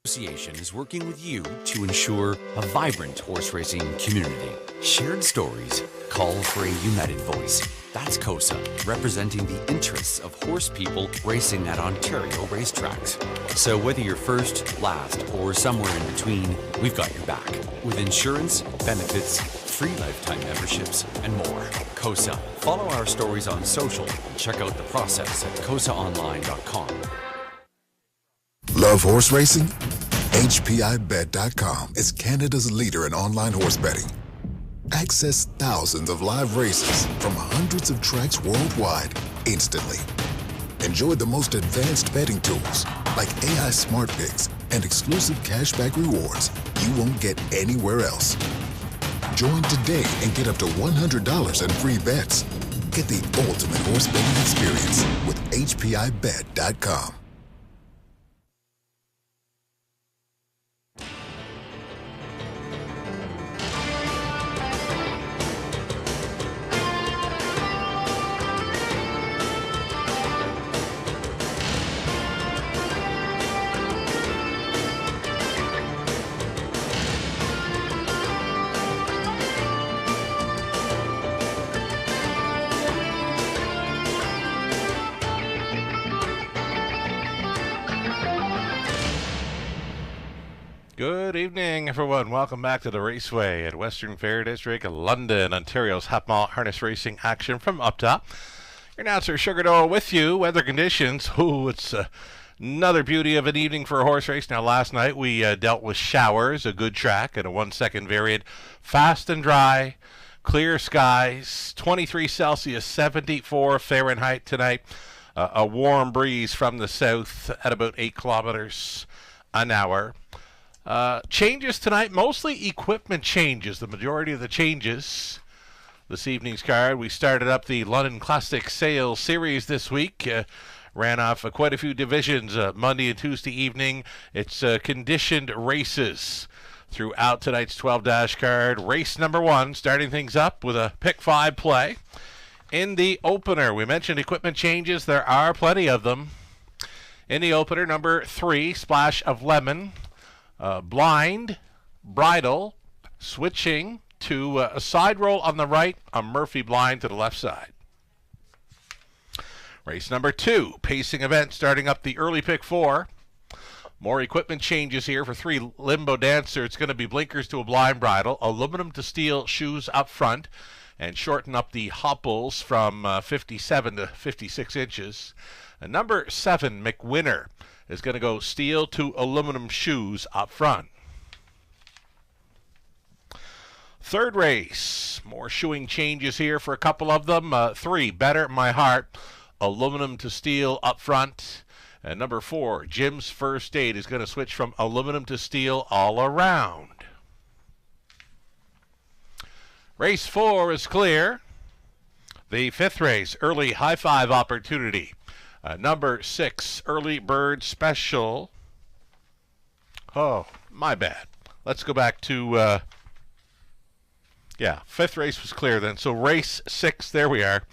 Association is working with you to ensure a vibrant horse racing community. Shared stories call for a united voice. That's COSA, representing the interests of horse people racing at Ontario racetracks. So whether you're first, last, or somewhere in between, we've got your back. With insurance, benefits, free lifetime memberships, and more. COSA. Follow our stories on social and check out the process at cosaonline.com. Love horse racing? HPIBet.com is Canada's leader in online horse betting. Access thousands of live races from hundreds of tracks worldwide instantly. Enjoy the most advanced betting tools like AI Smart Picks and exclusive cashback rewards you won't get anywhere else. Join today and get up to $100 in free bets. Get the ultimate horse betting experience with HPIBet.com. Good evening, everyone. Welcome back to the Raceway at Western Fair District, London, Ontario's Hapmall Harness Racing action from up top. Your announcer, Sugar Doe, with you. Weather conditions. Ooh, it's another beauty of an evening for a horse race. Now, last night we dealt with showers, a good track, and a 1-second variant. Fast and dry, clear skies, 23 Celsius, 74 Fahrenheit tonight. A warm breeze from the south at about 8 kilometers an hour. Changes tonight, mostly equipment changes. The majority of the changes this evening's card. We started up the London Classic Sales Series this week. Ran off quite a few divisions Monday and Tuesday evening. It's conditioned races throughout tonight's 12-dash card. Race number 1, starting things up with a pick 5 play. In the opener, we mentioned equipment changes. There are plenty of them. In the opener, number 3, Splash of Lemon. Blind, bridle, switching to a side roll on the right, a Murphy blind to the left side. Race number 2, pacing event, starting up the early pick 4. More equipment changes here for 3 Limbo Dancer. It's going to be blinkers to a blind bridle, aluminum to steel shoes up front, and shorten up the hopples from 57 to 56 inches. And number 7, McWinner, is going to go steel to aluminum shoes up front. Third race, more shoeing changes here for a couple of them. 3, Better My Heart, aluminum to steel up front. And number 4, Jim's First Aid, is going to switch from aluminum to steel all around. Race 4 is clear. The 5th race, early high five opportunity. Number 6, Early Bird Special. Oh, my bad. Let's go back to, 5th race was clear then. So race 6, there we are.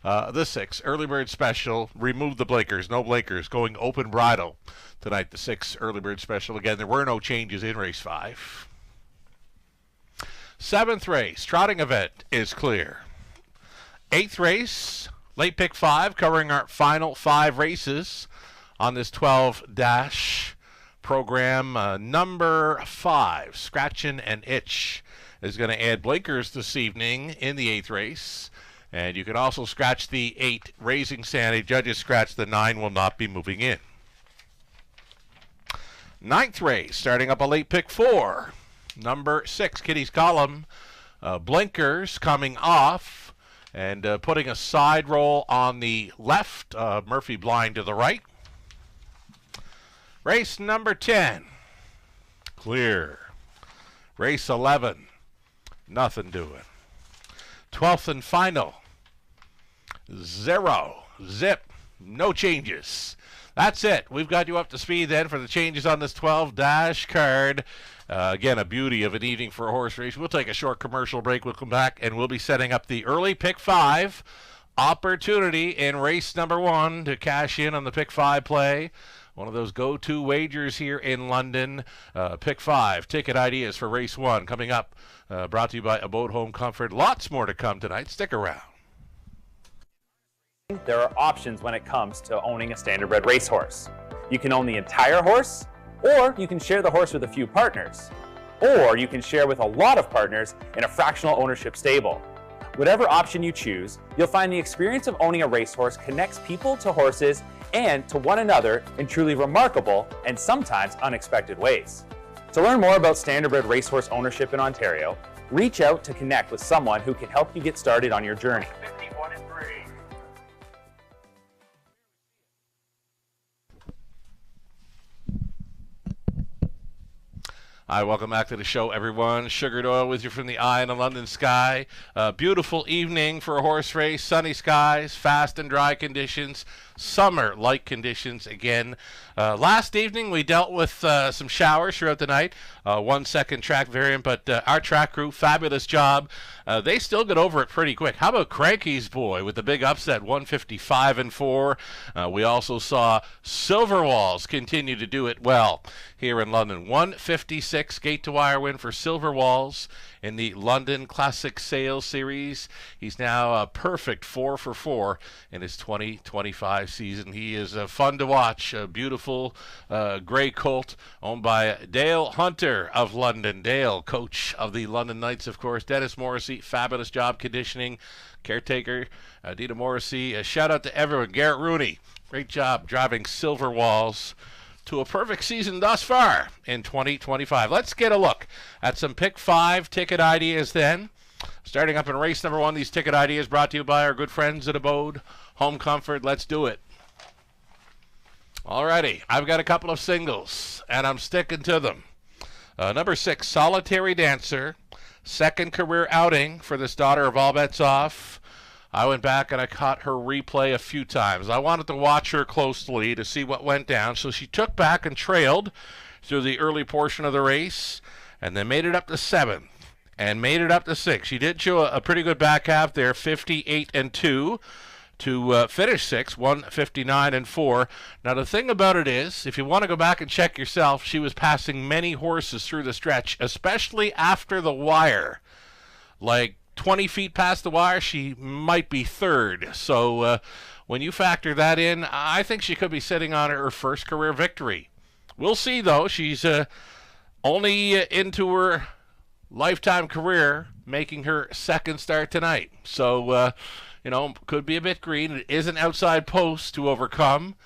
The 6, Early Bird Special. Remove the blinkers, no blinkers. Going open bridle tonight, the 6, Early Bird Special. Again, there were no changes in race 5. 7th race, trotting event is clear. 8th race, late pick 5, covering our final 5 races on this 12-dash program. Number 5, Scratchin' and Itch, is going to add blinkers this evening in the 8th race. And you can also scratch the 8, Raising Sandy. Judges scratch the 9, will not be moving in. 9th race, starting up a late pick 4. Number 6, Kitty's Column. Blinkers coming off. And putting a side roll on the left, Murphy blind to the right. Race number 10, clear. Race 11, nothing doing. 12th and final, 0, zip, no changes. That's it. We've got you up to speed then for the changes on this 12-dash card. Again, a beauty of an evening for a horse race. We'll take a short commercial break. We'll come back, and we'll be setting up the early pick 5 opportunity in race number 1 to cash in on the pick 5 play. one of those go-to wagers here in London. Pick 5, ticket ideas for race 1 coming up. Brought to you by Abode Home Comfort. Lots more to come tonight. Stick around. There are options when it comes to owning a standardbred racehorse. You can own the entire horse, or you can share the horse with a few partners, or you can share with a lot of partners in a fractional ownership stable. Whatever option you choose, you'll find the experience of owning a racehorse connects people to horses and to one another in truly remarkable and sometimes unexpected ways. To learn more about standardbred racehorse ownership in Ontario, reach out to connect with someone who can help you get started on your journey. 51 and 3. Hi, welcome back to the show, everyone. Sugar Doyle with you from the eye in the London sky. Beautiful evening for a horse race. Sunny skies, fast and dry conditions, summer-like conditions again. Last evening, we dealt with some showers throughout the night. 1 second track variant, but our track crew, fabulous job. They still get over it pretty quick. How about Cranky's Boy with the big upset, 155 and 4. We also saw Silver Walls continue to do it well here in London. 156 gate to wire win for Silver Walls in the London Classic Sales Series. He's now a perfect 4 for 4 in his 2025 season. He is fun to watch. A beautiful gray colt owned by Dale Hunter of London. Dale, coach of the London Knights, of course. Dennis Morrissey, fabulous job conditioning. Caretaker, Dina Morrissey. A shout out to everyone. Garrett Rooney, great job driving Silver Walls to a perfect season thus far in 2025. Let's get a look at some Pick 5 ticket ideas then. Starting up in race number 1, these ticket ideas brought to you by our good friends at Abode Home Comfort. Let's do it. Alrighty, I've got a couple of singles, and I'm sticking to them. Number 6, Solitary Dancer. Second career outing for this daughter of All Bets Off. I went back and I caught her replay a few times. I wanted to watch her closely to see what went down. So she took back and trailed through the early portion of the race and then made it up to 7th and made it up to 6th. She did show a pretty good back half there, 58 and 2 to finish 6th, 159 and 4. Now the thing about it is, if you want to go back and check yourself, she was passing many horses through the stretch, especially after the wire. Like 20 feet past the wire, she might be 3rd. So when you factor that in, I think she could be sitting on her first career victory. We'll see, though. She's only into her lifetime career, making her second start tonight. So, could be a bit green. It is an outside post to overcome.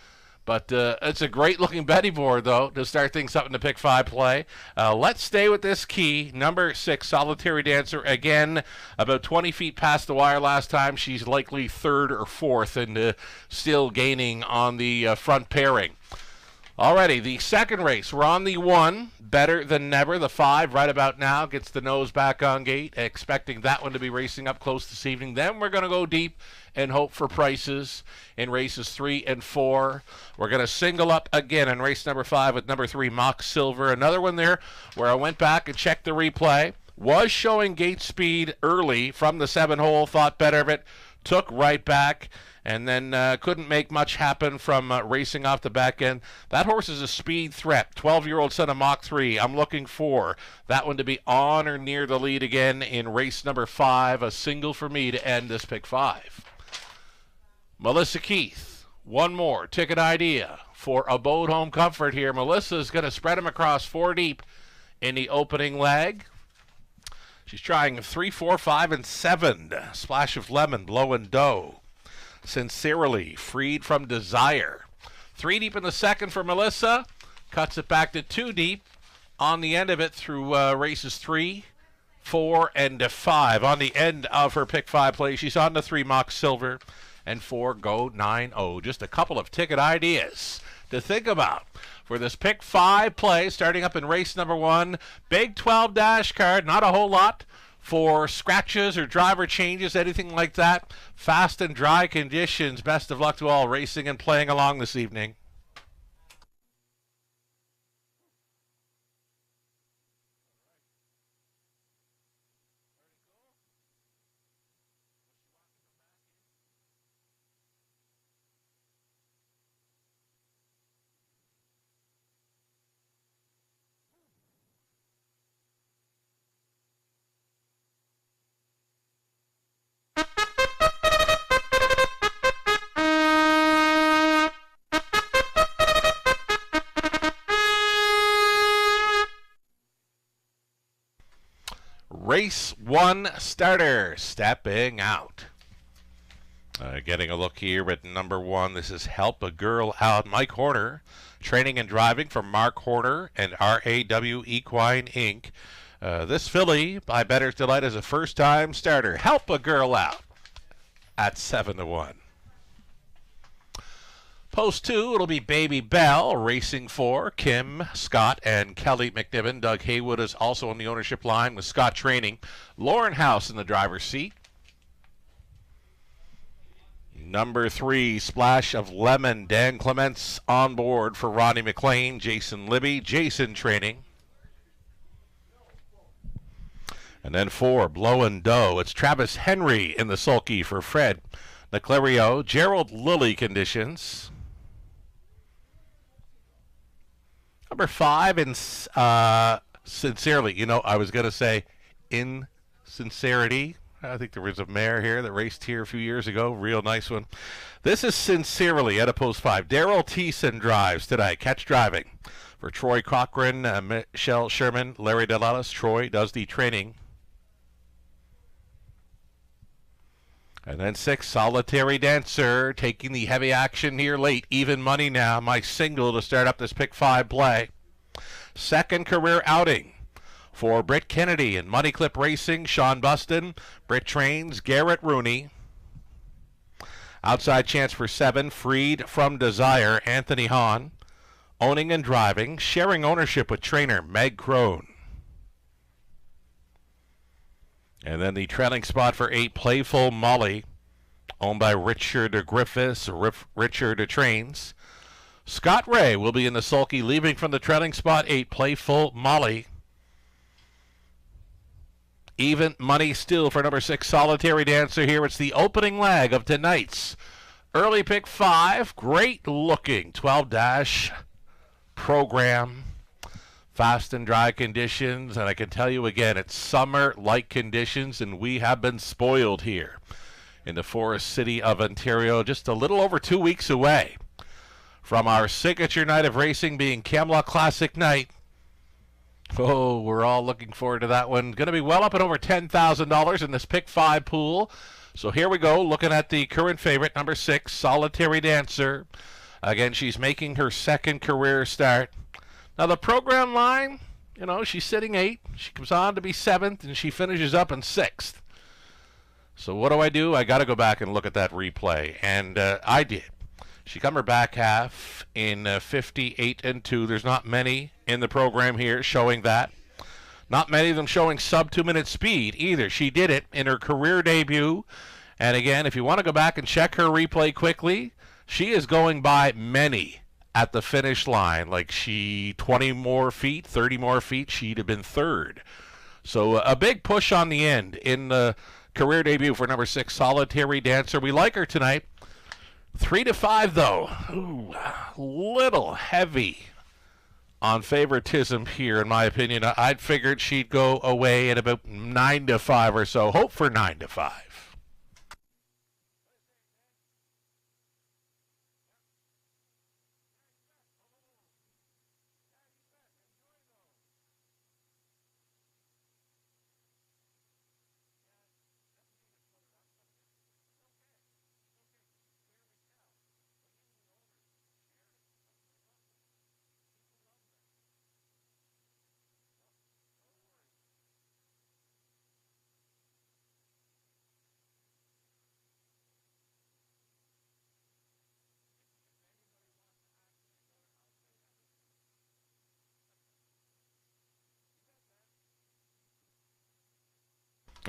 But it's a great-looking Betty board, though, to start things up in the Pick 5 play. Let's stay with this key. Number 6, Solitary Dancer. Again, about 20 feet past the wire last time. She's likely 3rd or 4th and still gaining on the front pairing. Alrighty, the second race. We're on the 1, Better Than Never. The 5 right about now gets the nose back on gate, expecting that one to be racing up close this evening. Then we're going to go deep and hope for prices in races 3 and 4. We're going to single up again in race number 5 with number 3, Mock Silver. Another one there where I went back and checked the replay. Was showing gate speed early from the 7 hole, thought better of it, took right back, and then couldn't make much happen from racing off the back end. That horse is a speed threat. 12-year-old son of Mach 3. I'm looking for that one to be on or near the lead again in race number 5. A single for me to end this Pick 5. Melissa Keith, one more ticket idea for Abode Home Comfort here. Melissa's going to spread them across 4 deep in the opening leg. She's trying 3, 4, 5, and 7. Splash of Lemon, Blow and Dough. Sincerely, Freed from Desire. 3 deep in the second for Melissa. Cuts it back to 2 deep on the end of it through races 3, 4, and 5. On the end of her Pick 5 play, she's on the 3, Mock Silver, and 4, Go 9-0. Just a couple of ticket ideas to think about for this Pick 5 play, starting up in race number 1. Big 12 dash card, not a whole lot for scratches or driver changes, anything like that. Fast and dry conditions. Best of luck to all racing and playing along this evening. Race 1 starter stepping out. Getting a look here at number 1. This is Help a Girl Out. Mike Horner, training and driving for Mark Horner and RAW Equine Inc. This filly, by Bettor's Delight, is a first-time starter. Help a Girl Out at 7-1. Post 2, it'll be Baby Bell, racing for Kim, Scott, and Kelly McNiven. Doug Haywood is also on the ownership line with Scott training. Lauren House in the driver's seat. Number 3, Splash of Lemon. Dan Clements on board for Ronnie McLean. Jason Libby, Jason training. And then 4, Blow and Dough. It's Travis Henry in the sulky for Fred Leclerio. Gerald Lilly conditions. Number 5, Sincerely. You know, I was going to say In Sincerity. I think there was a mare here that raced here a few years ago. Real nice one. This is Sincerely at a post 5. Daryl Thiessen drives today. Catch driving for Troy Cochran, Michelle Sherman, Larry Delalas. Troy does the training. And then 6, Solitary Dancer, taking the heavy action here late. Even money now. My single to start up this pick 5 play. Second career outing for Britt Kennedy and Money Clip Racing. Sean Buston. Britt trains Garrett Rooney. Outside chance for 7, Freed from Desire, Anthony Hahn. Owning and driving, sharing ownership with trainer Meg Crone. And then the trailing spot for 8, Playful Molly, owned by Richard Griffiths, Richard Trains. Scott Ray will be in the sulky, leaving from the trailing spot 8, Playful Molly. Even money still for number 6, Solitary Dancer here. It's the opening leg of tonight's early pick 5. Great looking 12-dash program. Fast and dry conditions, and I can tell you again, it's summer-like conditions, and we have been spoiled here in the Forest City of Ontario, just a little over 2 weeks away from our signature night of racing being Camelot Classic Night. Oh, we're all looking forward to that one. Going to be well up at over $10,000 in this pick 5 pool. So here we go, looking at the current favorite, number 6, Solitary Dancer. Again, she's making her second career start. Now, the program line, you know, she's sitting 8. She comes on to be 7th, and she finishes up in 6th. So what do? I got to go back and look at that replay, and I did. She come her back half in 58-2. There's not many in the program here showing that. Not many of them showing sub 2-minute speed either. She did it in her career debut. And again, if you want to go back and check her replay quickly, she is going by many at the finish line. Like 20 more feet, 30 more feet, she'd have been 3rd. So a big push on the end in the career debut for number 6, Solitary Dancer. We like her tonight. 3-5 though. Ooh, little heavy on favoritism here, in my opinion. I'd figured she'd go away at about 9-5 or so. Hope for 9-5.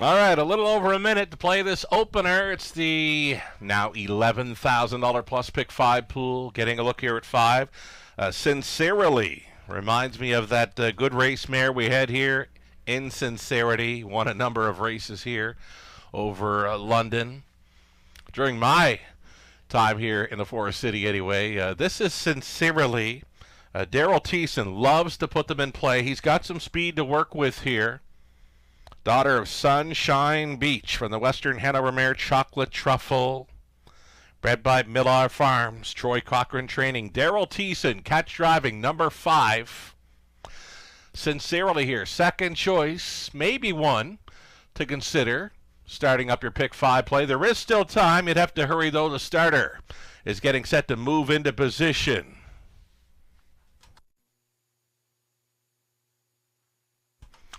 All right, a little over a minute to play this opener. It's the now $11,000 plus pick 5 pool. Getting a look here at 5. Sincerely reminds me of that good race mare we had here. In Sincerity won a number of races here over London during my time here in the Forest City anyway. This is Sincerely. Daryl Thiessen loves to put them in play. He's got some speed to work with here. Daughter of Sunshine Beach from the Western Hanover mare Chocolate Truffle. Bred by Millar Farms. Troy Cochran training. Daryl Thiessen, catch driving, number 5. Sincerely here, second choice, maybe one. to consider starting up your pick 5 play. There is still time. You'd have to hurry, though. The starter is getting set to move into position.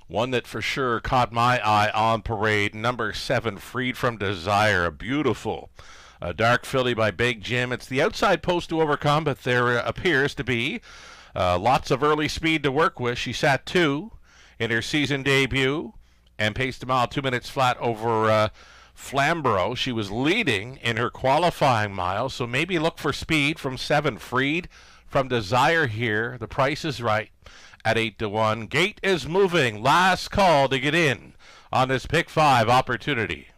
One that for sure caught my eye on parade, number 7, Freed from Desire. A beautiful dark filly by Big Jim. It's the outside post to overcome, but there appears to be lots of early speed to work with. She sat 2 in her season debut and paced a mile 2 minutes flat over Flamborough. She was leading in her qualifying mile, so maybe look for speed from 7, Freed from Desire here. The price is right at 8-1. Gate is moving. Last call to get in on this pick 5 opportunity.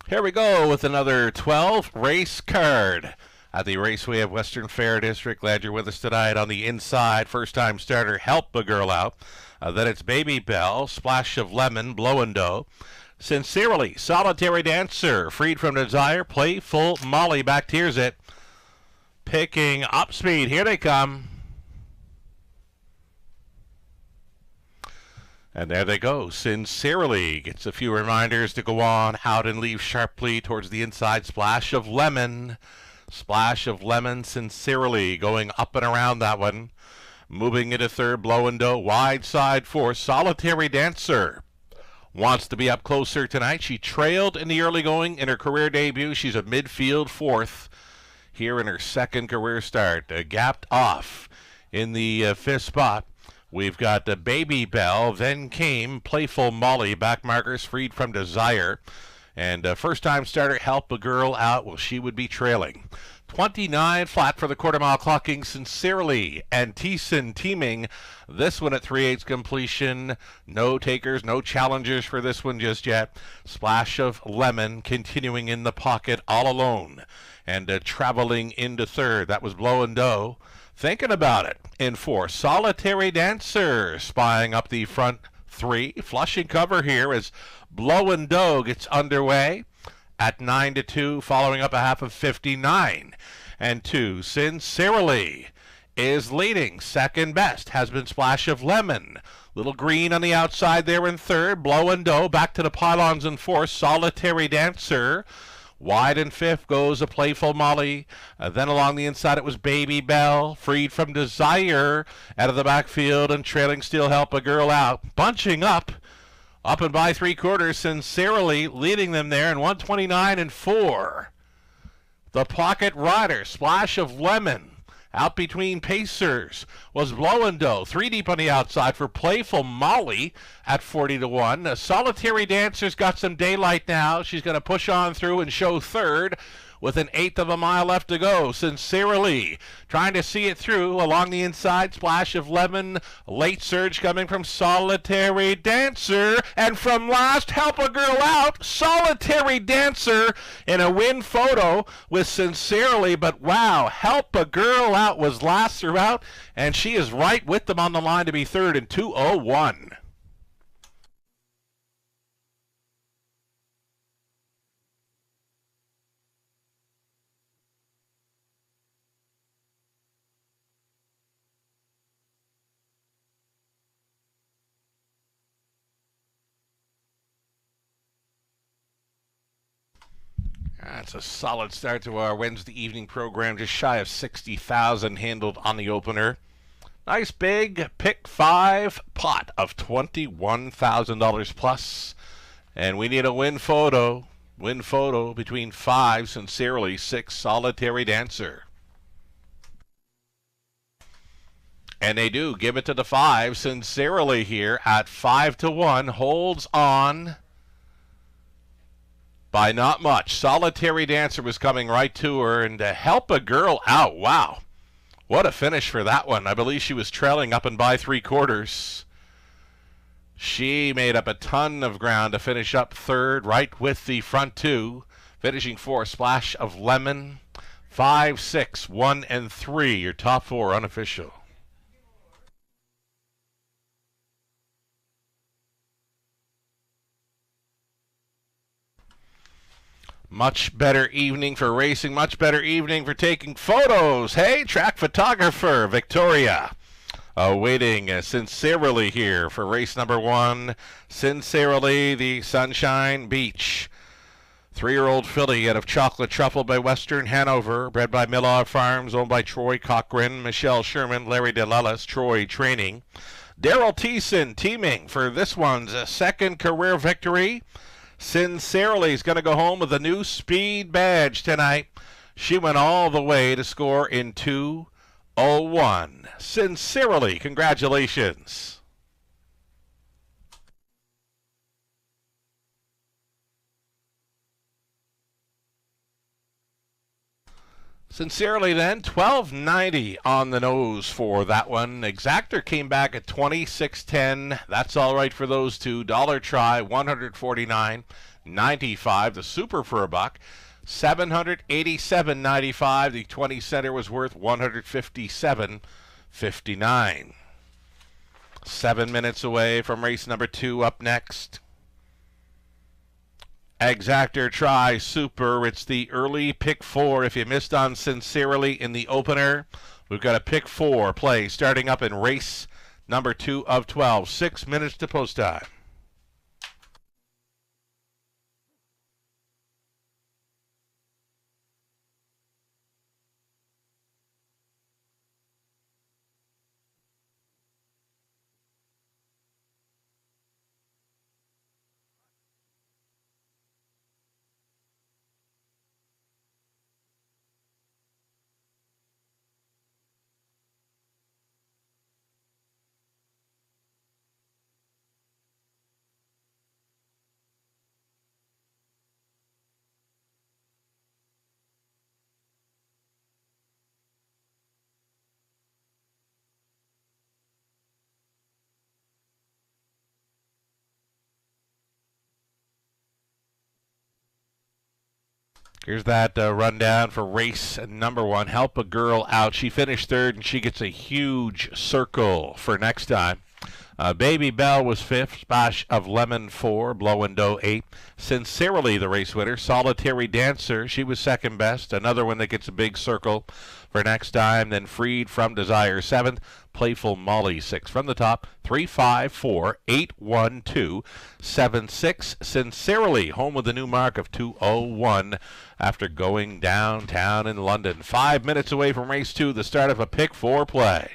Here we go with another 12 race card at the Raceway of Western Fair District. Glad you're with us tonight on the inside. First time starter, Help a Girl Out. Then it's Baby Bell, Splash of Lemon, Blow and Dough. Sincerely, Solitary Dancer, Freed from Desire, Playful Molly, back tears it. Picking up speed, here they come. And there they go. Sincerely gets a few reminders to go on out and leave sharply towards the inside. Splash of Lemon. Splash of Lemon, Sincerely going up and around that one. Moving into third, Blow and Dough. Wide side four, Solitary Dancer. Wants to be up closer tonight. She trailed in the early going in her career debut. She's a midfield 4th here in her second career start. Gapped off in the 5th spot. We've got the Baby Bell, then came Playful Molly, back markers Freed from Desire. And first-time starter, Help a Girl Out. Well, she would be trailing. 29 flat for the quarter-mile clocking. Sincerely and Thiessen teaming. This one at 3/8 completion. No takers, no challengers for this one just yet. Splash of Lemon continuing in the pocket all alone. And traveling into third. That was Blow and Dough. Thinking about it in 4, Solitary Dancer, spying up the front 3. Flushing cover here as Blow and Dough gets underway at 9-2, following up a half of 59 and 2. Sincerely is leading. Second best has been Splash of Lemon. Little green on the outside there in third. Blow and Dough back to the pylons in 4. Solitary Dancer. Wide in 5th goes a Playful Molly. Then along the inside it was Baby Bell. Freed from Desire out of the backfield and trailing still Help a Girl Out. Bunching up and by 3/4. Sincerely leading them there in 129 and 4. The Pocket Rider, Splash of Lemon. Out between pacers was Blow and Dough. 3 deep on the outside for Playful Molly at 40-1. Solitary Dancer's got some daylight now. She's going to push on through and show third with an 1/8 of a mile left to go. Sincerely trying to see it through along the inside. Splash of Lemon. Late surge coming from Solitary Dancer. And from last, Help a Girl Out. Solitary Dancer in a win photo with Sincerely. But wow, Help a Girl Out was last throughout. And she is right with them on the line to be third in 2:01. That's a solid start to our Wednesday evening program, just shy of 60,000 handled on the opener. Nice big pick 5 pot of $21,000 plus. And we need a win photo. Win photo between 5, Sincerely, 6, Solitary Dancer. And they do give it to the 5, Sincerely here at 5-1. Holds on by not much. Solitary Dancer was coming right to her, and to Help a Girl Out. Wow. What a finish for that one. I believe she was trailing up and by 3/4. She made up a ton of ground to finish up third, right with the front 2. Finishing 4, Splash of Lemon. 5, 6, 1, and 3. Your top 4 unofficial. Much better evening for racing, much better evening for taking photos. Hey, track photographer Victoria. Waiting sincerely here for race number 1. Sincerely, the Sunshine Beach. 3-year-old filly out of Chocolate Truffle by Western Hanover, bred by Millard Farms, owned by Troy Cochran, Michelle Sherman, Larry DeLellis, Troy Training. Daryl Thiessen teaming for this one's second career victory. Sincerely is going to go home with a new speed badge tonight. She went all the way to score in 2:01. Sincerely, congratulations. Sincerely then, 12.90 on the nose for that one. Exactor came back at 26.10. That's all right for those two. Dollar Try, 149.95. The Super for a buck, 787.95. The 20 center was worth 157.59. 7 minutes away from race number 2 up next. Exactor Try Super. It's the early pick 4. If you missed on Sincerely in the opener, we've got a pick 4 play starting up in race number 2 of 12. 6 minutes to post time. Here's that rundown for race number 1. Help a Girl Out. She finished 3rd, and she gets a huge circle for next time. Baby Bell was 5th. Splash of Lemon 4. Blow and Dough 8. Sincerely, the race winner. Solitary Dancer. She was 2nd best. Another one that gets a big circle for next time. Then Freed from Desire 7th. Playful Molly 6th. From the top, 3, 5, 4, 8, 1, 2, 7, 6. Sincerely, home with a new mark of 2:01 after going downtown in London. 5 minutes away from race 2, the start of a pick 4 play.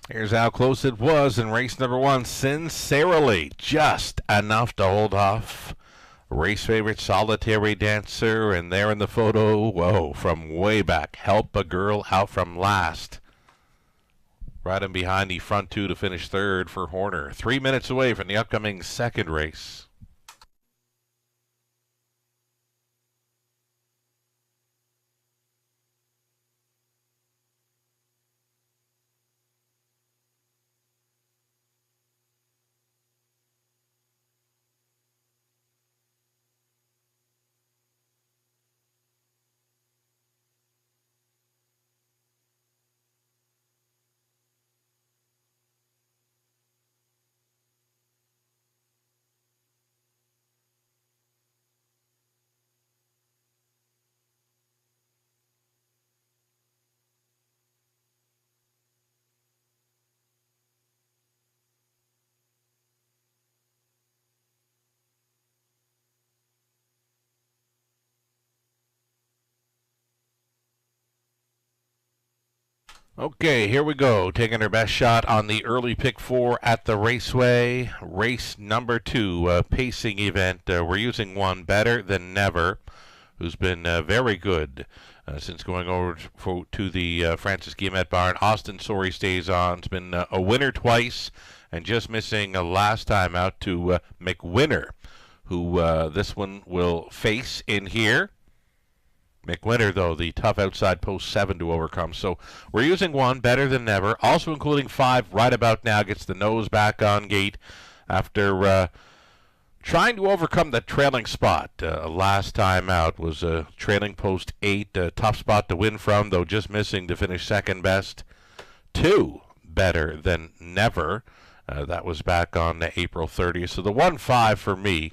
Here's how close it was in race number 1. Sincerely, just enough to hold off race favorite Solitary Dancer. And there in the photo, whoa, from way back, Help a Girl Out from last. Right in behind the front 2 to finish 3rd for Horner. 3 minutes away from the upcoming 2nd race. Okay, here we go. Taking our best shot on the early pick 4 at the Raceway. Race number 2, pacing event. We're using one Better Than Never, who's been very good since going over to the Francis Guillemette barn. Austin Sorey stays on. It's been a winner twice and just missing last time out to McWinner, who this one will face in here. McWinner, though, the tough outside post 7 to overcome. So we're using one Better Than Never, also including 5 right about now. Gets the nose back on gate after trying to overcome that trailing spot. Last time out was trailing post 8, tough spot to win from, though just missing to finish second best. 2 Better Than Never. That was back on April 30th. So the 1-5 for me,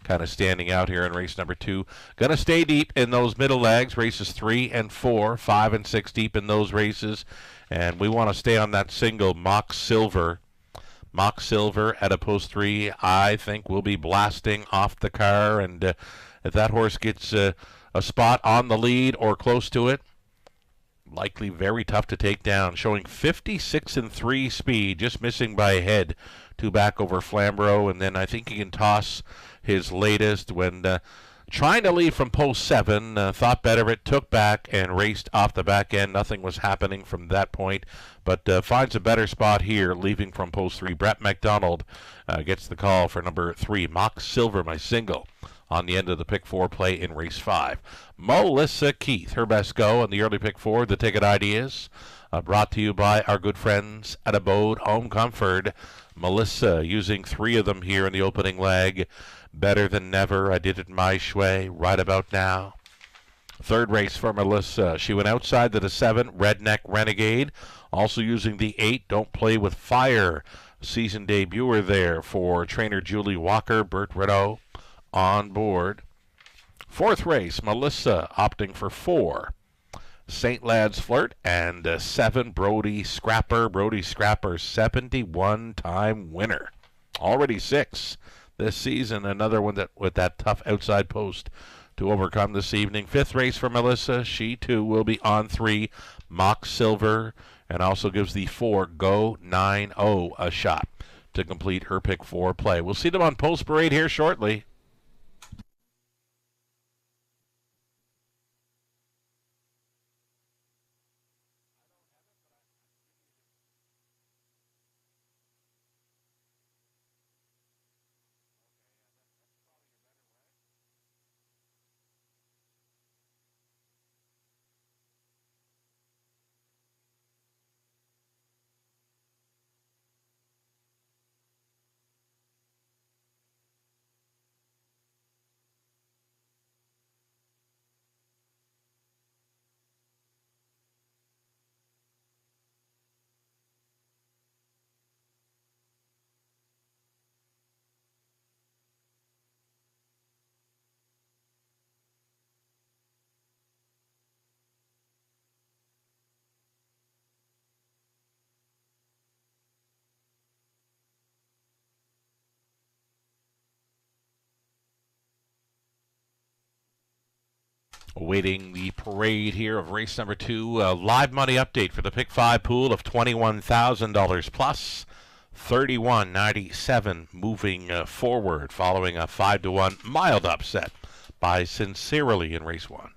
kind of standing out here in race number 2. Going to stay deep in those middle legs, races 3 and 4, 5 and 6 deep in those races. And we want to stay on that single, Mock Silver. Mock Silver at a post 3, I think will be blasting off the car. And if that horse gets a spot on the lead or close to it, likely very tough to take down. Showing 56 and 3 speed, just missing by a head. 2 back over Flamborough, and then I think he can toss his latest when trying to lead from post 7, thought better of it, took back and raced off the back end. Nothing was happening from that point, but finds a better spot here, leaving from post 3. Brett McDonald gets the call for number 3, Mock Silver, my single, on the end of the pick 4 play in race 5. Melissa Keith, her best go on the early pick 4. The ticket ideas brought to you by our good friends at Abode Home Comfort. Melissa using 3 of them here in the opening leg. Better Than Never, I Did It My Way, right about now. Third race for Melissa. She went outside to the 7, Redneck Renegade. Also using the 8, Don't Play With Fire. Season debuter there for trainer Julie Walker. Bert Rideau on board. Fourth race, Melissa opting for 4. St. Lad's Flirt, and 7, Brody Scrapper. Brody Scrapper, 71-time winner. Already 6 this season. Another one that with that tough outside post to overcome this evening. Fifth race for Melissa. She, too, will be on 3, Mock Silver, and also gives the 4, Go 9-0 a shot to complete her pick 4 play. We'll see them on Post Parade here shortly. Awaiting the parade here of race number 2. Live money update for the pick 5 pool of $21,000 plus. 31.97 moving forward following a 5-1 mild upset by Sincerely in race 1.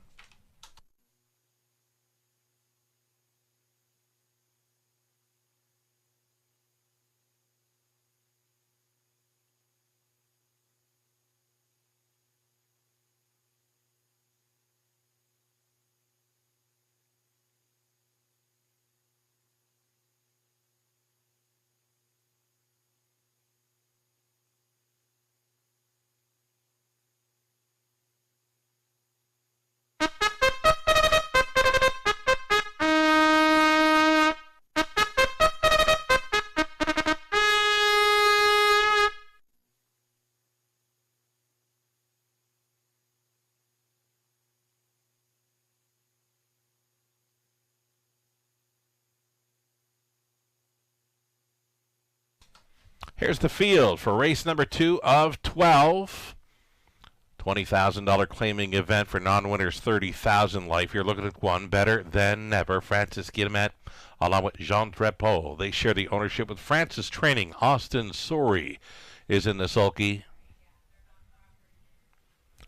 Here's the field for race number 2 of 12. $20,000 claiming event for non-winners, $30,000 life. You're looking at one better than never. Francis Guillemette, along with Jean Drapeau. They share the ownership with Francis Training. Austin Sori is in the sulky.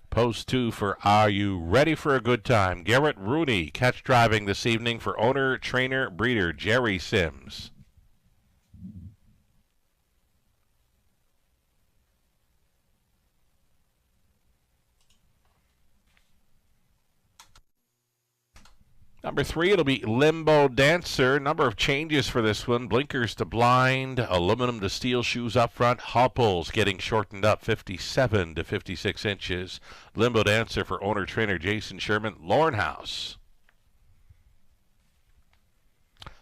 Post 2 for Are You Ready for a Good Time? Garrett Rooney, catch driving this evening for owner, trainer, breeder Jerry Sims. Number 3, it'll be Limbo Dancer. Number of changes for this one. Blinkers to blind, aluminum to steel shoes up front. Hopples getting shortened up 57 to 56 inches. Limbo Dancer for owner-trainer Jason Sherman. Lornhouse.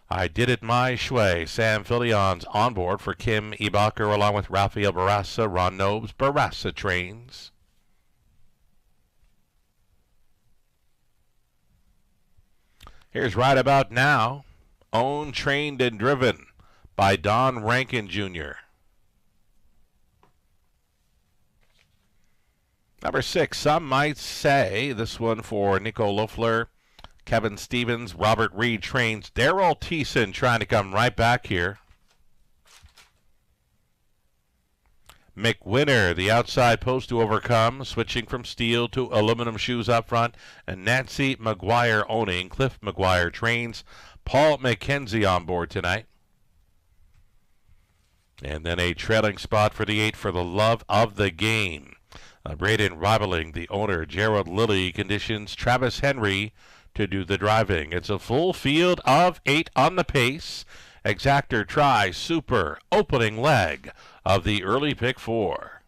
I Did It My Shway. Sam Fillion's on board for Kim Ebacher along with Rafael Barassa. Ron Nobes. Barassa trains. Here's Right About Now, Owned, Trained, and Driven by Don Rankin Jr. Number 6, some might say, this one for Nico Loeffler, Kevin Stevens, Robert Reed trains. Daryl Thiessen trying to come right back here. McWinner, the outside post to overcome, switching from steel to aluminum shoes up front. And Nancy McGuire owning. Cliff McGuire trains. Paul McKenzie on board tonight. And then a trailing spot for the 8 for the Love of the Game. Braden rivaling the owner, Gerald Lilly, conditions Travis Henry to do the driving. It's a full field of 8 on the pace. Exactor try super opening leg of the early pick 4.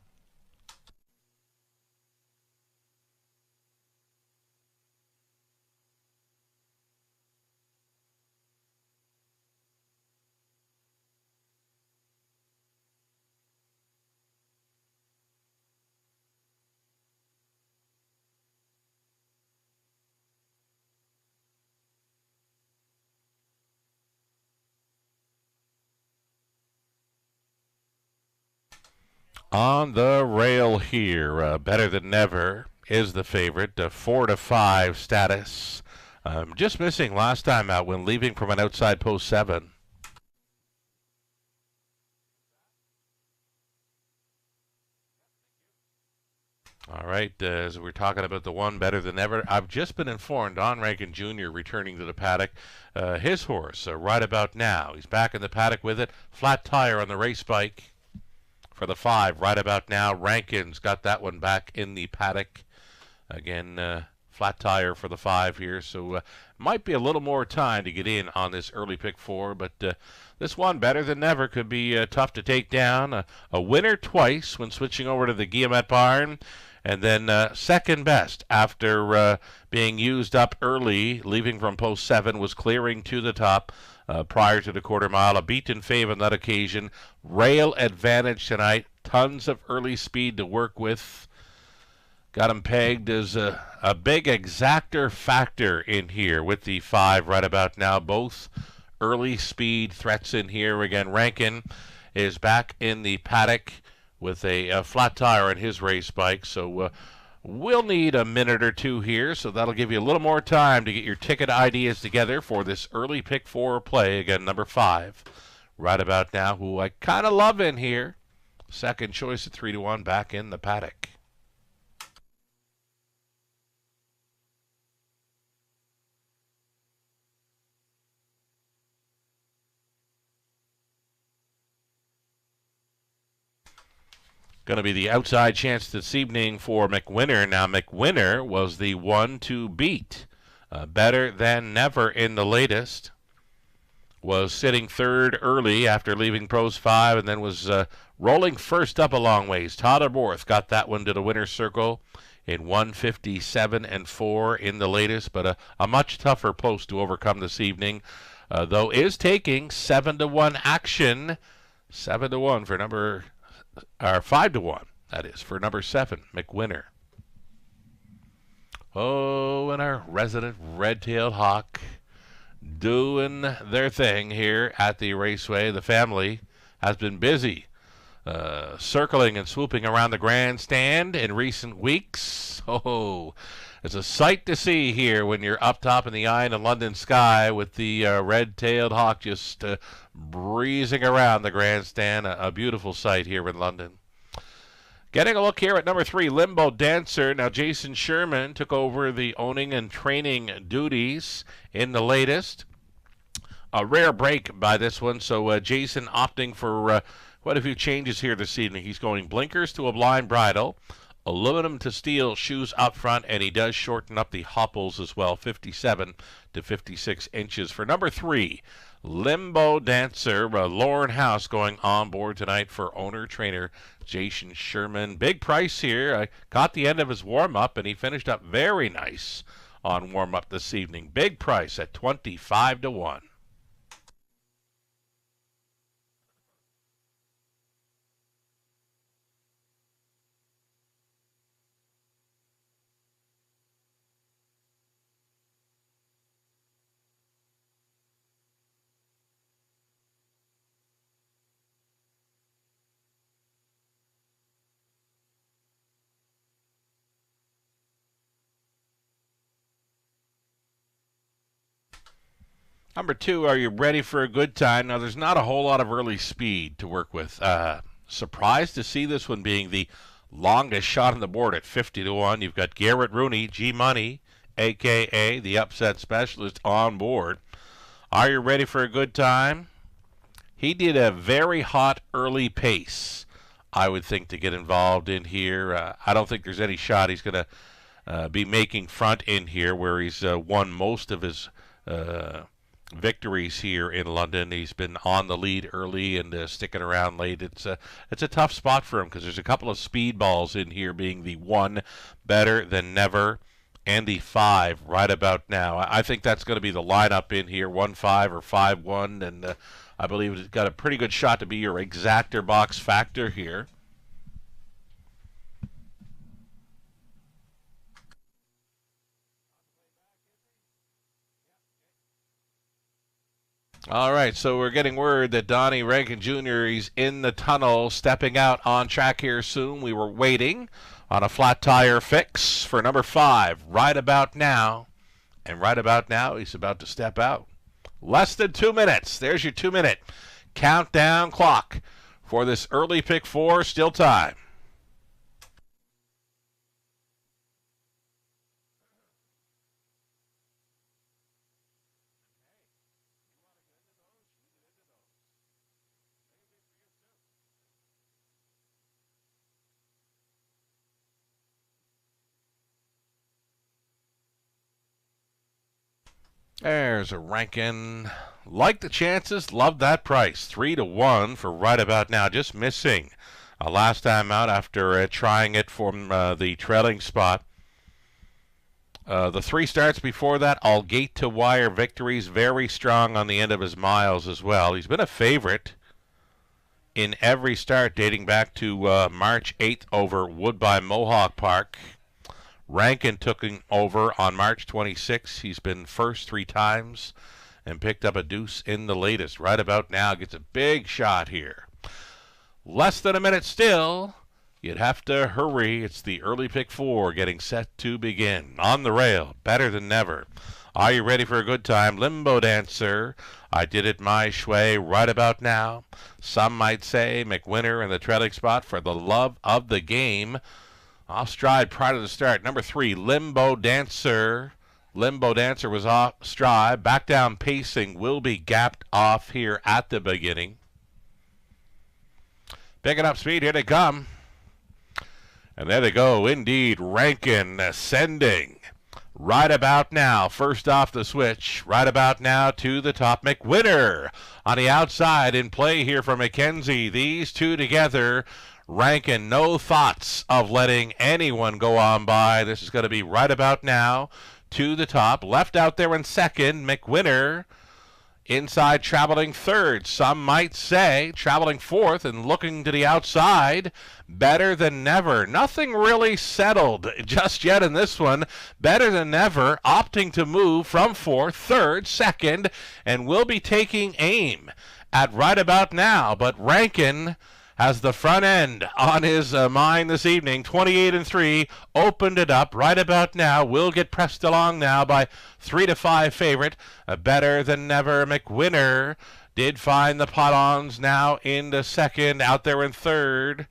On the rail here, Better Than Never is the favorite, 4-5 status. Just missing last time out when leaving from an outside post 7. All right, as we're talking about the one Better Than Ever, I've just been informed Don Rankin Jr. returning to the paddock. His horse, Right About Now, he's back in the paddock with it. Flat tire on the race bike. For the 5, Right About Now, Rankin's got that one back in the paddock. Again, flat tire for the 5 here, so might be a little more time to get in on this early pick 4, but this one, Better Than Never, could be tough to take down. A winner twice when switching over to the Guillemette barn, and then second best after being used up early, leaving from post 7, was clearing to the top. Prior to the quarter mile, a beaten fave on that occasion. Rail advantage tonight. Tons of early speed to work with. Got him pegged as a big exactor factor in here with the 5 Right About Now. Both early speed threats in here. Again, Rankin is back in the paddock with a flat tire on his race bike. So we'll need a minute or two here, so that'll give you a little more time to get your ticket ideas together for this early pick 4 play. Again, number 5, Right About Now, who I kind of love in here. Second choice at 3-1 back in the paddock. Going to be the outside chance this evening for McWinner. Now, McWinner was the one to beat. Better Than Never in the latest. Was sitting third early after leaving pros 5 and then was rolling first up a long ways. Tyler Borth got that one to the winner's circle in 157-4 in the latest, but a much tougher post to overcome this evening, though is taking 7-1 action. 7-1 for number... or 5-1, that is, for number 7, McWinner. Oh, and our resident red-tailed hawk doing their thing here at the raceway. The family has been busy circling and swooping around the grandstand in recent weeks. Oh, it's a sight to see here when you're up top in the eye in the London sky with the red-tailed hawk just breezing around the grandstand. A beautiful sight here in London. Getting a look here at number 3, Limbo Dancer. Now, Jason Sherman took over the owning and training duties in the latest. A rare break by this one, so Jason opting for quite a few changes here this evening. He's going blinkers to a blind bridle, aluminum to steel shoes up front, and he does shorten up the hopples as well, 57 to 56 inches. For number 3, Limbo Dancer, Lauren House going on board tonight for owner-trainer Jason Sherman. Big price here. I caught the end of his warm-up, and he finished up very nice on warm-up this evening. Big price at 25 to 1. Number 2, are you ready for a good time? Now, there's not a whole lot of early speed to work with. Surprised to see this one being the longest shot on the board at 50 to 1. You've got Garrett Rooney, G-Money, a.k.a. the upset specialist, on board. Are you ready for a good time? He did a very hot early pace, I would think, to get involved in here. I don't think there's any shot he's going to be making front in here where he's won most of his victories here in London. He's been on the lead early and sticking around late. It's a tough spot for him because there's a couple of speed balls in here, being the 1, Better Than Never, and the 5, Right About Now. I think that's going to be the lineup in here, 1-5 or 5-1, and I believe it's got a pretty good shot to be your exactor box factor here. All right, so we're getting word that Donnie Rankin Jr. he's in the tunnel, stepping out on track here soon. We were waiting on a flat tire fix for number 5, Right About Now. And right about now, he's about to step out. Less than 2 minutes. There's your 2-minute countdown clock for this early pick 4. Still time. There's a Rankin. Like the chances, love that price. 3 to 1 for Right About Now. Just missing last time out after trying it from the trailing spot. The 3 starts before that, all gate to wire victories. Very strong on the end of his miles as well. He's been a favorite in every start dating back to March 8th over Woodbine Mohawk Park. Rankin took him over on March 26th. He's been first 3 times and picked up a deuce in the latest. Right About Now gets a big shot here. Less than a minute still. You'd have to hurry. It's the early pick 4 getting set to begin. On the rail, Better Than Never. Are you ready for a good time? Limbo Dancer, I Did It My Shway, Right About Now. Some might say McWinner in the trailing spot for the love of the game. Off stride prior to the start. Number 3, Limbo Dancer. Limbo Dancer was off stride. Back down pacing will be gapped off here at the beginning. Picking up speed. Here they come. And there they go. Indeed, Rankin ascending. Right About Now. First off the switch. Right About Now to the top. McWinner on the outside in play here for McKenzie. These two together. Rankin, no thoughts of letting anyone go on by. This is going to be Right About Now to the top. Left out there in second, McWinner. Inside, traveling third. Some might say traveling fourth and looking to the outside. Better Than Never. Nothing really settled just yet in this one. Better Than Never opting to move from fourth, third, second, and will be taking aim at Right About Now. But Rankin has the front end on his mind this evening. 28-3, opened it up right about now. Will get pressed along now by 3-5 favorite. Better Than Never. McWinner did find the pot-ons now into second, out there in third,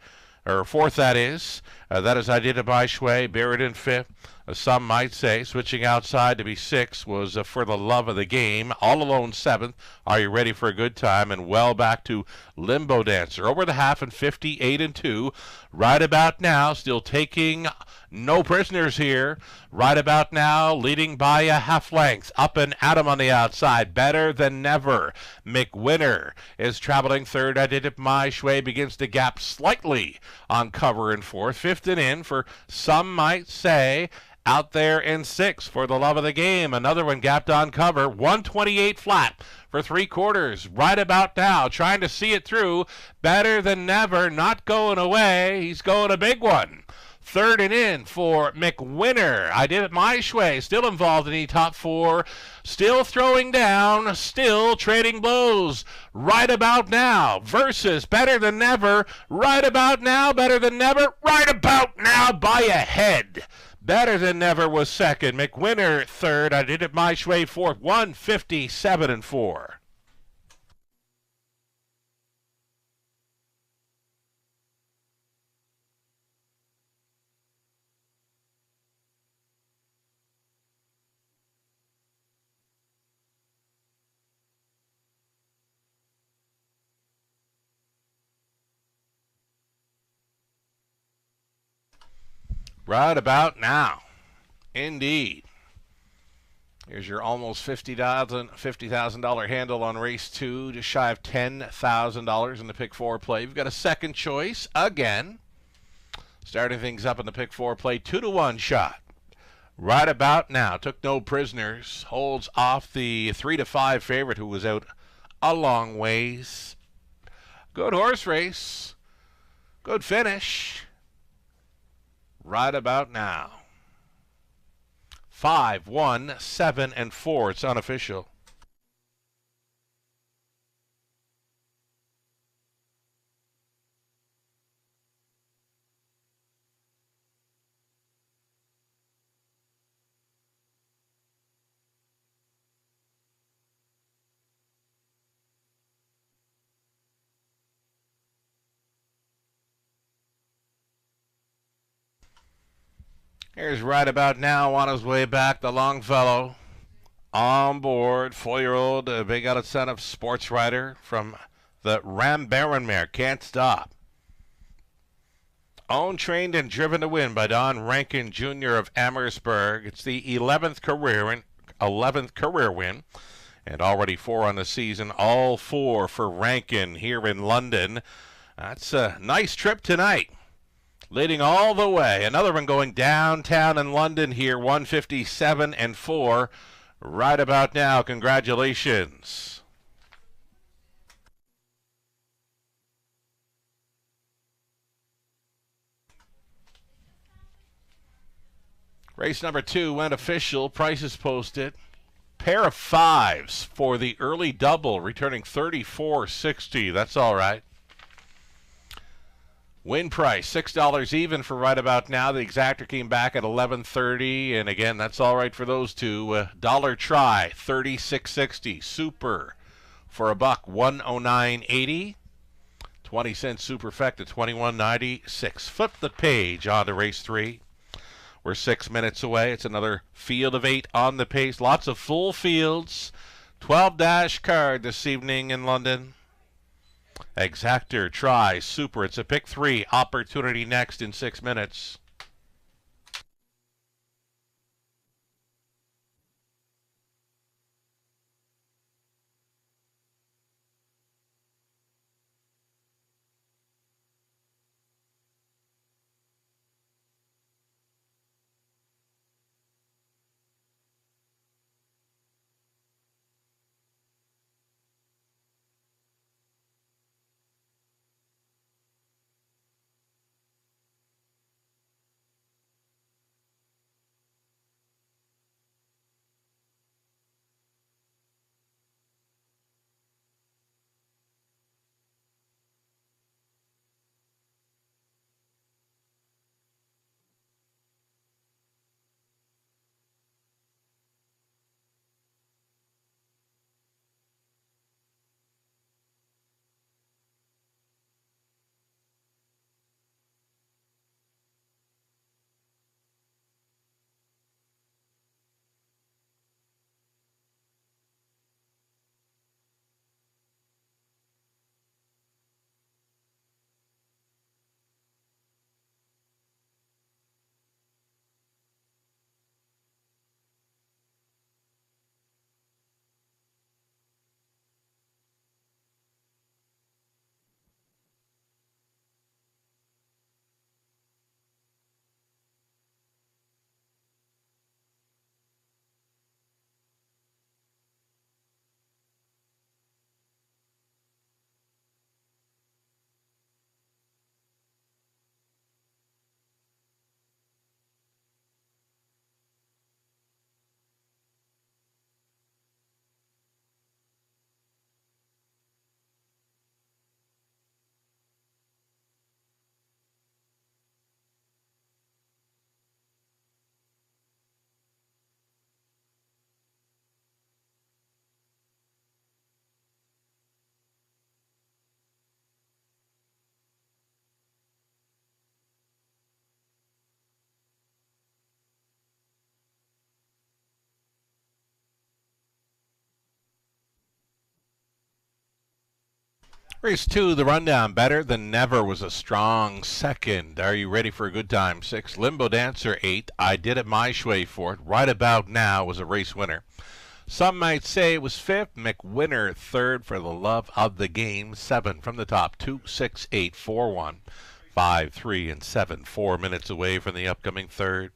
or fourth that is. That is I Did It by Shui, buried in fifth. Some might say switching outside to be sixth was For the Love of the Game. All Alone seventh. Are You Ready for a Good Time? And well back to Limbo Dancer. Over the half and 58-2. Right about now, still taking no prisoners here. Right about now, leading by a half length. Up and Adam on the outside. Better Than Never. McWinner is traveling third. I Did It My Shui begins to gap slightly on cover in fourth. Fifth and in for Some Might Say. Out there in sixth, For the Love of the Game. Another one gapped on cover. 128 flat for three quarters. Right about now, trying to see it through. Better Than Never, not going away. He's going a big one. Third and in for McWinner. I Did It My Shui, still involved in the top four. Still throwing down, still trading blows. Right about now versus Better Than Never. Right about now, Better Than Never. Right about now by a head. Better Than Never was second. McWinner third. I Did It My Shui fourth. 157-4. Right about now. Indeed. Here's your almost $50,000 handle on race 2, just shy of $10,000 in the pick 4 play. You've got a second choice again. Starting things up in the pick 4 play, 2-1 shot. Right about now. Took no prisoners. Holds off the 3-5 favorite who was out a long ways. Good horse race. Good finish. Right about now. 5, 1, 7, and 4. It's unofficial. Here's Right About Now on his way back, the Longfellow. On board, 4-year-old Big Out Incentive sports rider from the Rambaran mare, Can't Stop. Owned, trained, and driven to win by Don Rankin Jr. of Amherstburg. It's the 11th career win, and already 4 on the season. All 4 for Rankin here in London. That's a nice trip tonight. Leading all the way. Another one going downtown in London here, 157-4. Right about now. Congratulations. Race number 2 went official. Prices posted. Pair of 5s for the early double, returning $34.60. That's all right. Win price, $6 even for Right About Now. The exactor came back at $11.30, and again, that's all right for those two. Dollar try, $36.60. Super for $1, $109.80. 20-cent Superfect at $21.96. Flip the page on to race 3. We're 6 minutes away. It's another field of 8 on the pace. Lots of full fields. 12-dash card this evening in London. Exactor, try, super. It's a pick 3 opportunity next in 6 minutes. Race 2, the rundown. Better Than Never was a strong second. Are You Ready for a Good Time? 6. Limbo Dancer, 8. I Did It My Way, 4. Right About Now was a race winner. Some might say it was 5th. McWinner, 3rd. For the Love of the Game, 7. From the top, 2, 6, 8, 4, 1, 5, 3, and 7. 4 minutes away from the upcoming third.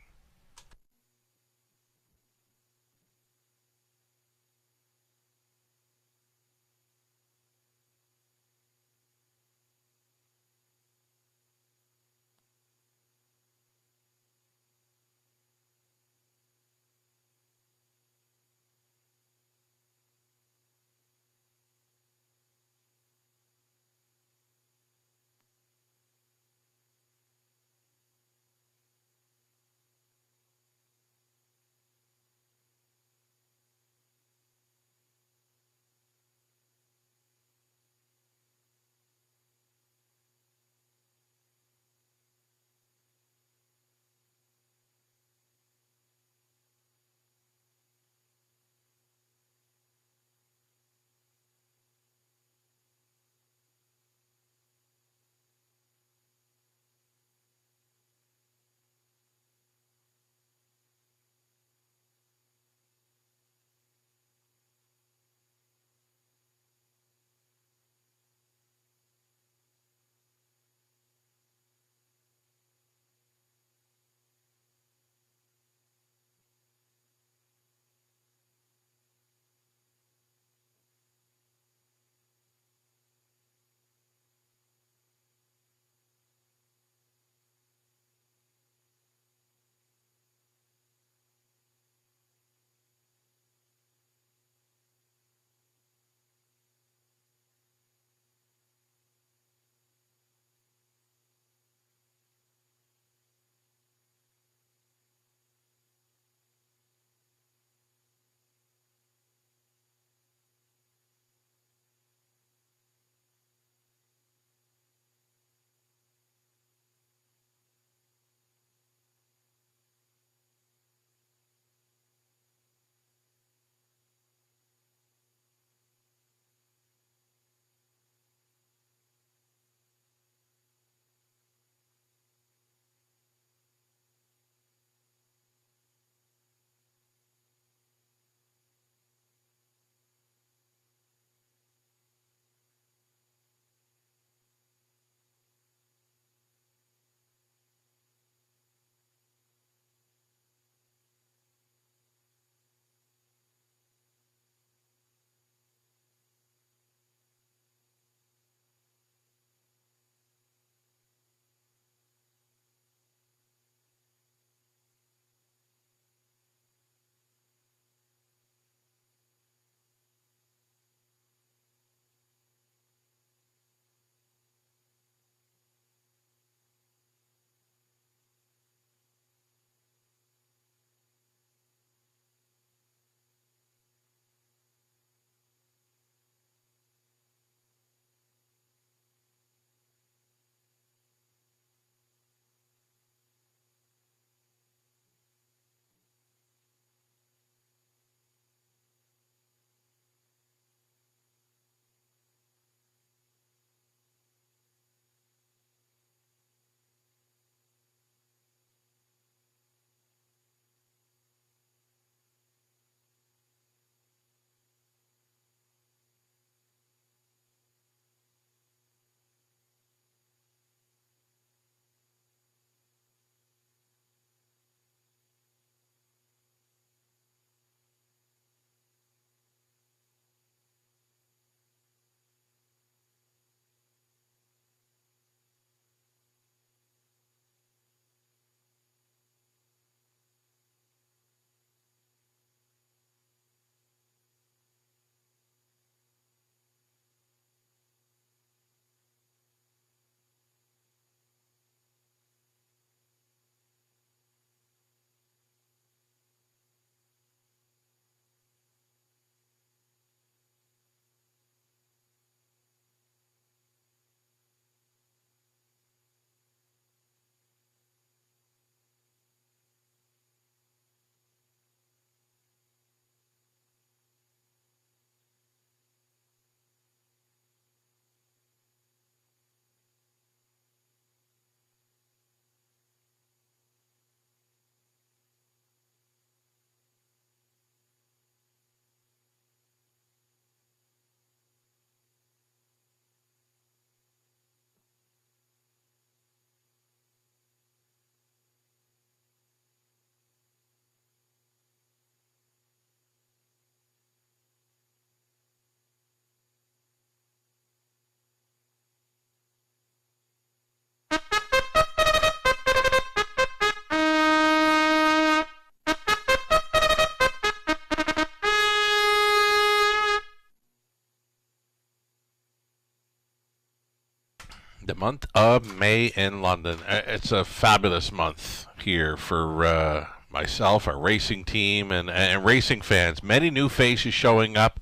The month of May in London. It's a fabulous month here for myself, our racing team, and racing fans. Many new faces showing up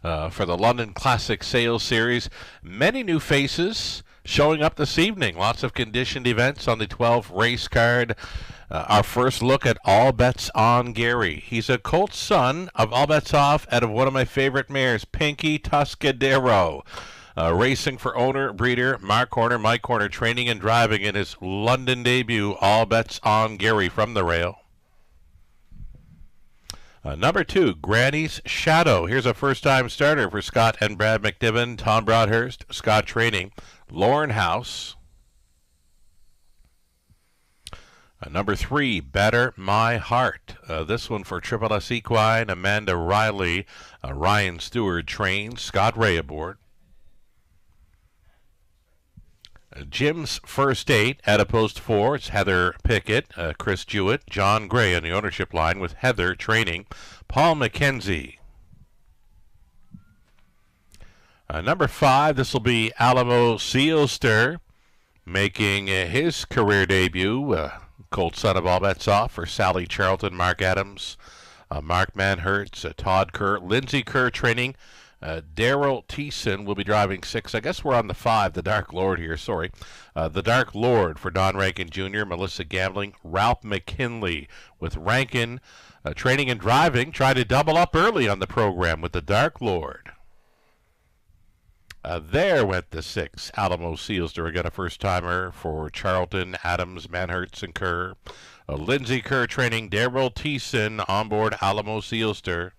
for the London Classic Sales Series. Many new faces showing up this evening. Lots of conditioned events on the 12 race card. Our first look at All Bets on Gary. He's a colt son of All Bets Off out of one of my favorite mares, Pinky Tuscadero. Racing for owner, breeder, Mark Horner, Mike Horner, training and driving in his London debut, All Bets on Gary from the rail. Number 2, Granny's Shadow. Here's a first-time starter for Scott and Brad McNiven, Tom Broadhurst, Scott Training, Lauren House. Number 3, Better My Heart. This one for Triple S Equine, Amanda Riley, Ryan Stewart trains, Scott Ray aboard. Jim's First 8 at a post 4. It's Heather Pickett, Chris Jewett, John Gray on the ownership line with Heather training, Paul McKenzie. Number 5, this will be Alamo Sealster making his career debut. Colt son of All Bets Off for Sally Charlton, Mark Adams, Mark Manhertz, Todd Kerr, Lindsay Kerr training. Daryl Thiessen will be driving 6. I guess we're on the 5, the Dark Lord here, sorry. The Dark Lord for Don Rankin Jr., Melissa Gambling, Ralph McKinley with Rankin training and driving. Tried to double up early on the program with the Dark Lord. There went the 6, Alamo Sealster. Again, a first-timer for Charlton, Adams, Manhertz, and Kerr. Lindsay Kerr training, Daryl Thiessen on board Alamo Sealster.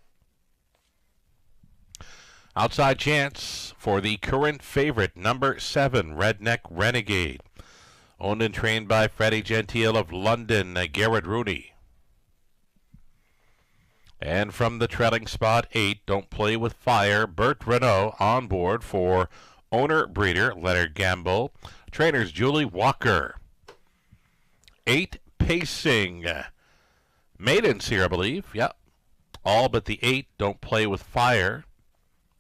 Outside chance for the current favorite, number 7, Redneck Renegade. Owned and trained by Freddie Gentile of London, Garrett Rooney. And from the trailing spot, 8, Don't Play With Fire, Bert Renault on board for owner breeder Leonard Gamble. Trainers Julie Walker. 8, Pacing. Maidens here, I believe. Yep. All but the 8, Don't Play With Fire.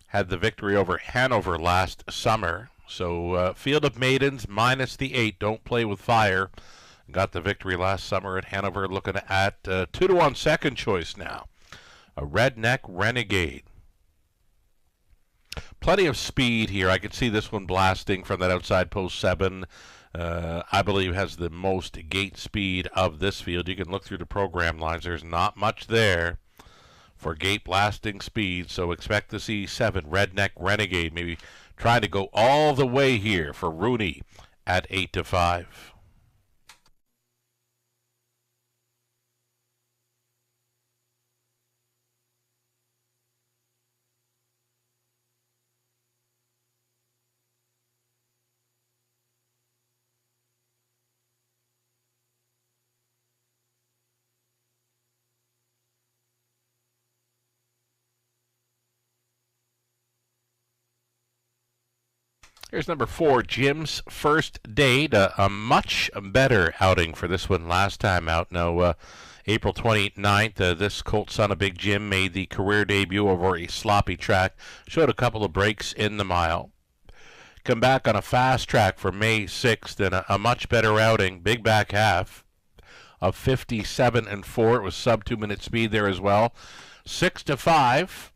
Had the victory over Hanover last summer. So field of maidens minus the 8, Don't Play With Fire. Got the victory last summer at Hanover. Looking at 2-1 second choice now. A Redneck Renegade. Plenty of speed here. I could see this one blasting from that outside post 7. I believe has the most gate speed of this field. You can look through the program lines. There's not much there for gate blasting speed, so expect to see 7, Redneck Renegade, maybe trying to go all the way here for Rooney at 8-5. Here's number 4, Jim's First Date, a much better outing for this one last time out. Now, April 29th, this colt son of Big Jim made the career debut over a sloppy track, showed a couple of breaks in the mile. Come back on a fast track for May 6th and a much better outing, big back half of 57-4. It was sub 2-minute speed there as well. 6-5.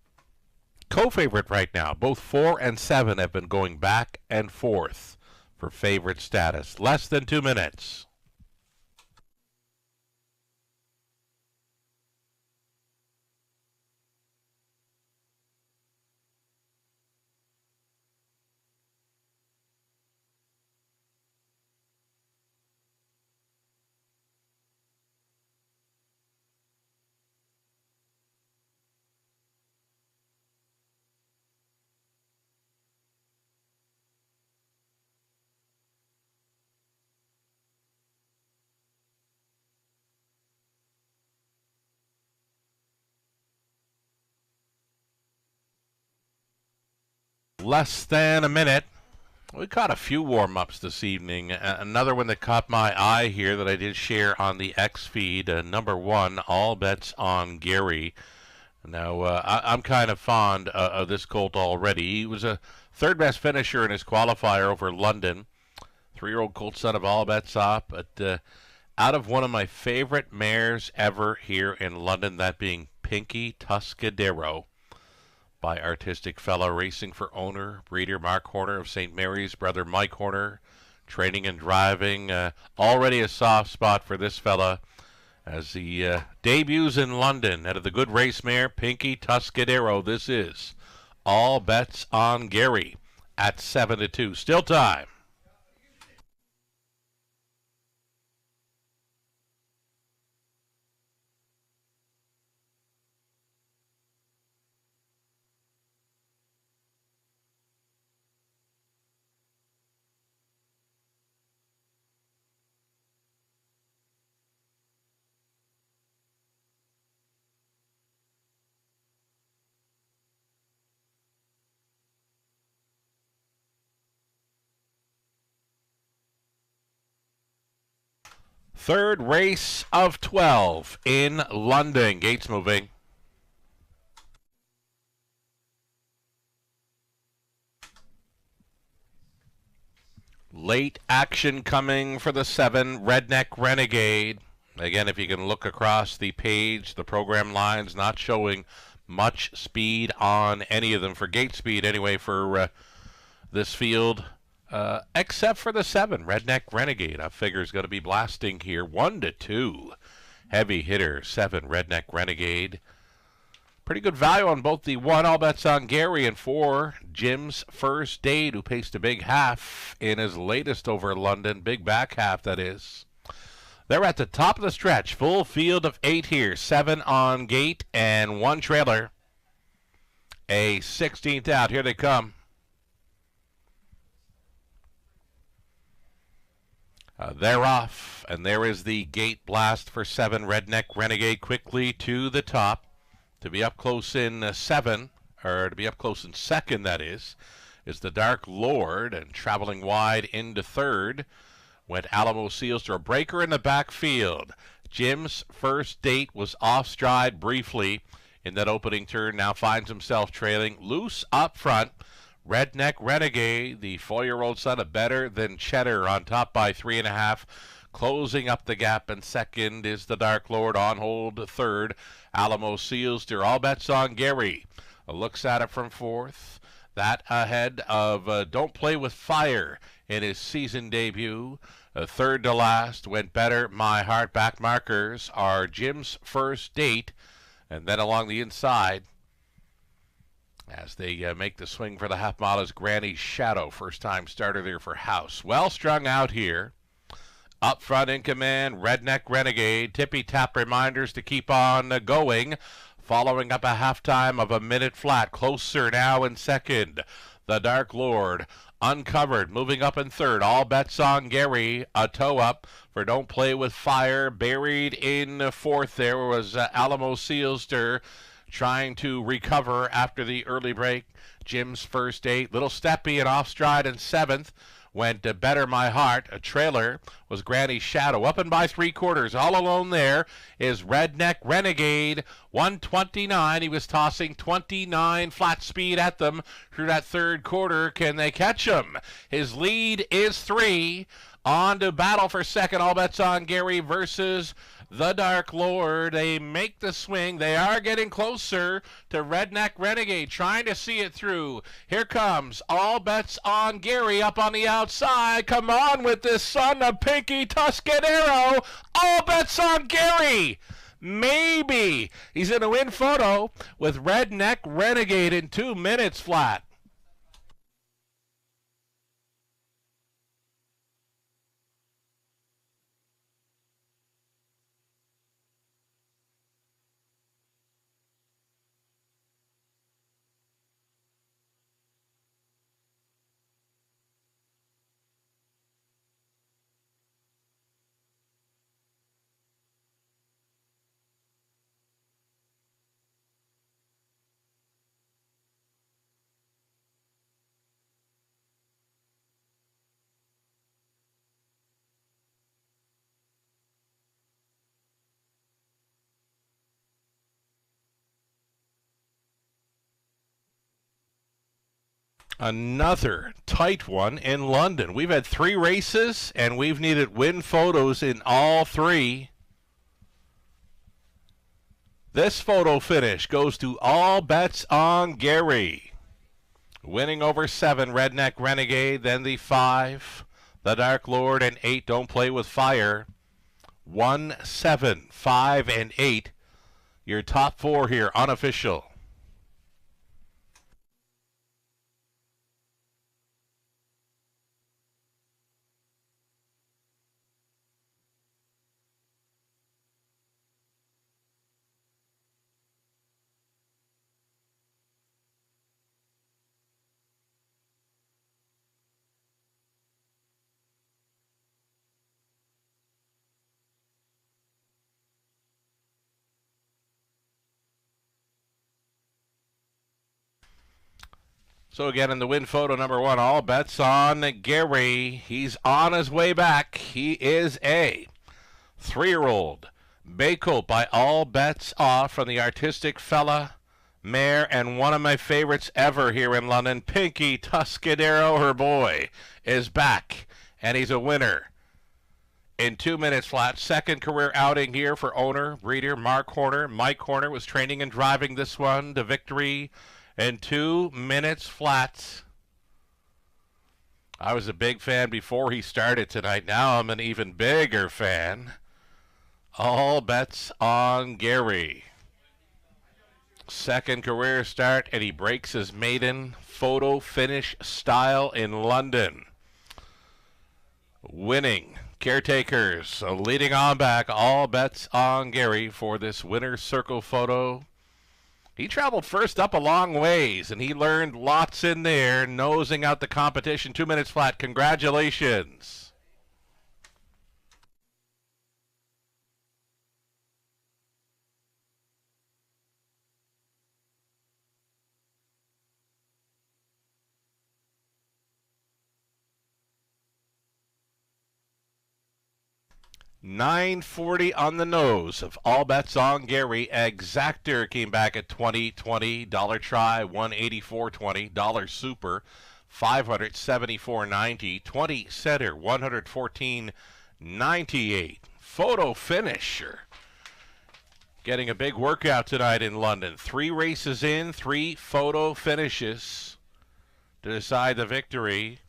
Co-favorite right now. Both 4 and 7 have been going back and forth for favorite status. Less than 2 minutes. Less than a minute. We caught a few warm-ups this evening. Another one that caught my eye here that I did share on the X feed. Number 1, All Bets on Gary. Now, I'm kind of fond of this colt already. He was a third-best finisher in his qualifier over London. 3-year-old colt son of All Bets Off, but out of one of my favorite mares ever here in London, that being Pinky Tuscadero by Artistic Fellow, racing for owner, breeder Mark Horner of St. Mary's, brother Mike Horner, training and driving. Already a soft spot for this fella as he debuts in London out of the good race mare, Pinky Tuscadero. This is All Bets on Gary at 7-2. Still time. Third race of 12 in London. Gates moving. Late action coming for the 7, Redneck Renegade. Again, if you can look across the page, the program lines not showing much speed on any of them, for gate speed anyway, for this field. Except for the 7, Redneck Renegade. I figure is going to be blasting here. 1-2. Heavy hitter, 7, Redneck Renegade. Pretty good value on both the 1, All Bets on Gary, and 4, Jim's First Date, who paced a big half in his latest over London. Big back half, that is. They're at the top of the stretch. Full field of 8 here. 7 on gate and 1 trailer. A 16th out. Here they come. They're off, and there is the gate blast for 7, Redneck Renegade, quickly to the top. To be up close in 7, or to be up close in 2nd, that is the Dark Lord, and traveling wide into 3rd went Alamo Seals to a breaker in the backfield. Jim's First Date was off stride briefly in that opening turn, now finds himself trailing. Loose up front, Redneck Renegade, the 4-year-old son of Better Than Cheddar, on top by 3.5. Closing up the gap in 2nd is the Dark Lord, on hold 3rd. Alamo Seals to All Bets on Gary. Looks at it from 4th. That ahead of Don't Play With Fire in his season debut. 3rd to last went Better My Heart. Back markers are Jim's First Date, and then along the inside, as they make the swing for the half mile, is Granny's Shadow, first-time starter there for House. Well strung out here. Up front in command, Redneck Renegade. Tippy-tap reminders to keep on going. Following up a halftime of a minute flat. Closer now in 2nd. The Dark Lord, uncovered, moving up in 3rd. All Bets on Gary, a toe up for Don't Play With Fire. Buried in 4th there was Alamo Sealster, trying to recover after the early break. Jim's First Date, little steppy and off stride in 7th. Went to Better My Heart. A trailer was Granny's Shadow. Up and by 3/4. All alone there is Redneck Renegade. 129. He was tossing 29 flat speed at them through that 3rd quarter. Can they catch him? His lead is 3. On to battle for 2nd. All Bets on Gary versus the Dark Lord. They make the swing. They are getting closer to Redneck Renegade, trying to see it through. Here comes All Bets on Gary up on the outside. Come on with this son of Pinky Tuscadero. All Bets on Gary. Maybe he's in a win photo with Redneck Renegade in 2 minutes flat. Another tight one in London. We've had 3 races, and we've needed win photos in all 3. This photo finish goes to All Bets on Gary. Winning over 7, Redneck Renegade, then the 5, the Dark Lord, and 8, Don't Play with Fire. 1, 7, 5, and 8. Your top 4 here, unofficial. So again, in the win photo number 1, All Bets on Gary. He's on his way back. He is a 3-year-old Baycolt by All Bets Off from the Artistic Fella mare, and one of my favorites ever here in London, Pinky Tuscadero, her boy, is back, and he's a winner in 2 minutes flat. Second career outing here for owner, breeder Mark Horner. Mike Horner was training and driving this one to victory in 2 minutes flat. I was a big fan before he started tonight. Now I'm an even bigger fan. All Bets on Gary. Second career start, and he breaks his maiden photo finish style in London. Winning Caretakers, leading on back, All Bets on Gary for this winner's circle photo. He traveled first up a long ways, and he learned lots in there, nosing out the competition. 2 minutes flat. Congratulations. $9.40 on the nose of All Bets on Gary. Exactor came back at $20.20. Dollar Try $184.20. Dollar Super $574.90. 20 Center $114.98. Photo Finisher getting a big workout tonight in London. 3 races in, 3 photo finishes to decide the victory.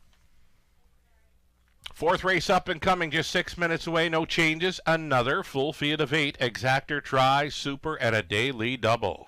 4th race up and coming, just 6 minutes away, no changes. Another full field of 8, Exactor, Try, Super, and a daily double.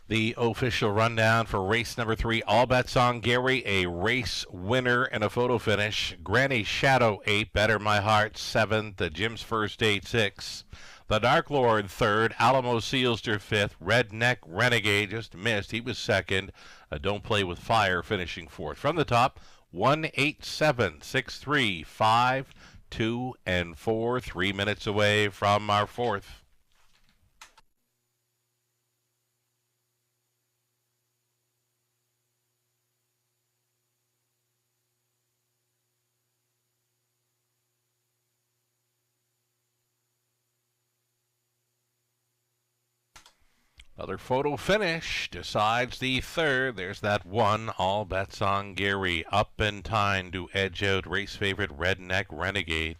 The official rundown for race number 3, All Bets on Gary, a race winner and a photo finish. Granny Shadow 8, Better My Heart 7th, the Jim's First 8 6th. The Dark Lord 3rd, Alamo Sealster 5th, Redneck Renegade just missed, he was 2nd. Don't Play with Fire finishing 4th. From the top, 1, 8, 7, 6, 3, 5, 2, and 4, 3 minutes away from our 4th. Another photo finish decides the 3rd. There's that 1, All Bets on Gary. Up in time to edge out race favorite Redneck Renegade.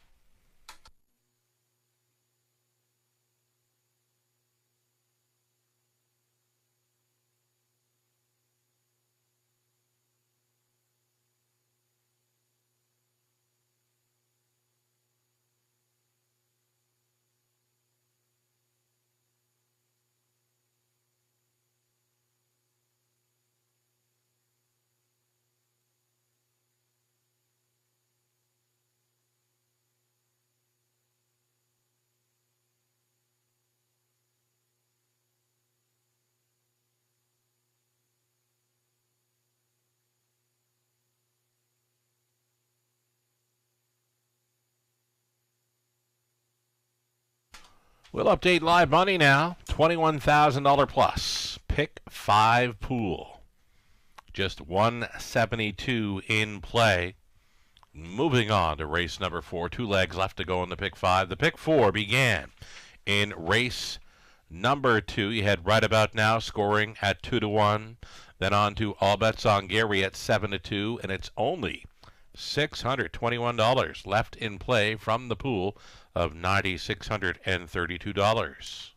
We'll update live money now. $21,000 plus. Pick 5 pool. Just 172 in play. Moving on to race number 4. 2 legs left to go in the pick 5. The pick 4 began in race number 2. You had right about now scoring at 2-1. Then on to All Bets on Gary at 7-2. And it's only $621 left in play from the pool of $9,632.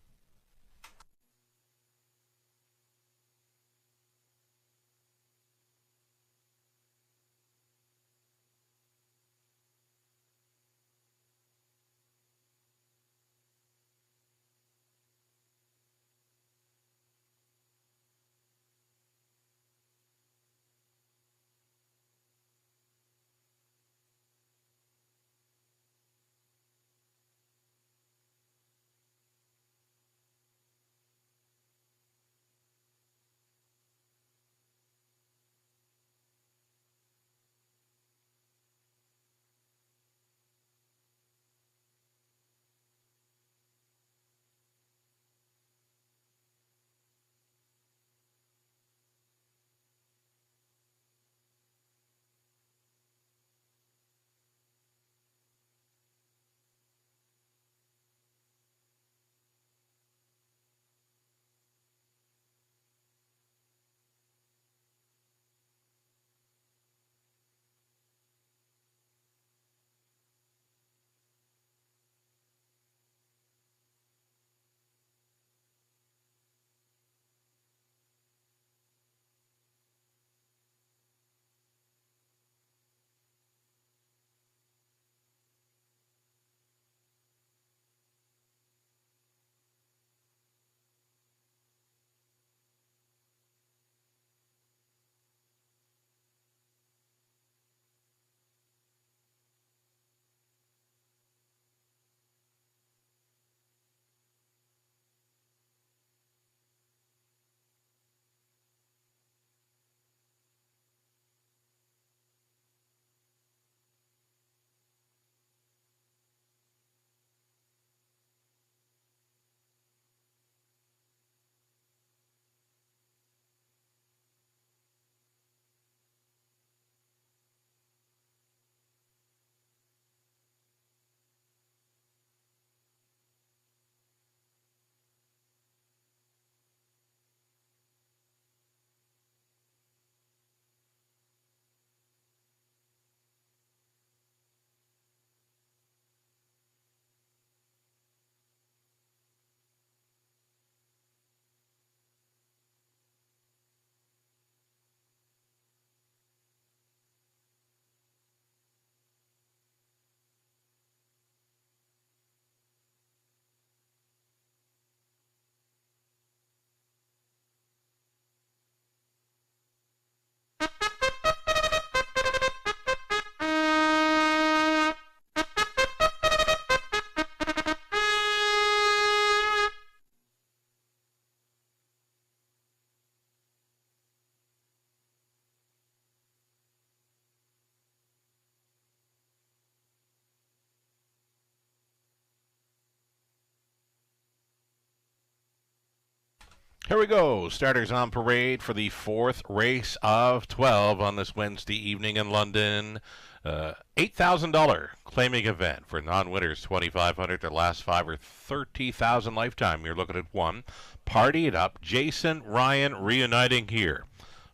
Here we go. Starters on parade for the fourth race of 12 on this Wednesday evening in London. $8,000 claiming event for non-winners. $2,500. Their last five are $30,000 lifetime. You're looking at one. Party It Up. Jason Ryan reuniting here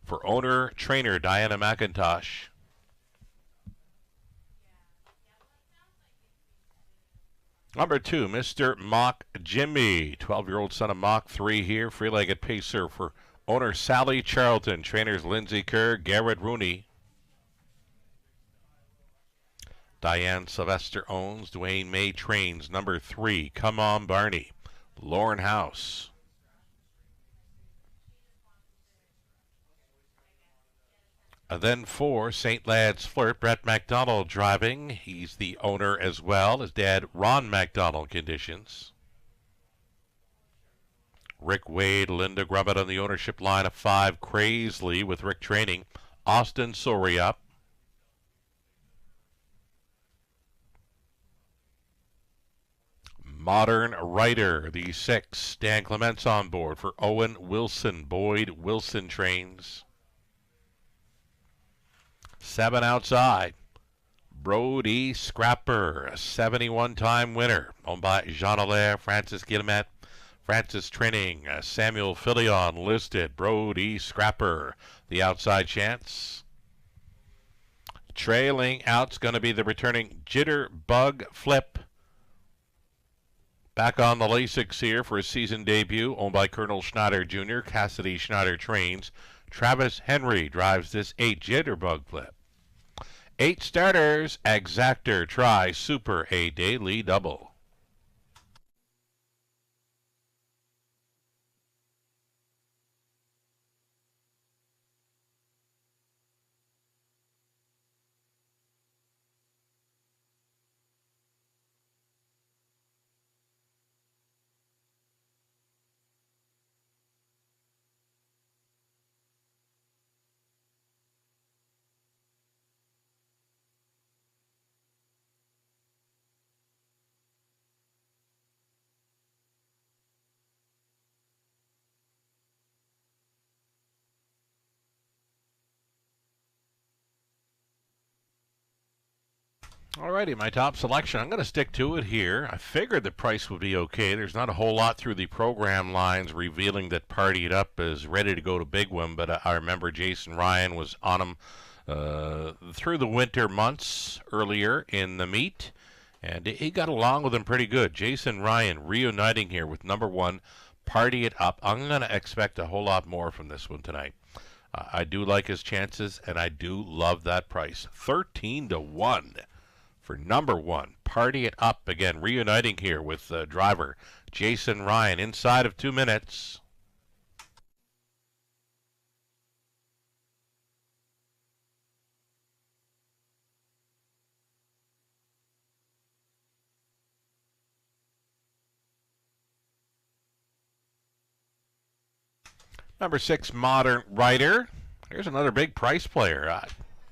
for owner trainer Diana McIntosh. Number 2, Mr. Mock Jimmy, 12-year-old son of Mock 3 here, free-legged pacer for owner Sally Charlton, trainers Lindsay Kerr, Garrett Rooney. Diane Sylvester owns, Dwayne May trains. Number 3, Come On Barney, Lauren House. Then 4, St. Lad's Flirt, Brett MacDonald driving. He's the owner as well. His dad, Ron MacDonald, conditions. Rick Wade, Linda Grubbett on the ownership line of 5, Crazily with Rick training. Austin Sori up. Modern Writer, the 6, Dan Clements on board for Owen Wilson. Boyd Wilson trains. 7 outside, Brody Scrapper, a 71-time winner, owned by Jean Allaire, Francis Guillemette, Francis Training, Samuel Filion listed, Brody Scrapper, the outside chance. Trailing out's going to be the returning Jitterbug Flip. Back on the Lasix here for his season debut, owned by Colonel Schneider Jr., Cassidy Schneider trains. Travis Henry drives this 8 Jitterbug Flip. 8 starters, Exactor, Try, Super, a daily double. Alrighty, my top selection. I'm going to stick to it here. I figured the price would be okay. There's not a whole lot through the program lines revealing that Party It Up is ready to go to Big One, but I remember Jason Ryan was on him through the winter months earlier in the meet, and he got along with him pretty good. Jason Ryan reuniting here with number 1, Party It Up. I'm going to expect a whole lot more from this one tonight. I do like his chances, and I do love that price. 13-1. For number 1, Party It Up, again, reuniting here with driver Jason Ryan inside of 2 minutes. Number 6, Modern Writer. Here's another big price player.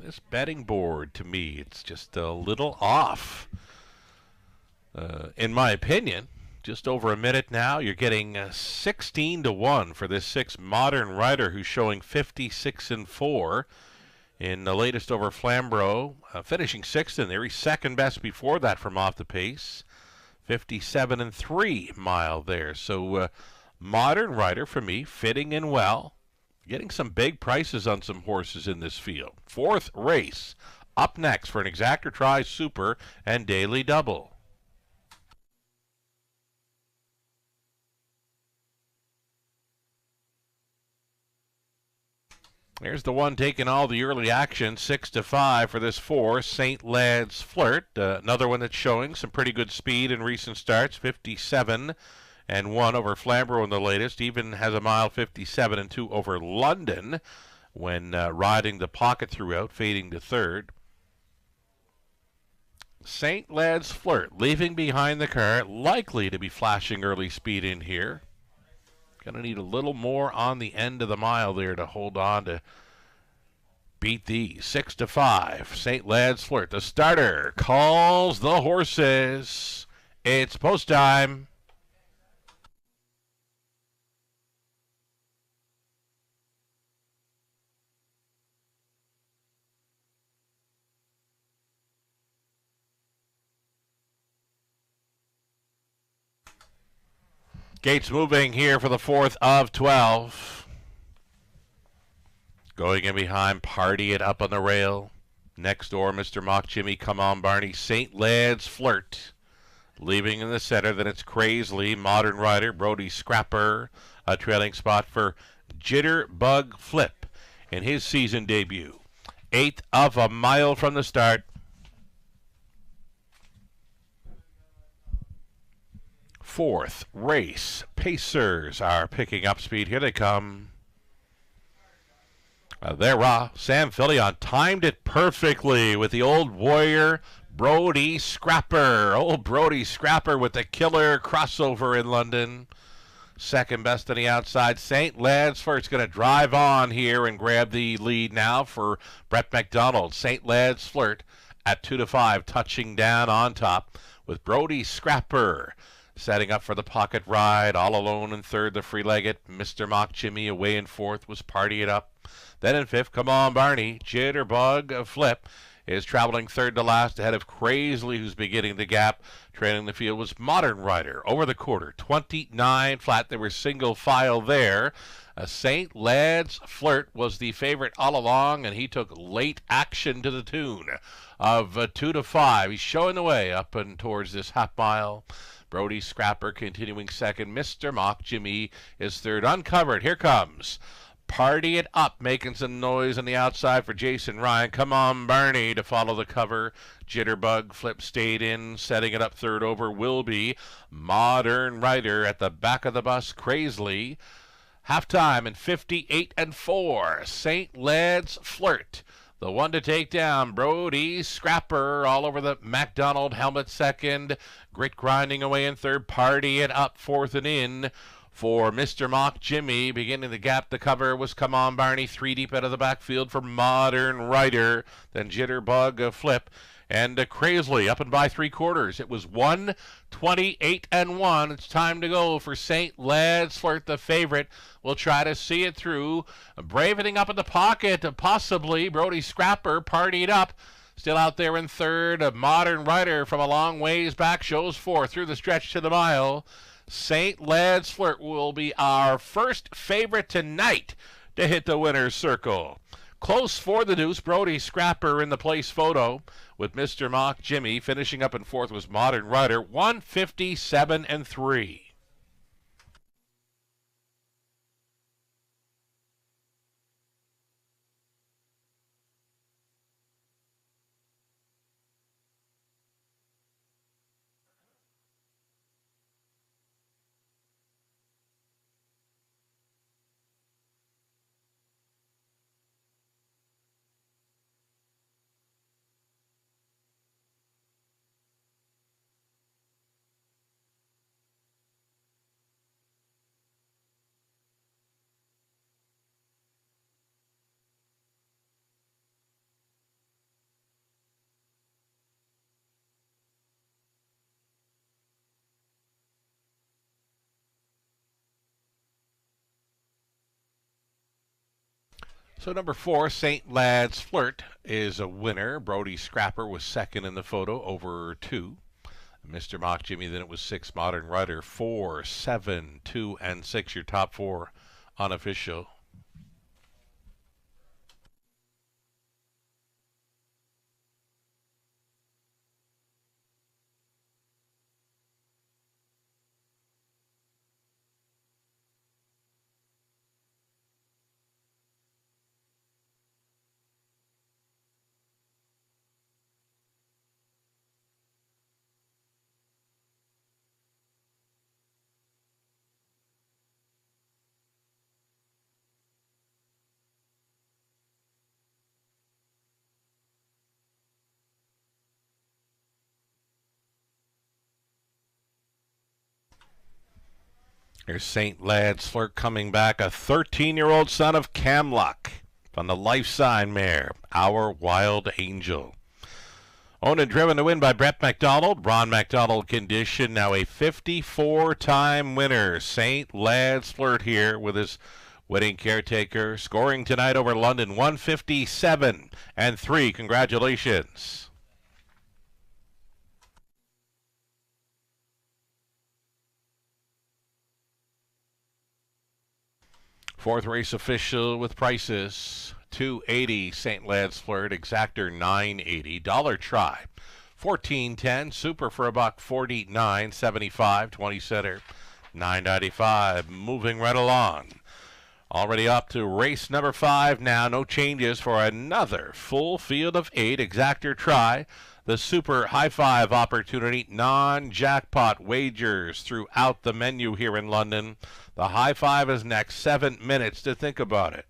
This betting board, to me, it's just a little off. In my opinion, just over a minute now, you're getting 16-1 for this 6 Modern Writer, who's showing 56-4 in the latest over Flamborough, finishing 6th in there. He's second best before that from off the pace, 57-3 mile there. So Modern Writer, for me, fitting in well. Getting some big prices on some horses in this field. 4th race. Up next for an Exactor, Try, Super, and Daily Double. There's the one taking all the early action. 6-5 for this 4, St. Lad's Flirt. Another one that's showing some pretty good speed in recent starts. 57-1 over Flamborough in the latest. Even has a mile 57-2 over London when riding the pocket throughout, fading to 3rd. St. Lad's Flirt leaving behind the car, likely to be flashing early speed in here. Going to need a little more on the end of the mile there to hold on to beat these. 6-5, St. Lad's Flirt. The starter calls the horses. It's post time. Gates moving here for the fourth of 12. Going in behind, Party It Up on the rail. Next door, Mr. Mock Jimmy, Come On Barney, St. Lad's Flirt. Leaving in the center, then it's Crazily, Modern Rider, Brody Scrapper, a trailing spot for Jitterbug Flip in his season debut. 1/8 of a mile from the start. Fourth race, Pacers are picking up speed. Here they come. There, Sam Fillion timed it perfectly with the old warrior, Brody Scrapper. Old Brody Scrapper with the killer crossover in London. Second best on the outside. St. Lad's Flirt's going to drive on here and grab the lead now for Brett McDonald. St. Lad's Flirt at 2-5, touching down on top with Brody Scrapper setting up for the pocket ride. All alone in third, the free-legged Mr. Mock Jimmy. Away in fourth was Party It Up. Then in fifth, Come On Barney, Jitterbug Flip is traveling third to last ahead of Crazily, who's beginning the gap. Trailing the field was Modern Rider over the quarter, 29 flat. They were single file there. St. Lad's Flirt was the favorite all along, and he took late action to the tune of 2-5. He's showing the way up and towards this half mile. Brody Scrapper continuing second. Mr. Mock Jimmy is third. Uncovered. Here comes Party It Up, making some noise on the outside for Jason Ryan. Come On Barney to follow the cover. Jitterbug Flip stayed in, setting it up third over will be Modern Rider at the back of the bus. Crazily. Halftime in 58-4. St. Lad's Flirt, the one to take down. Brody Scrapper all over the McDonald helmet second. Grit grinding away in third. Party It Up fourth and in for Mr. Mock Jimmy. Beginning the gap, the cover was Come On Barney. 3 deep out of the backfield for Modern Rider. Then Jitterbug Flip. And Crazily up and by 3/4. It was 1:28-1. It's time to go for St. Lad's Flirt, the favorite. We'll try to see it through. Bravening up in the pocket, possibly. Brody Scrapper, Partied Up. Still out there in third. A Modern Rider from a long ways back shows fourth through the stretch to the mile. St. Lad's Flirt will be our first favorite tonight to hit the winner's circle. Close for the deuce. Brody Scrapper in the place photo with Mr. Mock Jimmy. Finishing up in fourth was Modern Rider, 157-3. So number 4, St. Lad's Flirt, is a winner. Brody Scrapper was second in the photo over 2. Mr. Mock Jimmy, then it was 6. Modern Rider, 4, 7, 2, and 6. Your top 4 unofficial. Here's St. Lad's Flirt coming back, a 13-year-old son of Camluck from the Life Sign mare, Our Wild Angel. Owned and driven to win by Brett McDonald. Ron McDonald condition, now a 54-time winner. St. Lad's Flirt here with his wedding caretaker. Scoring tonight over London, 157-3. Congratulations. Fourth race official with prices. $2.80 St. Lad's Flirt, exactor $9.80. Dollar Try, $14.10. Super for $1, $49.75. 20 setter, $9.95. Moving right along. Already up to race number 5 now. No changes for another full field of 8. Exactor Try. The Super High Five opportunity. Non-jackpot wagers throughout the menu here in London. The High Five is next. 7 minutes to think about it.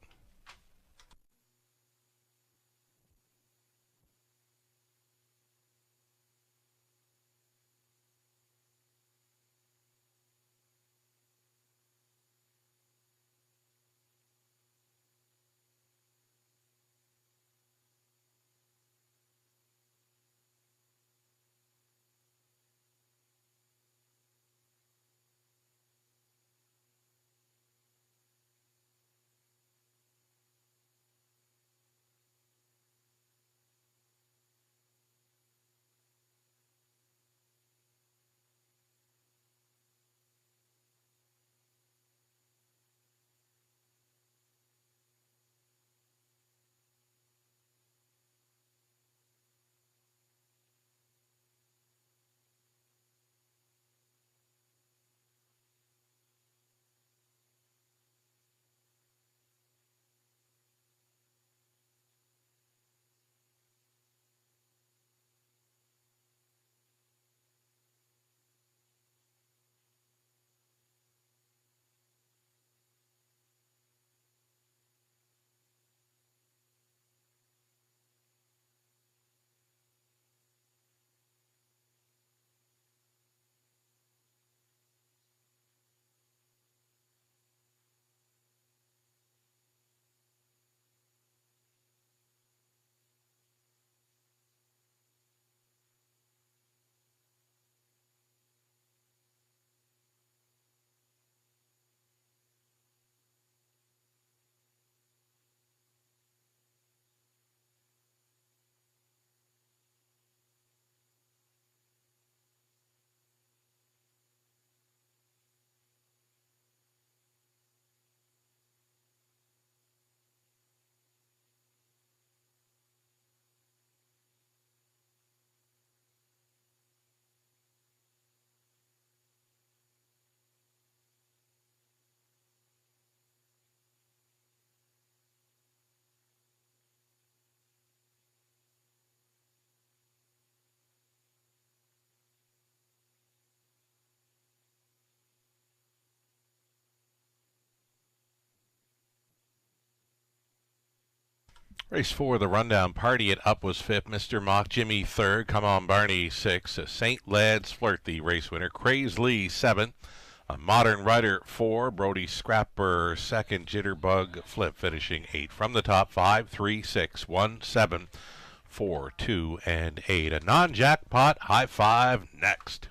Race 4, the Rundown Party at Up was 5th. Mr. Mock Jimmy 3rd. Come On Barney 6th. St. Lad's Flirt, the race winner. Craze Lee 7th. A Modern Rider 4. Brody Scrapper 2nd. Jitterbug Flip finishing 8th. From the top, 5, 3, 6, 1, 7, 4, 2, and 8. A non-jackpot High Five next.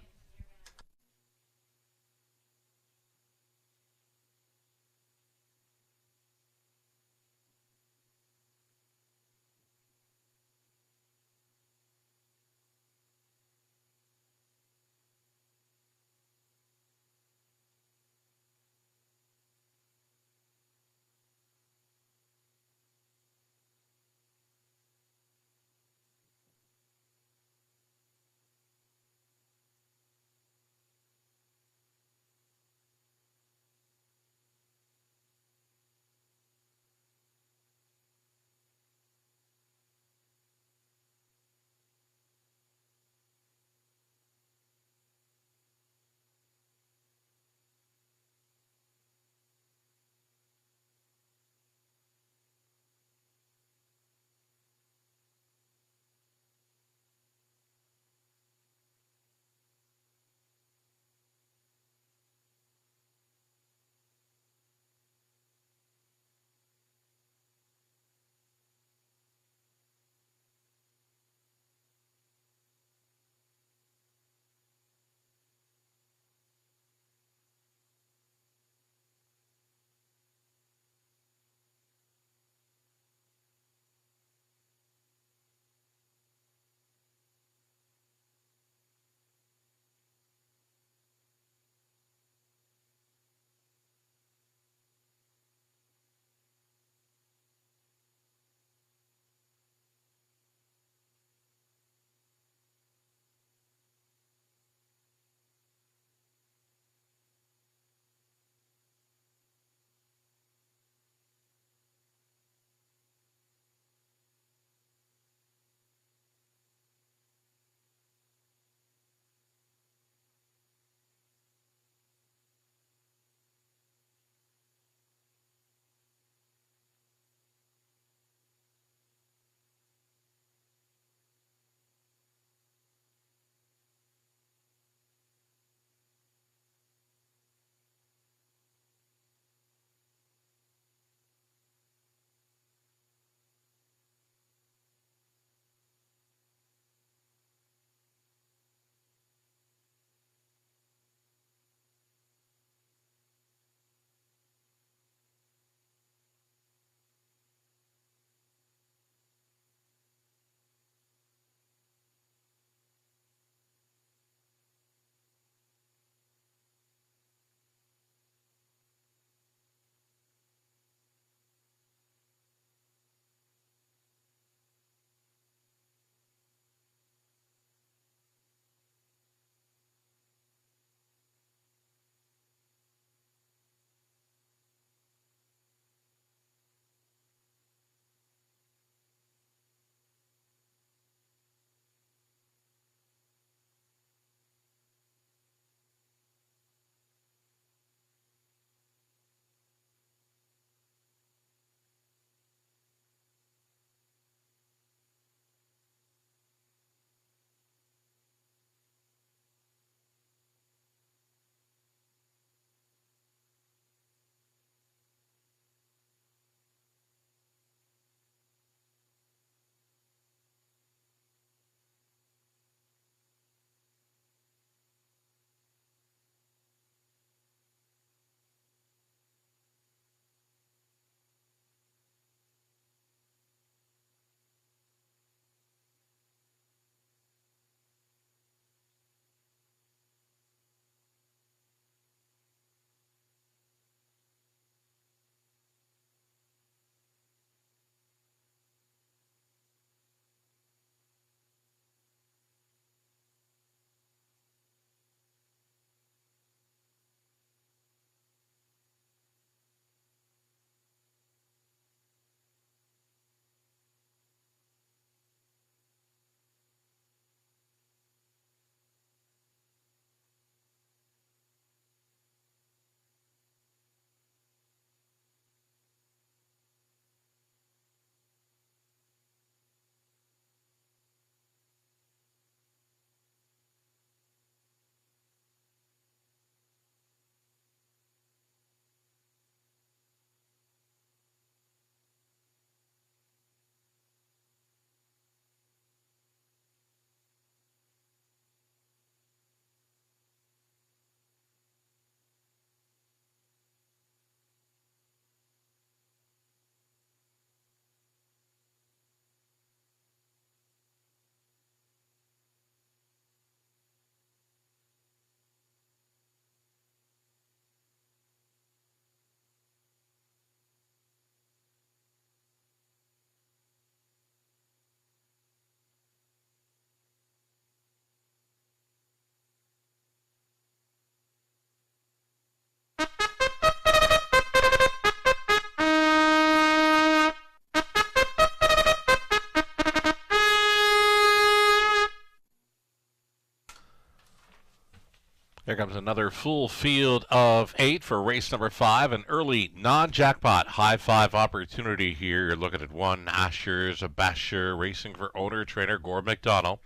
comes another full field of 8 for race number 5, an early non-jackpot high 5 opportunity here. You're looking at 1 Asher's Basher, racing for owner-trainer Gord McDonald.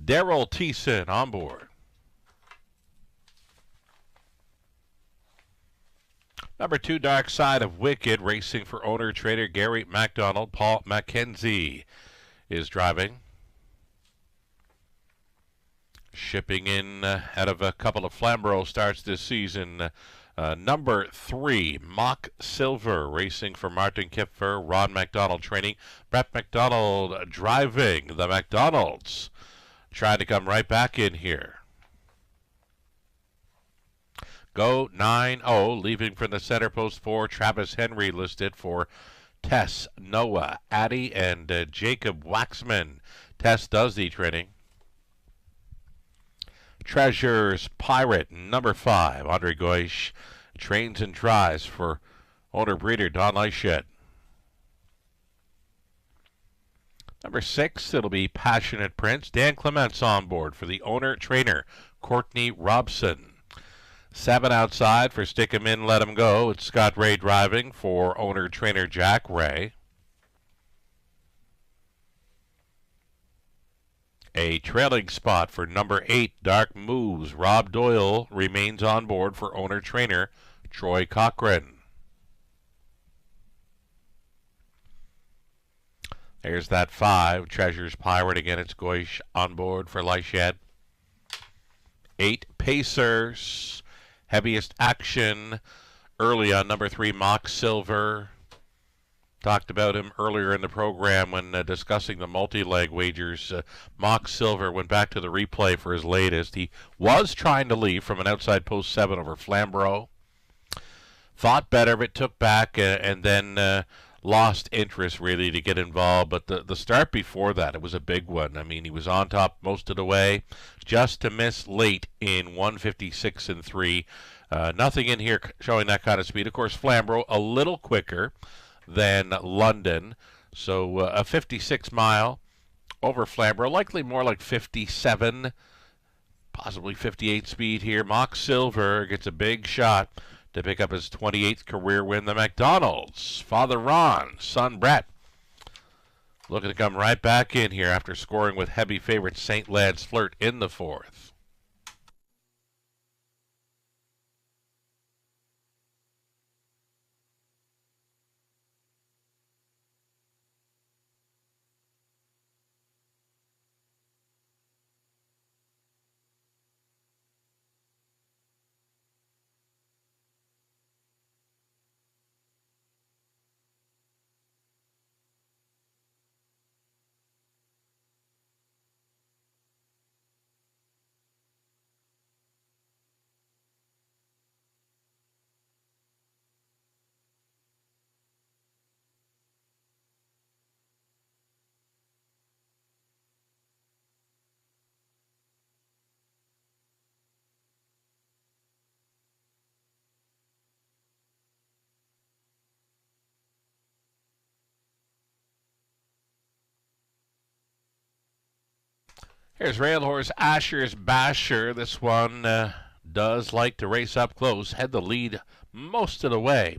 Daryl Thiessen on board. Number 2, Dark Side of Wicked, racing for owner-trainer Gary MacDonald. Paul Mackenzie is driving. Shipping in out of a couple of Flamborough starts this season. Number 3, Mock Silver, racing for Martin Kipfer, Ron McDonald training. Brett McDonald driving the McDonalds. Trying to come right back in here. Go 9-0, leaving from the center post 4, Travis Henry listed for Tess, Noah, Addy, and Jacob Waxman. Tess does the training. Treasures Pirate, number 5, Andre Goish, trains and tries for owner-breeder Don Lyshett. Number 6, it'll be Passionate Prince. Dan Clements on board for the owner-trainer Courtney Robson. 7 outside for Stick 'em In, Let 'em Go. It's Scott Ray driving for owner-trainer Jack Ray. A trailing spot for number 8, Dark Moves. Rob Doyle remains on board for owner-trainer Troy Cochran. There's that 5, Treasures Pirate. Again, it's Goish on board for Lyshett. 8, Pacers. Heaviest action early on number 3, Mock Silver. Talked about him earlier in the program when discussing the multi-leg wagers. Mock Silver went back to the replay for his latest. He was trying to leave from an outside post 7 over Flamborough. Thought better of it, took back, and then lost interest really to get involved. But the start before that, it was a big one. I mean, he was on top most of the way, just to miss late in 156 and 3. Nothing in here showing that kind of speed. Of course, Flamborough a little quicker than London. So a 56-mile over Flamborough, likely more like 57, possibly 58 speed here. Mock Silver gets a big shot to pick up his 28th career win. The McDonald's, Father Ron, son Brett, looking to come right back in here after scoring with heavy favorite St. Lad's Flirt in the 4th. Here's Rail Horse Asher's Basher. This one does like to race up close. Had the lead most of the way.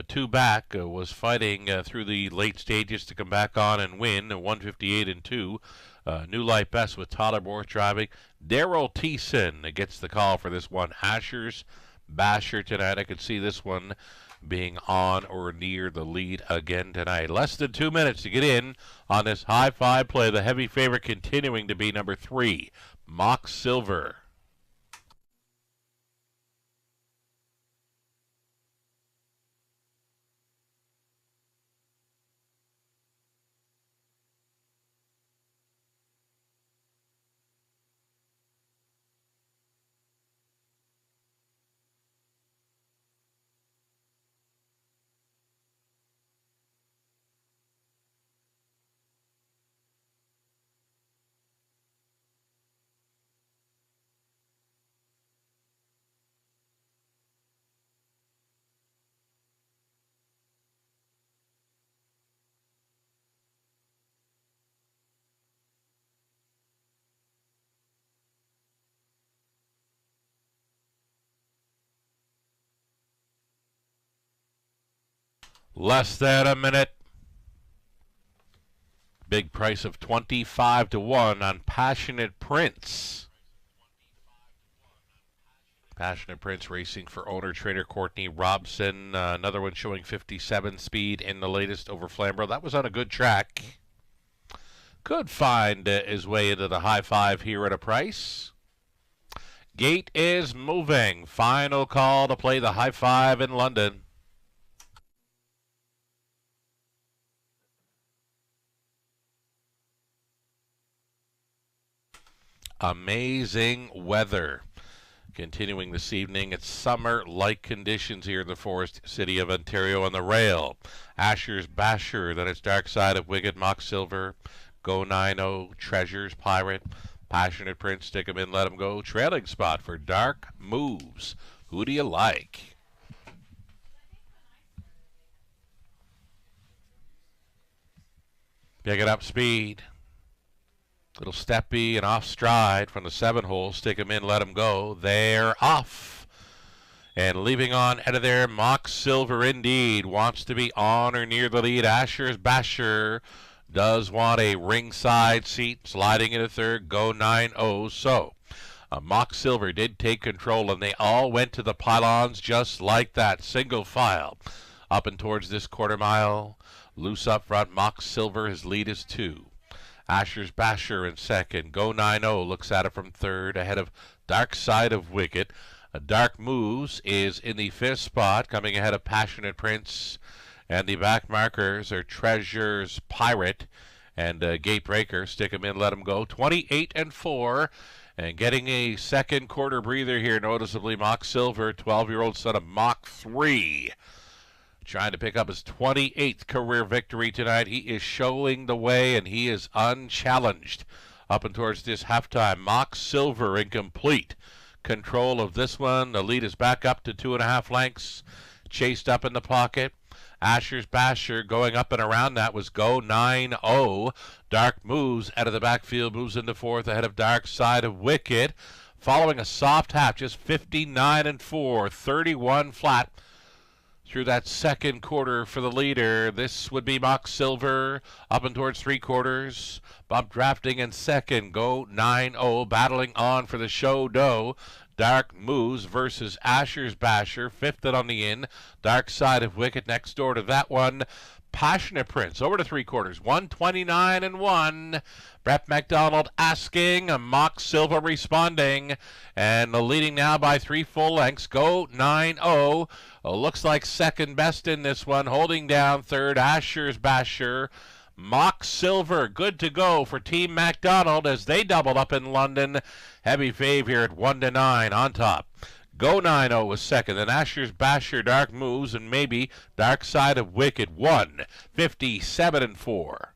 2 back, was fighting through the late stages to come back on and win. 158 and 2. New Light Best with Tyler Borth driving. Daryl Thiessen gets the call for this one. Asher's Basher tonight. I could see this one being on or near the lead again tonight. Less than 2 minutes to get in on this high 5 play. The heavy favorite continuing to be number 3, Mock Silver. Less than a minute. Big price of 25 to 1 on Passionate Prince. Passionate Prince racing for owner-trader Courtney Robson. Another one showing 57 speed in the latest over Flamborough. That was on a good track. Could find his way into the high five here at a price. Gate is moving. Final call to play the high five in London. Amazing weather continuing this evening. It's summer-like conditions here in the Forest City of Ontario on the rail. Asher's Basher, then it's Dark Side of Wicked, Mock Silver, Go 9-0, Treasures, Pirate, Passionate Prince, Stick 'em in, Let 'em go. Trailing spot for Dark Moves. Who do you like? Picking up speed. Little steppy and off stride from the 7 hole. Stick 'em in, let 'em go. They're off. And leaving on out of there, Mock Silver indeed wants to be on or near the lead. Asher's Basher does want a ringside seat. Sliding into third, Go 9-0. So Mock Silver did take control, and they all went to the pylons just like that. Single file up and towards this quarter mile. Loose up front, Mock Silver, his lead is 2. Asher's Basher in second. Go 9-0 looks at it from third, ahead of Dark Side of Wicked. Dark Moves is in the 5th spot, coming ahead of Passionate Prince. And the back markers are Treasures, Pirate, and Gatebreaker. Stick 'em in, let 'em go. 28 and 4. And getting a second quarter breather here, noticeably, Mock Silver, 12-year-old son of Mach 3. Trying to pick up his 28th career victory tonight. He is showing the way, and he is unchallenged up and towards this halftime. Mock Silver in complete control of this one. The lead is back up to 2.5 lengths. Chased up in the pocket. Asher's Basher going up and around that was Go 9-0. Dark Moves out of the backfield, moves into 4th ahead of Dark Side of Wicked. Following a soft half, just 59 and 4, 31 flat. Through that second quarter for the leader. This would be Mock Silver up and towards 3/4. Bump drafting in second. Go 9-0. Battling on for the show dough. Dark Moves versus Asher's Basher. 5th and on the in. Dark Side of Wicked next door to that one. Passionate Prince over to 3/4. 129 and 1. Brett McDonald asking, Mock Silver responding, and leading now by 3 full lengths. Go 9-0. Looks like second best in this one, holding down third. Asher's Basher. Mock Silver good to go for Team McDonald as they doubled up in London. Heavy fave here at 1-9 on top. Go 9-0 was second, then Asher's Basher, Dark Moves, and maybe Dark Side of Wicked won. 57 and 4.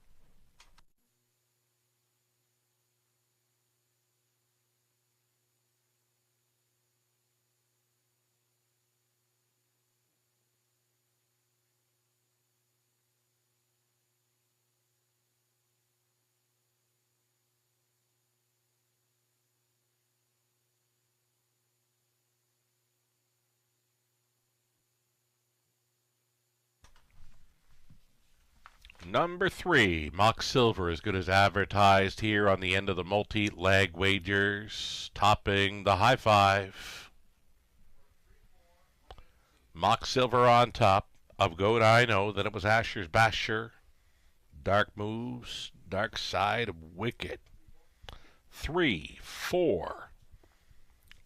Number 3, Mock Silver, as good as advertised here on the end of the multi-leg wagers, topping the high five. Mock Silver on top of Go 9-0, then it was Asher's Basher, Dark Moves, Dark Side of Wicked. 3, 4,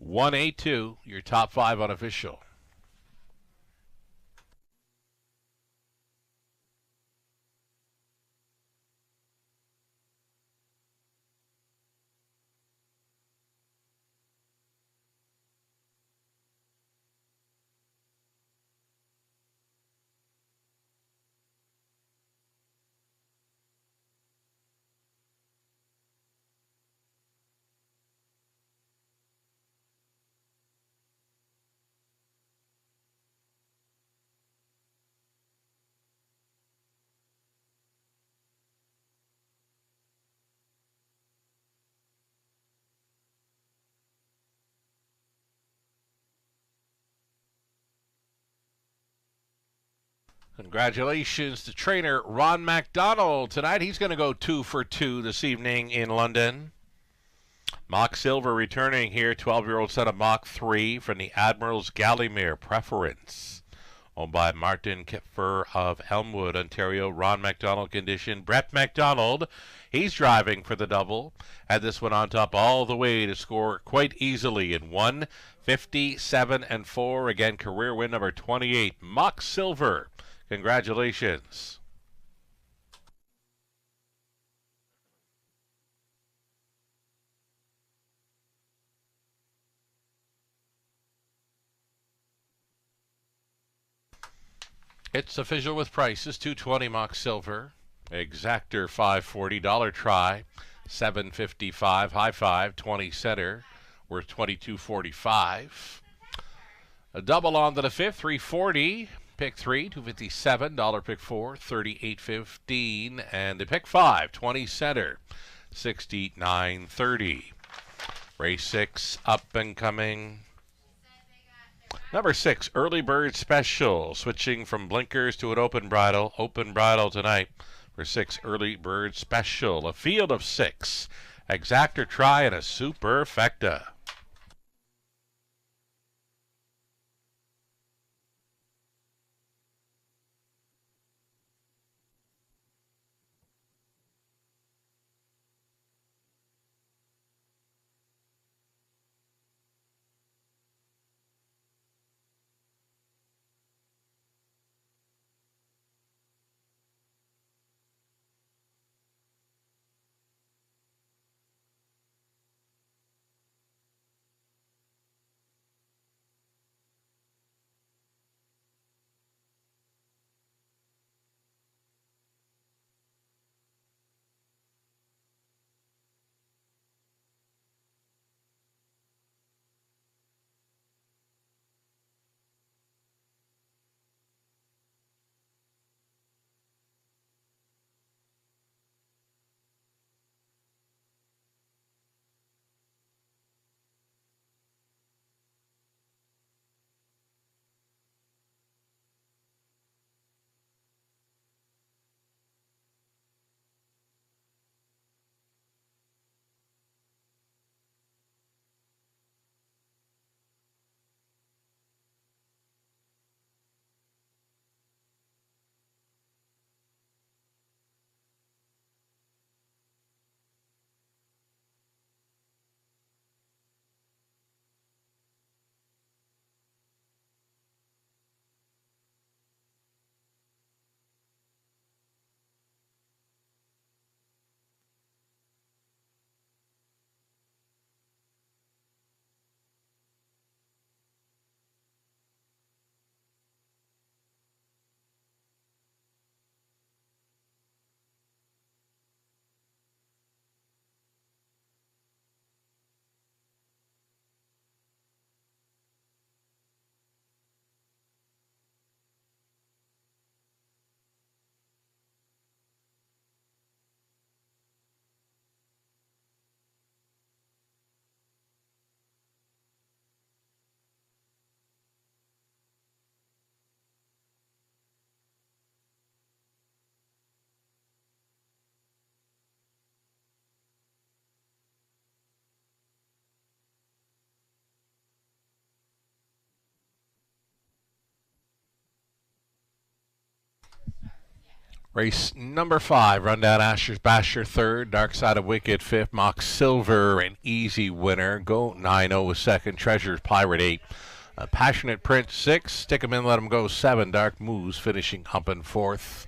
1-8-2, your top 5 unofficial. Congratulations to trainer Ron MacDonald. Tonight he's going to go 2 for 2 this evening in London. Mach Silver returning here, 12-year-old son of Mach 3 from the Admiral's Gallimere Preference. Owned by Martin Kipfer of Elmwood, Ontario. Ron MacDonald condition. Brett MacDonald, he's driving for the double. Had this one on top all the way to score quite easily in 1:57 and 4. Again, career win number 28. Mach Silver. Congratulations. It's official with prices. $220 Mach Silver. Exactor $540. Dollar try $755. High five 20 center worth $22.45. A double on to the fifth, $340. Pick 3, $257. Dollar pick 4, $38.15. And the pick 5, 20 center, $69.30. Race 6 up and coming. Number 6, Early Bird Special. Switching from blinkers to an open bridle. Open bridle tonight for 6, Early Bird Special. A field of 6. Exactor try and a superfecta. Race number 5, Rundown Asher's Basher third, Dark Side of Wicked fifth, Mach Silver an easy winner. Go 9-0 with second, Treasure's Pirate 8. Passionate Prince 6, Stick 'em in, let 'em go 7, Dark Moose finishing humping fourth.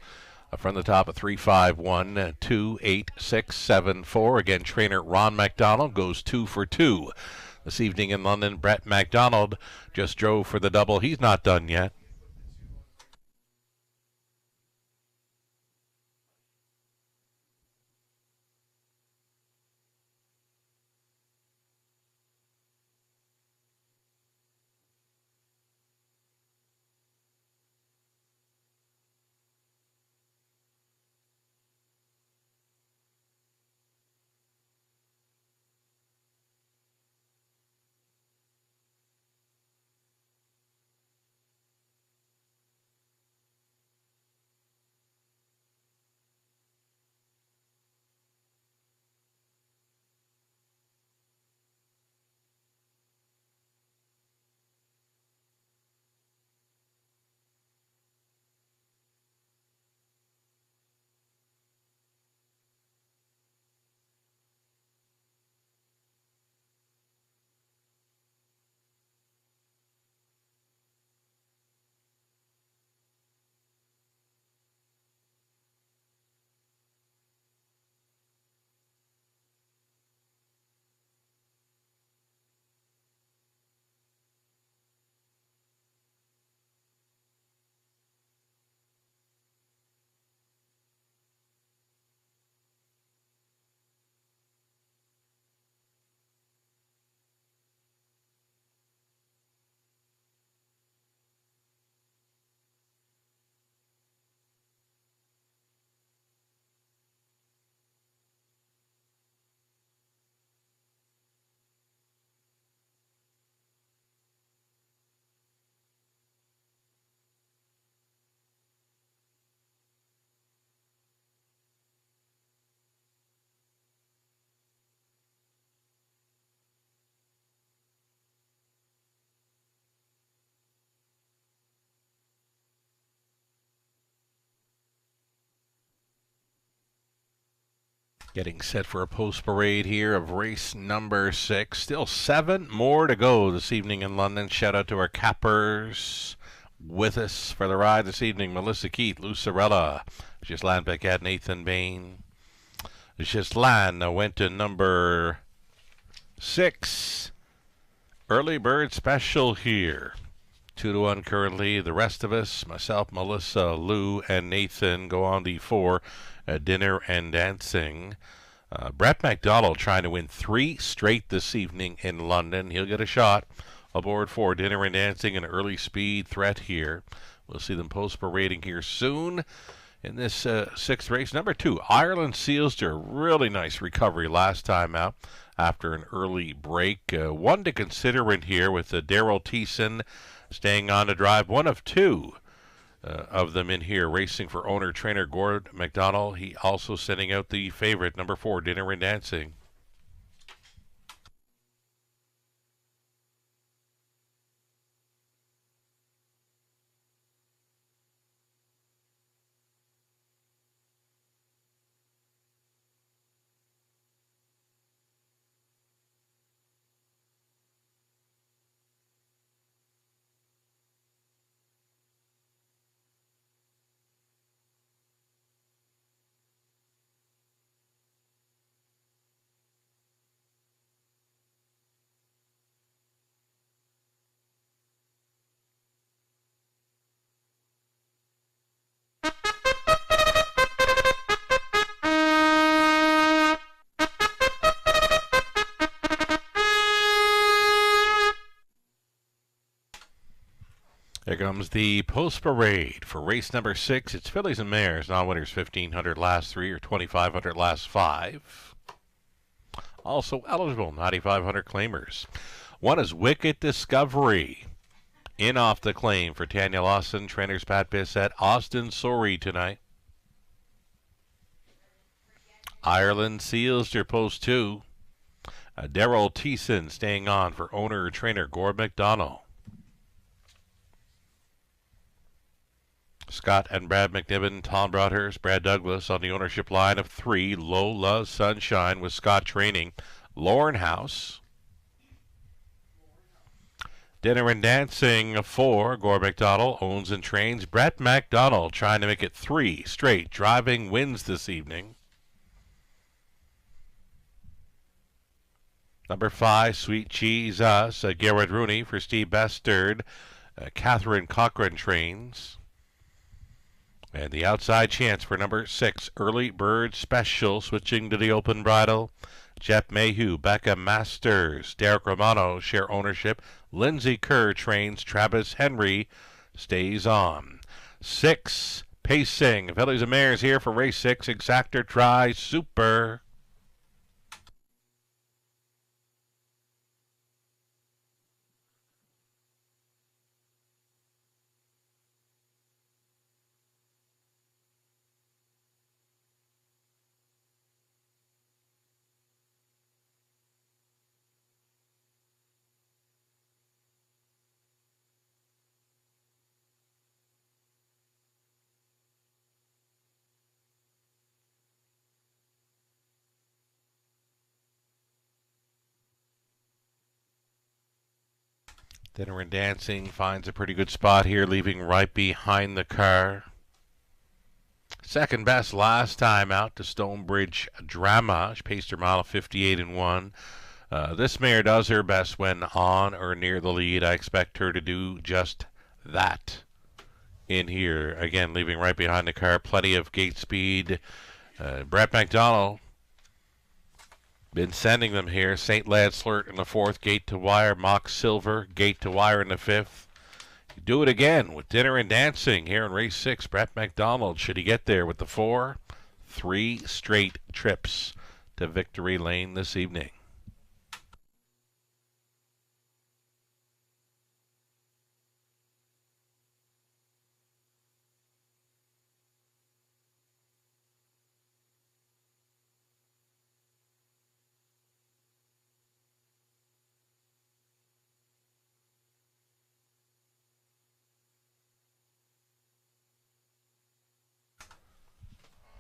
From the top of 3-5-1, 2, 8, 6, 7, 4. Again, trainer Ron MacDonald goes 2 for 2. This evening in London, Brett MacDonald just drove for the double. He's not done yet. Getting set for a post parade here of race number 6. Still 7 more to go this evening in London. Shout out to our cappers with us for the ride this evening. Melissa Keith, Lucarella, Ghislaine Paquette, Nathan Bain. Ghislaine went to number 6. Early bird special here. 2-1 currently. The rest of us, myself, Melissa, Lou, and Nathan, go on the 4. Dinner and Dancing. Brett McDonald trying to win 3 straight this evening in London. He'll get a shot aboard for Dinner and Dancing, an early speed threat here. We'll see them post parading here soon in this 6th race. Number 2, Ireland Sealster. Really nice recovery last time out after an early break. One to consider in here with Daryl Thiessen staying on to drive. One of 2 of them in here racing for owner-trainer Gord McDonald. He also sending out the favorite, number 4, Dinner and Dancing. There comes the post parade for race number 6. It's fillies and mares. Non-winners 1,500 last 3 or 2,500 last 5. Also eligible 9,500 claimers. One is Wicked Discovery. In off the claim for Tanya Lawson. Trainers Pat Bissett, Austin Sorey tonight. Ireland Sealster post 2. Daryl Thiessen staying on for owner-trainer Gord McDonald. Scott and Brad McNiven, Tom Broadhurst, Brad Douglas on the ownership line of 3. Lola Sunshine with Scott training. Lauren House. Dinner and Dancing 4. Gord McDonald owns and trains. Brett McDonald trying to make it 3 straight driving wins this evening. Number 5, Sweet Cheese Us. Garrett Rooney for Steve Bastard. Catherine Cochran trains. And the outside chance for number 6, Early Bird Special, switching to the open bridle. Jeff Mayhew, Becca Masters, Derek Romano share ownership. Lindsay Kerr trains. Travis Henry stays on. 6, Pacing. Fillies and mares here for race 6. Exactor Try Super. Dinner and Dancing finds a pretty good spot here, leaving right behind the car. Second best last time out to Stonebridge Drama. She paced her mile of 58-1. This mare does her best when on or near the lead. I expect her to do just that in here. Again, leaving right behind the car. Plenty of gate speed. Brett McDonald been sending them here. St. Lancelot in the 4th, Gate to Wire. Mock Silver, Gate to Wire in the 5th. You do it again with Dinner and Dancing here in race 6. Brett McDonald, should he get there with the 4? 3 straight trips to victory lane this evening.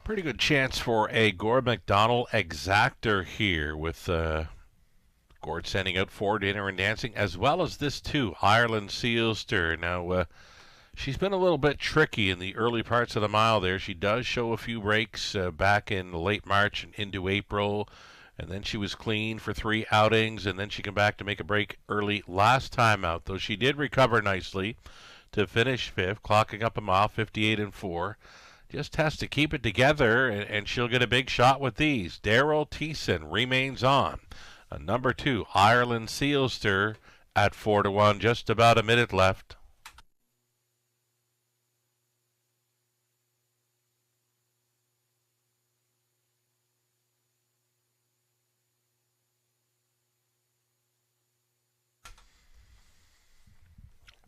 Pretty good chance for a Gord McDonald exactor here with Gord sending out for Dinner and Dancing, as well as this too, Ireland Sealster. Now, she's been a little bit tricky in the early parts of the mile there. She does show a few breaks back in late March and into April, and then she was clean for 3 outings, and then she came back to make a break early last time out, though she did recover nicely to finish 5th, clocking up a mile, 58 and 4. Just has to keep it together, and she'll get a big shot with these. Daryl Thiessen remains on. Number 2, Ireland Sealster at 4-1, just about a minute left.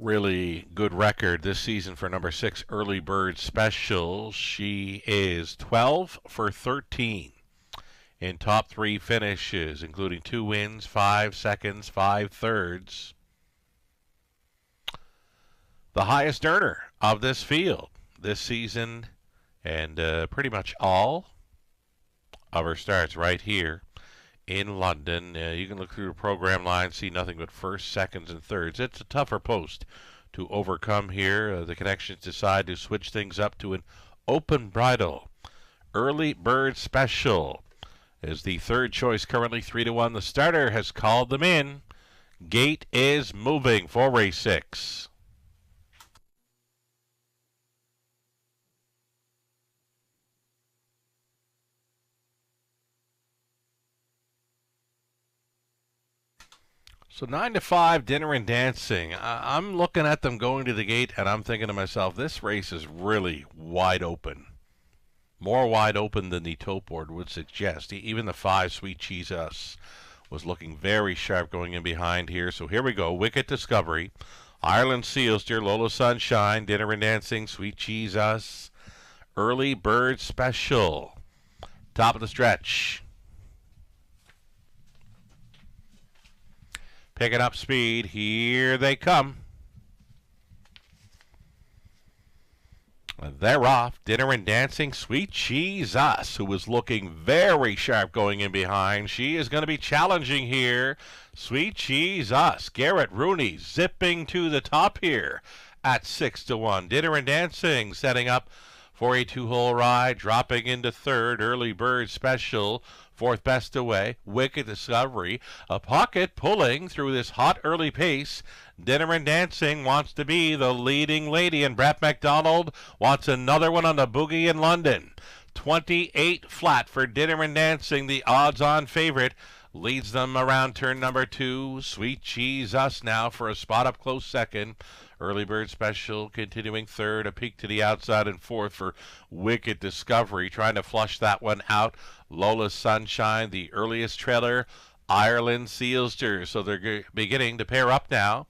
Really good record this season for number 6, Early Bird Special. She is 12 for 13 in top 3 finishes, including 2 wins, 5 seconds, 5 thirds. The highest earner of this field this season, and pretty much all of her starts right here in London. You can look through the program line, see nothing but first, seconds, and thirds. It's a tougher post to overcome here. The Connections decide to switch things up to an open bridle. Early Bird Special is the third choice, currently 3-1. The starter has called them in. Gate is moving for race 6. So 9-5, Dinner and Dancing. I'm looking at them going to the gate, and I'm thinking to myself, this race is really wide open. More wide open than the tote board would suggest. Even the 5, Sweet Jesus, was looking very sharp going in behind here. So here we go. Wicked Discovery, Ireland Sealster, Lola Sunshine, Dinner and Dancing, Sweet Jesus, Early Bird Special. Top of the stretch. Picking up speed. Here they come. They're off. Dinner and Dancing, Sweet Jesus, who was looking very sharp going in behind. She is going to be challenging here. Sweet Jesus. Garrett Rooney zipping to the top here at 6-1. Dinner and Dancing setting up for a 2-hole ride, dropping into third. Early Bird Special, fourth best away. Wicked Discovery, a pocket pulling through this hot early pace. Dinner and Dancing wants to be the leading lady, and Brett McDonald wants another one on the boogie in London. 28 flat for Dinner and Dancing, the odds-on favorite. Leads them around turn number 2. Sweet Jesus now for a spot up close second. Early Bird Special continuing third. A peek to the outside and fourth for Wicked Discovery. Trying to flush that one out. Lola Sunshine, the earliest trailer. Ireland Sealster. So they're beginning to pair up now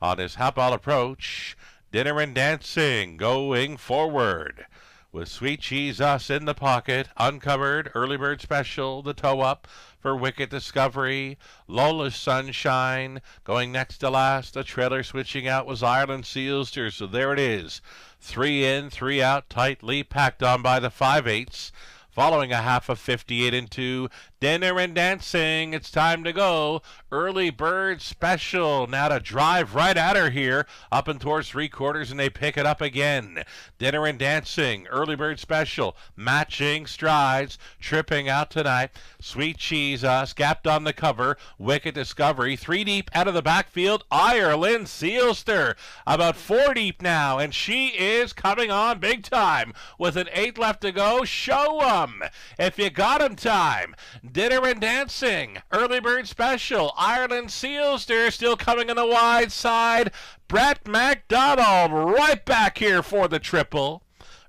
on this hot ball approach. Dinner and Dancing going forward with Sweet Jesus in the pocket. Uncovered. Early Bird Special, the toe up for Wicked Discovery. Lola Sunshine going next to last. The trailer switching out was Ireland Sealster. So there it is. 3 in, 3 out, tightly packed on by the 5/8. Following a half of 58 and 2. Dinner and Dancing, it's time to go. Early Bird Special now to drive right at her here, up and towards 3/4, and they pick it up again. Dinner and Dancing, Early Bird Special, matching strides, tripping out tonight. Sweet Jesus, gapped on the cover. Wicked Discovery, 3 deep out of the backfield. Ireland Sealster, about 4 deep now, and she is coming on big time with an 8 left to go. Show 'em if you got 'em time. Dinner and Dancing, Early Bird Special, Ireland Sealster still coming on the wide side. Brett McDonald right back here for the triple.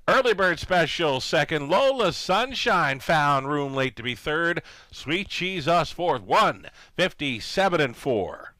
Early Bird Special second. Lola Sunshine found room late to be third. Sweet Jesus fourth. 1:57 and 4.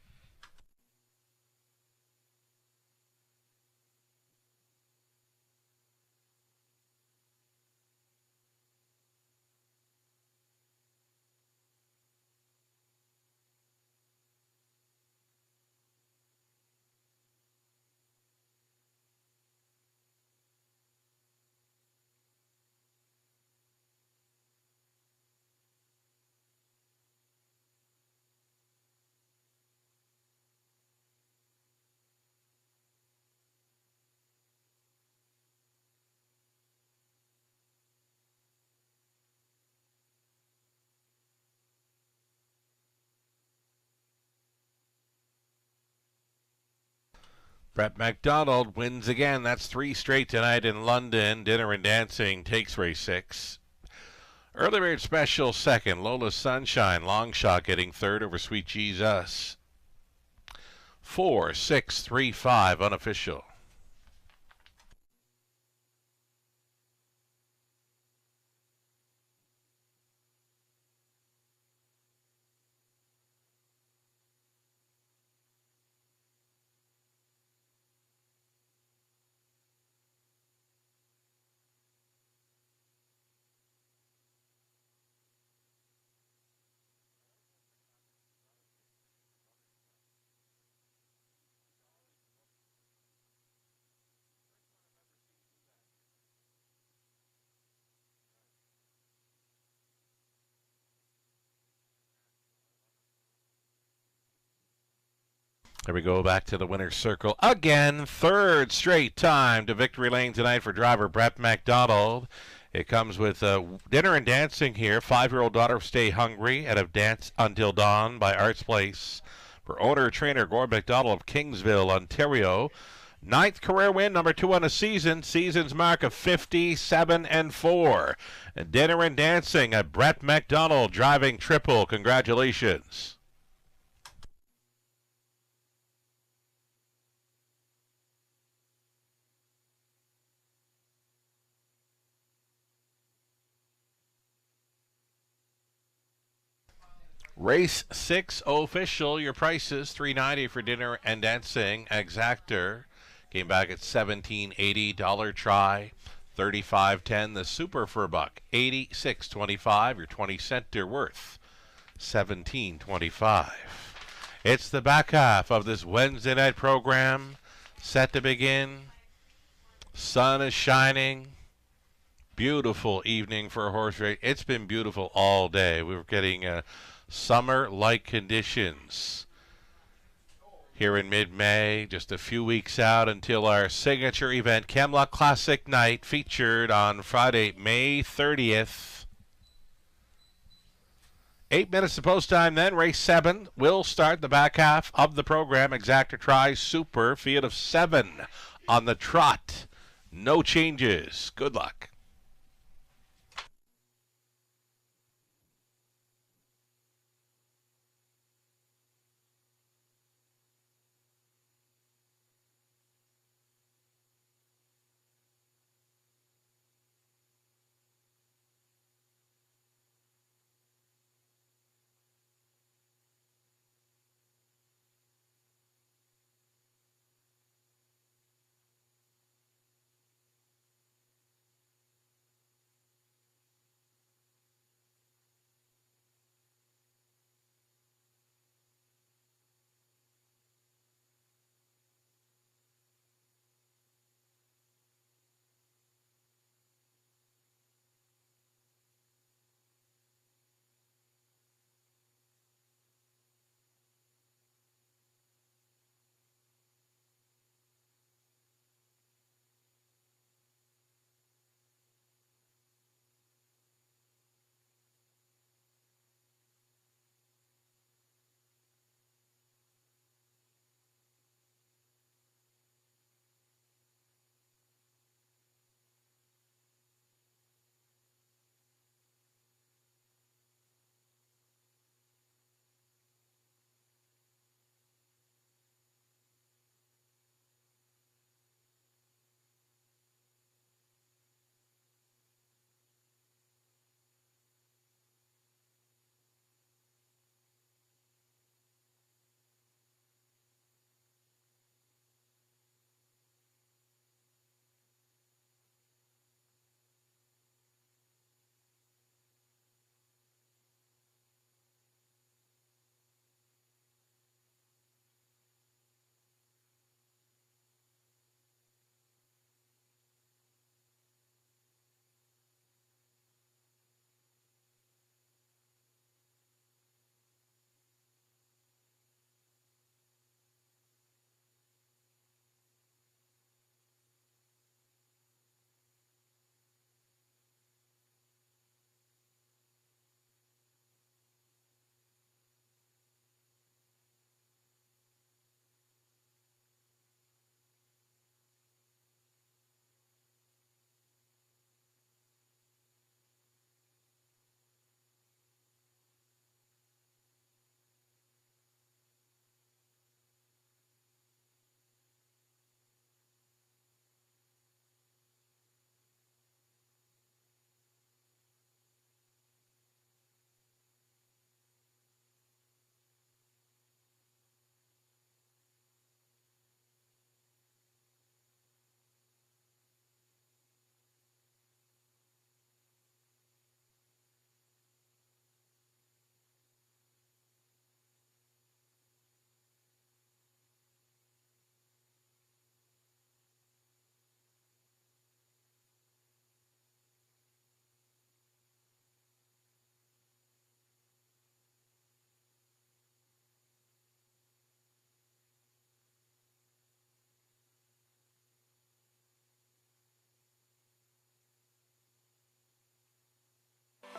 Brett McDonald wins again. That's 3 straight tonight in London. Dinner and Dancing takes race 6. Early Bird Special second. Lola Sunshine, long shot, getting third over Sweet Jesus. 4, 6, 3, 5, unofficial. There we go, back to the winner's circle again. Third straight time to victory lane tonight for driver Brett McDonald. It comes with Dinner and Dancing here. 5-year-old daughter, Stay Hungry, out of Dance Until Dawn by Arts Place. For owner-trainer Gord McDonald of Kingsville, Ontario. 9th career win, number 2 on the season. Season's mark of 57-4. And Dinner and Dancing at Brett McDonald driving triple. Congratulations. Race 6 official. Your prices $3.90 for Dinner and Dancing. Exactor came back at $17.80. Dollar Try $35.10. The Super for a buck $86.25. Your 20-center worth $17.25. It's the back half of this Wednesday night program set to begin. Sun is shining. Beautiful evening for a horse race. It's been beautiful all day. We were getting summer-like conditions here in mid-May, just a few weeks out until our signature event, Camelot Classic Night, featured on Friday, May 30th. 8 minutes to post time then. Race 7 will start the back half of the program. Exactor Try Super, field of 7 on the trot. No changes. Good luck.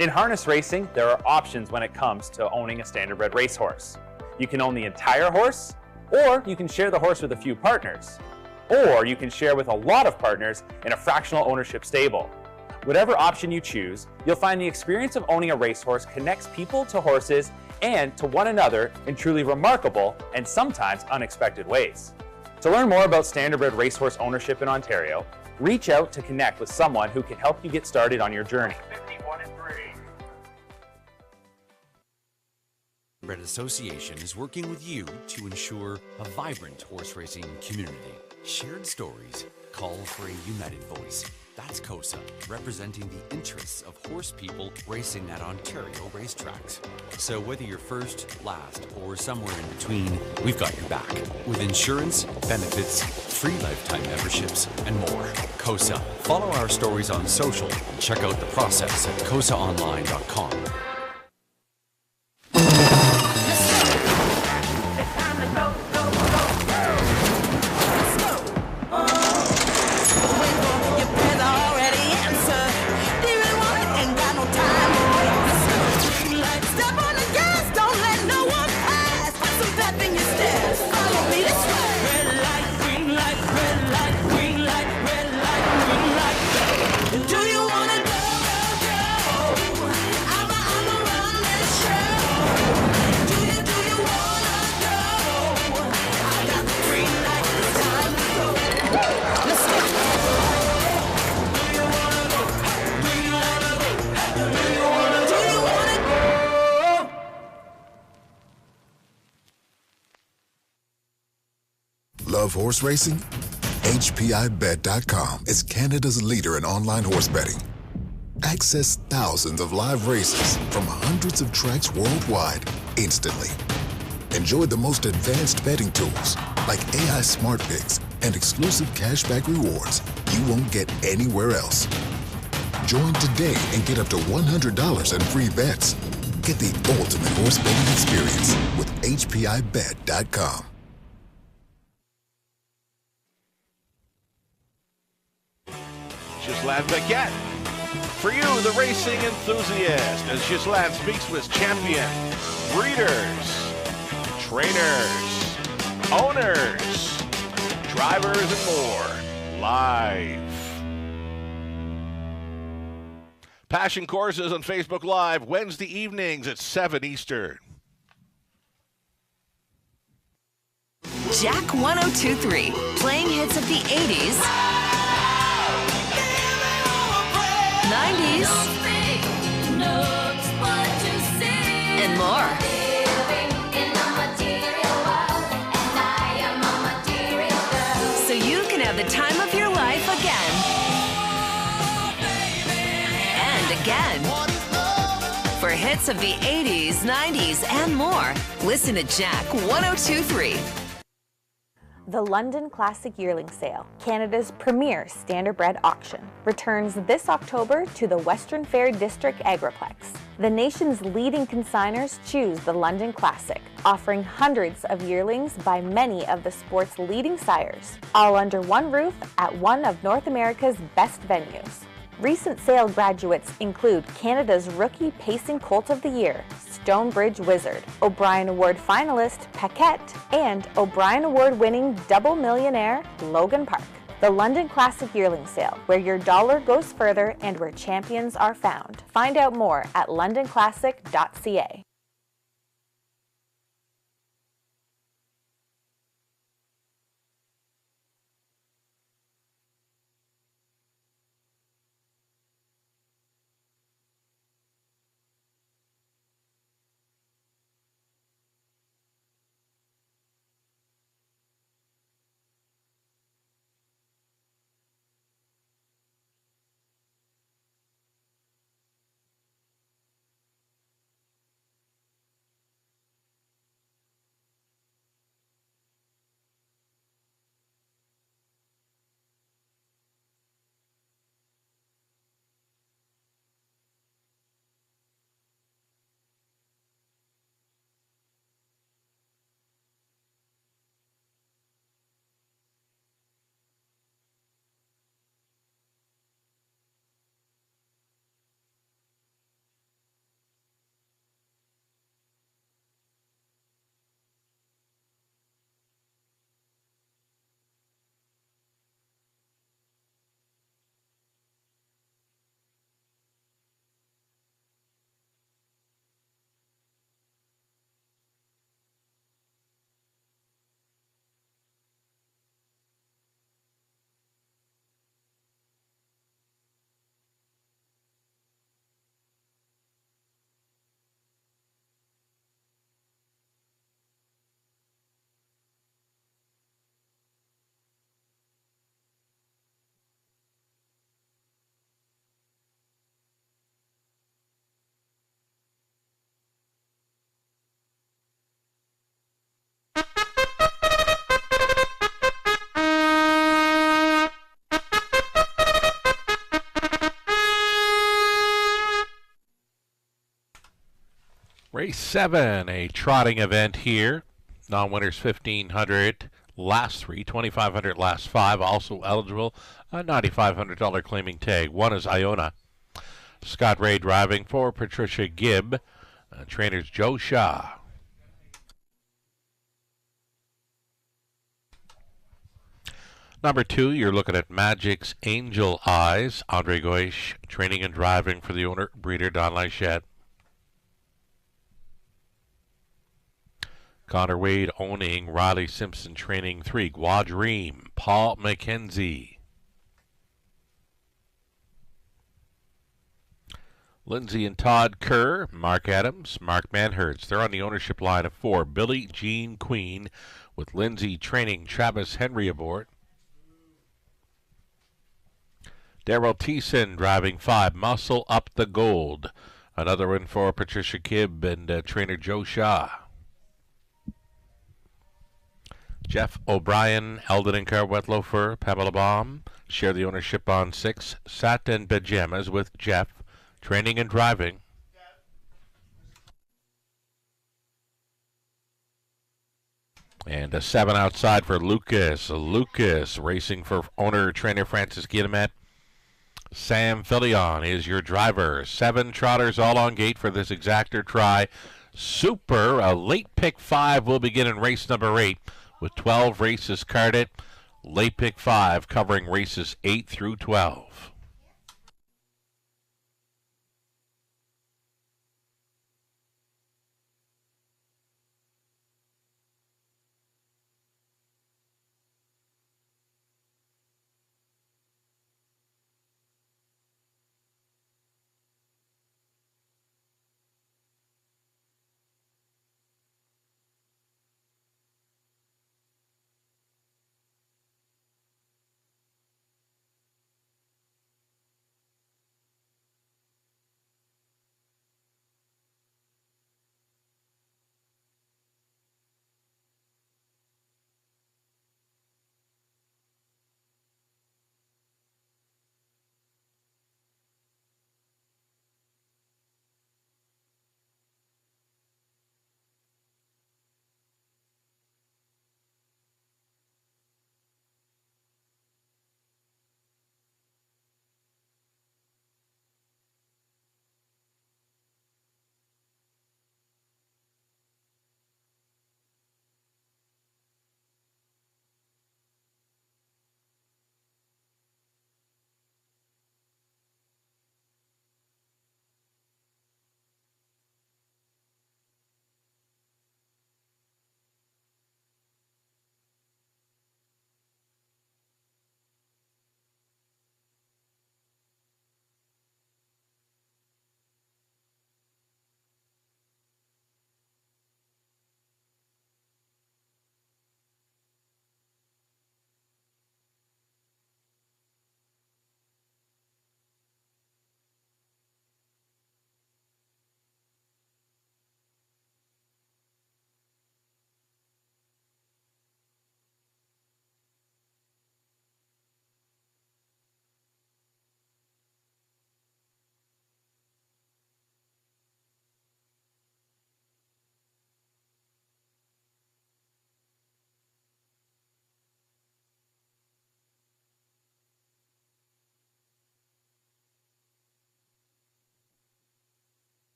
In harness racing, there are options when it comes to owning a standardbred racehorse. You can own the entire horse, or you can share the horse with a few partners, or you can share with a lot of partners in a fractional ownership stable. Whatever option you choose, you'll find the experience of owning a racehorse connects people to horses and to one another in truly remarkable and sometimes unexpected ways. To learn more about standardbred racehorse ownership in Ontario, reach out to connect with someone who can help you get started on your journey. Standardbred Association is working with you to ensure a vibrant horse racing community. Shared stories call for a united voice. That's COSA, representing the interests of horse people racing at Ontario racetracks. So whether you're first, last, or somewhere in between, we've got your back. With insurance, benefits, free lifetime memberships, and more. COSA. Follow our stories on social and check out the process at cosaonline.com. Love horse racing? HPIBet.com is Canada's leader in online horse betting. Access thousands of live races from hundreds of tracks worldwide instantly. Enjoy the most advanced betting tools like AI Smart Picks and exclusive cashback rewards you won't get anywhere else. Join today and get up to $100 in free bets. Get the ultimate horse betting experience with HPIBet.com. Ghislain Paquette. For you, the racing enthusiast, as Ghislain speaks with champions, breeders, trainers, owners, drivers, and more, live. Passion Courses on Facebook Live, Wednesday evenings at 7 Eastern. Jack 102.3, playing hits of the 80s, 90s, and more. So you can have the time of your life again. And again. For hits of the 80s, 90s, and more, listen to Jack 102.3. The London Classic Yearling Sale, Canada's premier standardbred auction, returns this October to the Western Fair District Agriplex. The nation's leading consigners choose the London Classic, offering hundreds of yearlings by many of the sport's leading sires, all under one roof at one of North America's best venues. Recent sale graduates include Canada's Rookie Pacing Colt of the Year, Stonebridge Wizard, O'Brien Award finalist Paquette, and O'Brien Award winning double millionaire Logan Park. The London Classic Yearling Sale, where your dollar goes further and where champions are found. Find out more at londonclassic.ca. Race 7, a trotting event here. Non-winners 1,500, last 3, 2,500, last 5. Also eligible, a $9,500 claiming tag. One is Iona. Scott Ray driving for Patricia Gibb. Trainers Joe Shaw. Number 2, you're looking at Magic's Angel Eyes. Andre Goish training and driving for the owner, breeder Don Lachette. Connor Wade owning Riley Simpson training 3. Guadream, Paul McKenzie. Lindsay and Todd Kerr, Mark Adams, Mark Manhertz. They're on the ownership line of 4. Billie Jean Queen with Lindsay training Travis Henry aboard. Daryl Thiessen driving 5. Muscle Up the Gold. Another one for Patricia Gibb and trainer Joe Shaw. Jeff O'Brien, Eldon and Carwetlofer, Pamela Baum share the ownership on 6. Satin Pajamas with Jeff, training and driving. And a 7 outside for Lucas. Lucas racing for owner trainer Francis Guillemet. Sam Fillion is your driver. 7 trotters all on gate for this exactor try. Super, a late pick 5 will begin in race number 8. With 12 races carded, late pick 5 covering races 8 through 12.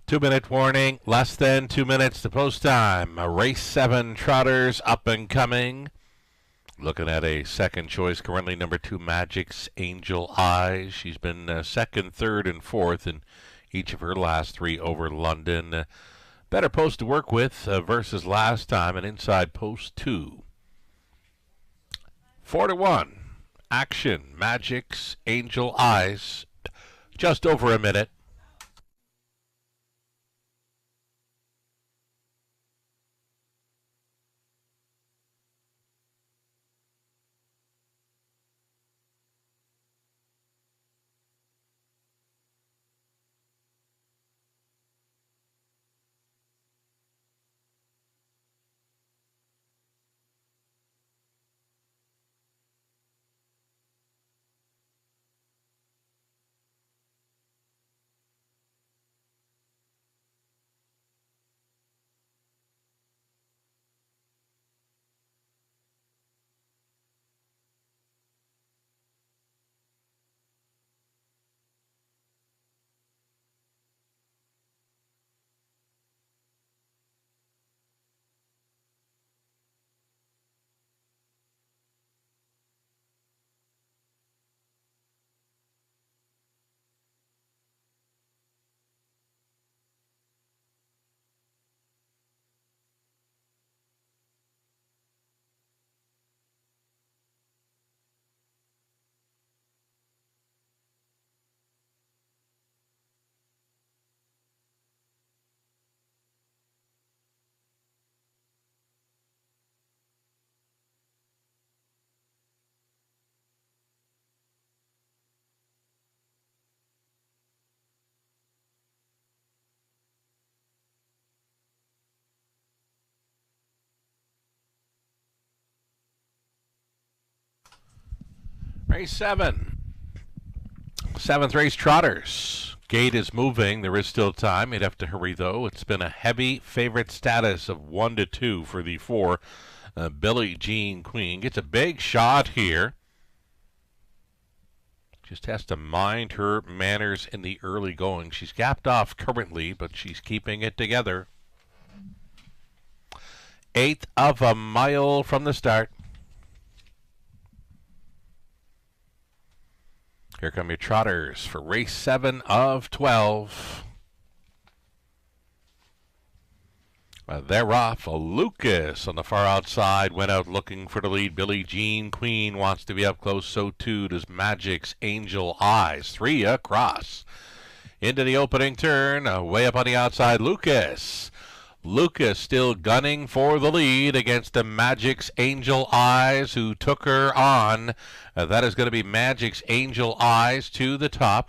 Two-minute warning, less than 2 minutes to post time. Race 7 trotters up and coming. Looking at a second choice, currently number 2, Magic's Angel Eyes. She's been second, third, and fourth in each of her last 3 over London. Better post to work with versus last time, and inside post 2. 4-1. Action, Magic's Angel Eyes. Just over a minute. Race 7. 7th race, Trotters. Gate is moving. There is still time. You'd have to hurry, though. It's been a heavy favorite status of 1-2 for the 4. Billie Jean Queen gets a big shot here. Just has to mind her manners in the early going. She's gapped off currently, but she's keeping it together. 1/8 of a mile from the start. Here come your Trotters for race 7 of 12. They're off. Lucas on the far outside went out looking for the lead. Billie Jean Queen wants to be up close. So too does Magic's Angel Eyes. 3 across. Into the opening turn. Way up on the outside, Lucas. Lucas still gunning for the lead against the Magic's Angel Eyes, who took her on. That is going to be Magic's Angel Eyes to the top.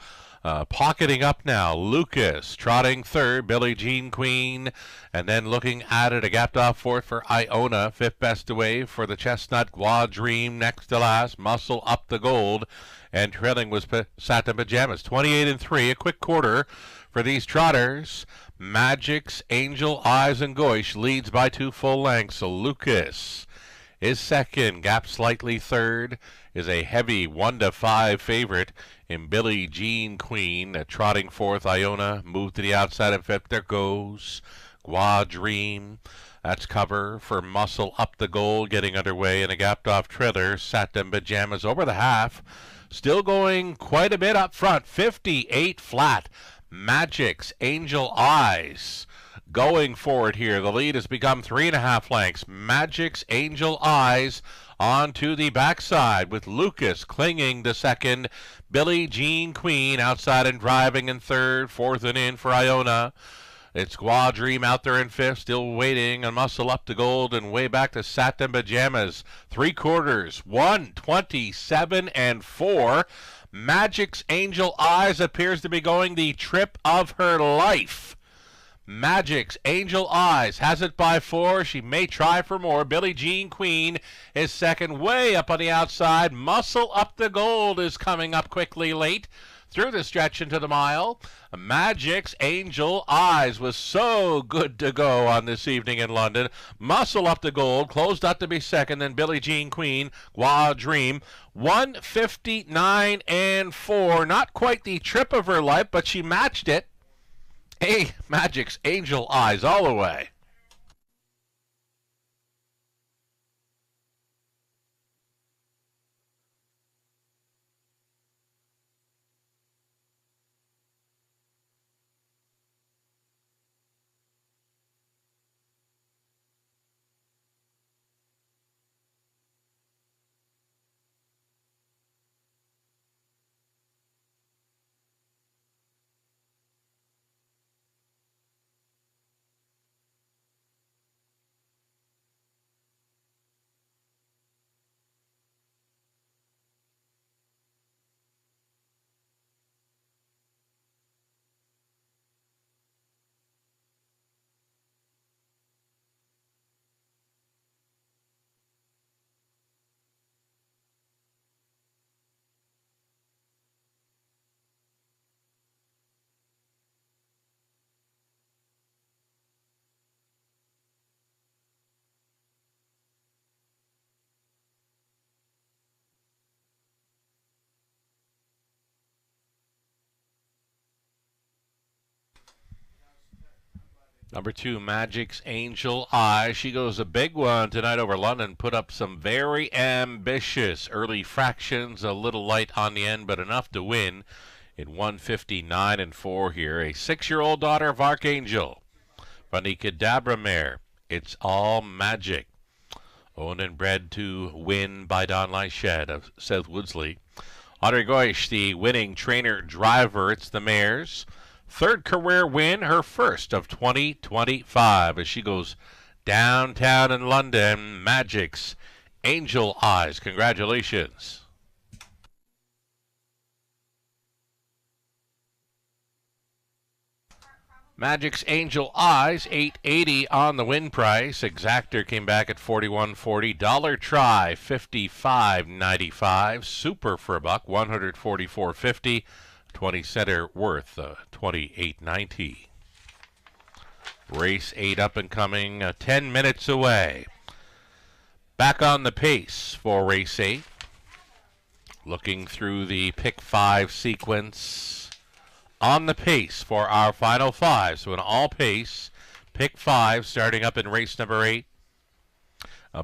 Pocketing up now, Lucas trotting third, Billie Jean Queen, and then looking at it, a gapped off fourth for Iona, 5th best away for the Chestnut Dream next to last, Muscle Up the Gold, and trailing was Satin Pajamas. 28-3, a quick quarter for these Trotters. Magic's Angel Eyes and Goish leads by 2 full lengths. So Lucas is second, gap slightly third, is a heavy 1-5 favorite in Billie Jean Queen. Trotting fourth, Iona moved to the outside and 5th. There goes Dream. That's cover for Muscle Up the Gold getting underway, and a gapped off trailer, Satin Pajamas over the half. Still going quite a bit up front, 58 flat. Magic's Angel Eyes going forward here. The lead has become 3.5 lengths. Magic's Angel Eyes onto the backside with Lucas clinging to second. Billie Jean Queen outside and driving in third. 4th and in for Iona. It's Dream out there in 5th, still waiting, and Muscle Up to Gold, and way back to Satin Pajamas. 3 quarters, 1:27.4. Magic's Angel Eyes appears to be going the trip of her life. Magic's Angel Eyes has it by 4. She may try for more. Billie Jean Queen is second, way up on the outside. Muscle Up the Gold is coming up quickly late through the stretch into the mile. Magic's Angel Eyes was so good to go on this evening in London. Muscle Up the Gold closed out to be second, then Billie Jean Queen, Dream, 1:59.4. Not quite the trip of her life, but she matched it. Hey, Magic's Angel Eyes all the way. Number 2, Magic's Angel Eye. She goes a big one tonight over London. Put up some very ambitious early fractions. A little light on the end, but enough to win in 1:59.4 here. A 6-year-old daughter of Archangel. From the Cadabra mare. It's All Magic. Owned and bred to win by Don Lyched of South Woodsley. Audrey Goish, the winning trainer driver. It's the mares. 3rd career win, her first of 2025 as she goes downtown in London. Magic's Angel Eyes. Congratulations. Magic's Angel Eyes, $8.80 on the win price. Exactor came back at $41.40. Dollar Try, $55.95. Super for a buck, $144.50. 20 center worth, $28.90. Race 8 up and coming, 10 minutes away. Back on the pace for race 8. Looking through the pick 5 sequence. On the pace for our final 5. So an all pace, pick 5 starting up in race number 8.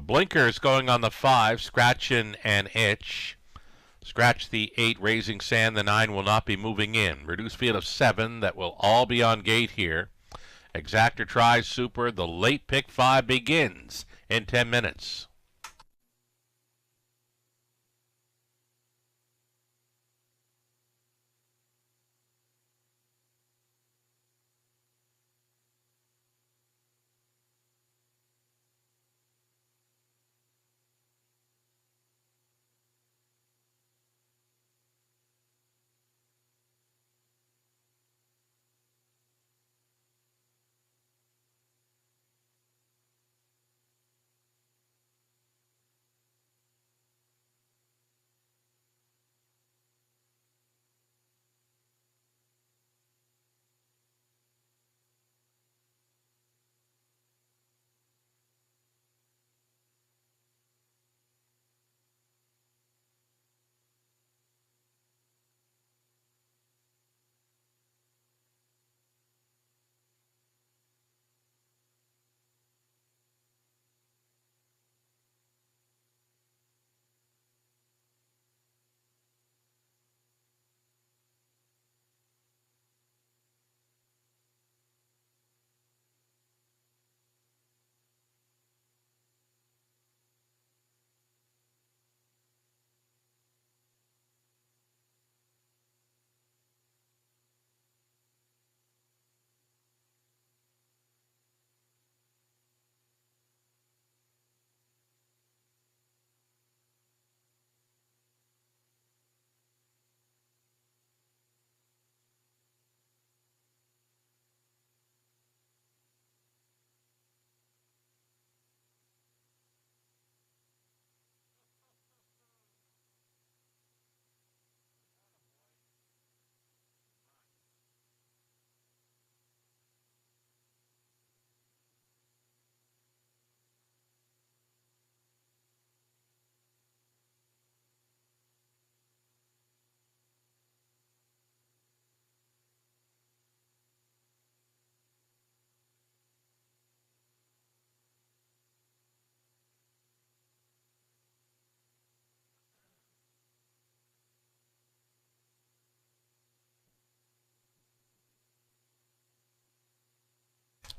Blinkers going on the 5, Scratchin' and Itch. Scratch the 8, Raising Sand. The 9 will not be moving in. Reduced field of 7 that will all be on gate here. Exactor tries Super. The late pick 5 begins in 10 minutes.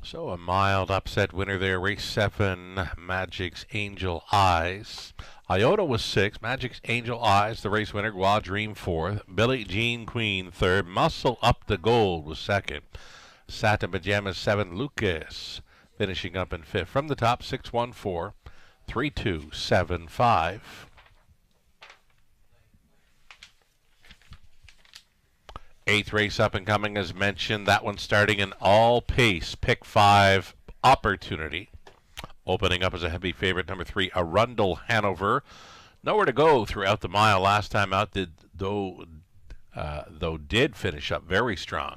So a mild upset winner there. Race 7, Magic's Angel Eyes. Iota was 6. Magic's Angel Eyes, the race winner. Gua Dream 4th. Billie Jean Queen 3rd. Muscle Up the Gold was 2nd. Satin Pajamas 7. Lucas finishing up in 5th. From the top, 614 3275. Eighth race up and coming, as mentioned. That one starting an all-pace pick 5 opportunity. Opening up as a heavy favorite, number 3, Arundel Hanover. Nowhere to go throughout the mile last time out, though did finish up very strong.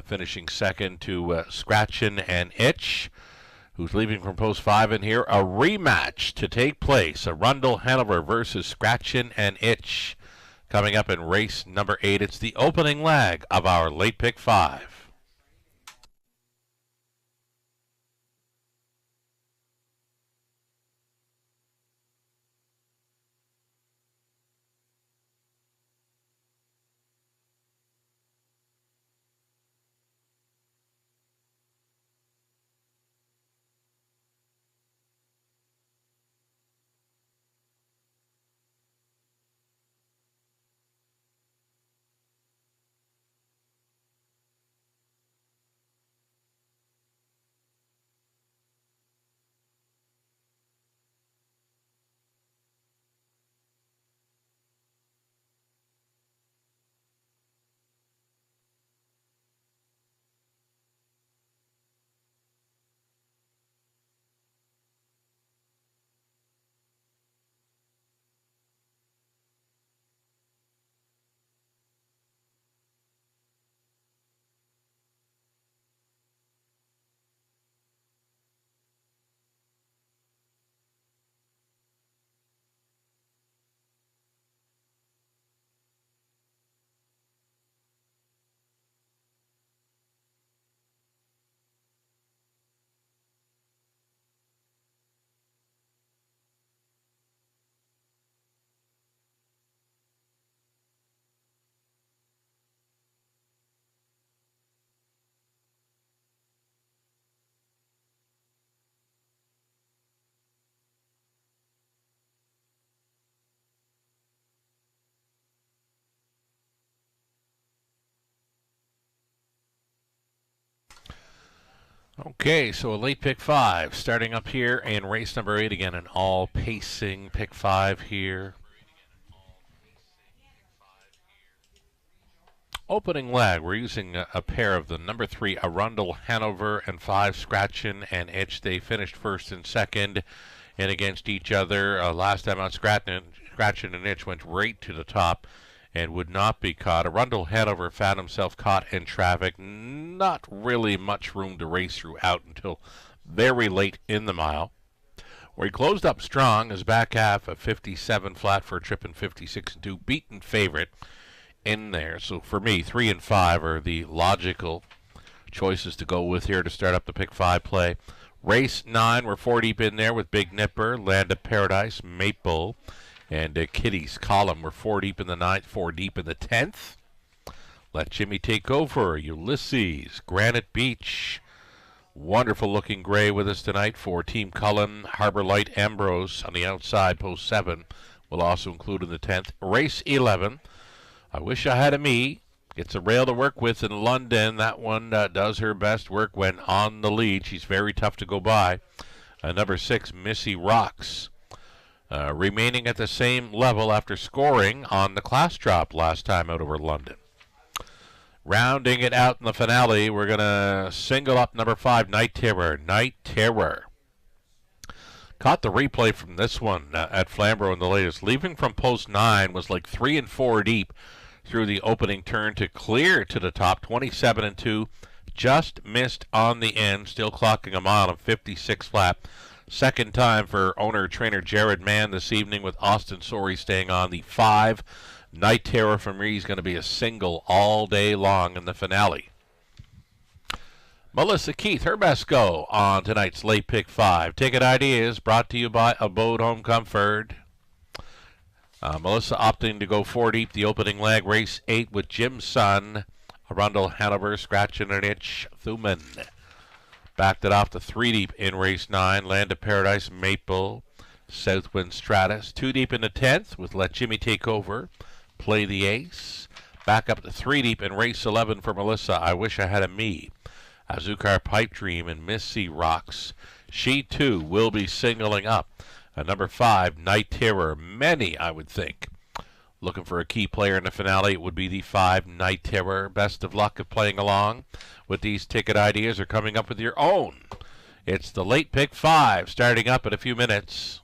Finishing second to Scratchin' and Itch, who's leaving from post 5 in here. A rematch to take place. Arundel Hanover versus Scratchin' and Itch. Coming up in race number 8, it's the opening leg of our late pick 5. Okay, so a late pick 5 starting up here in race number 8 again, an all pacing pick 5 here. Opening leg, we're using a pair of the number 3 Arundel Hanover and 5 Scratchin' and Itch. They finished first and second and against each other. Last time out, Scratchin' and Itch went right to the top and would not be caught. Arundel Hanover found himself caught in traffic. Not really much room to race throughout until very late in the mile, where he closed up strong. His back half of 57 flat for a trip in 56 and 2, beaten favorite in there. So for me, 3 and 5 are the logical choices to go with here to start up the pick 5 play. Race 9, we're 4 deep in there with Big Nipper, Land of Paradise, Maple, and Kitty's Column. We're 4 deep in the 9th, 4 deep in the 10th. Let Jimmy Take Over, Ulysses, Granite Beach. Wonderful looking gray with us tonight for Team Cullen. Harbor Light Ambrose on the outside, post 7, will also include in the 10th. Race 11, I Wish I Had a Me. Gets a rail to work with in London. That one does her best work when on the lead. She's very tough to go by. Number 6, Missy Rocks. Remaining at the same level after scoring on the class drop last time out over London. Rounding it out in the finale, we're going to single up number 5, Night Terror. Night Terror. Caught the replay from this one at Flamborough in the latest. Leaving from post 9 was like 3 and 4 deep through the opening turn to clear to the top, 27 and 2. Just missed on the end, still clocking a mile of 56 flat. Second time for owner-trainer Jared Mann this evening, with Austin Sorey staying on the 5. Night Terror from Reed is going to be a single all day long in the finale. Melissa Keith, her best go on tonight's late pick 5. Ticket ideas brought to you by Abode Home Comfort. Melissa opting to go 4 deep the opening leg, race 8 with Jim's Son, Arundel Hanover, Scratchin' an Itch, Thuman. Backed it off to 3 deep in race 9, Land of Paradise, Maple, Southwind Stratus. 2 deep in the 10th with Let Jimmy Take Over, Play the Ace. Back up to 3 deep in race 11 for Melissa, I Wish I Had a Me, Azucar Pipe Dream, and Missy Rocks. She too will be singling up. Number 5, Night Terror. Many, I would think, looking for a key player in the finale. It would be the 5, Night Terror. Best of luck of playing along with these ticket ideas or coming up with your own. It's the late pick 5 starting up in a few minutes.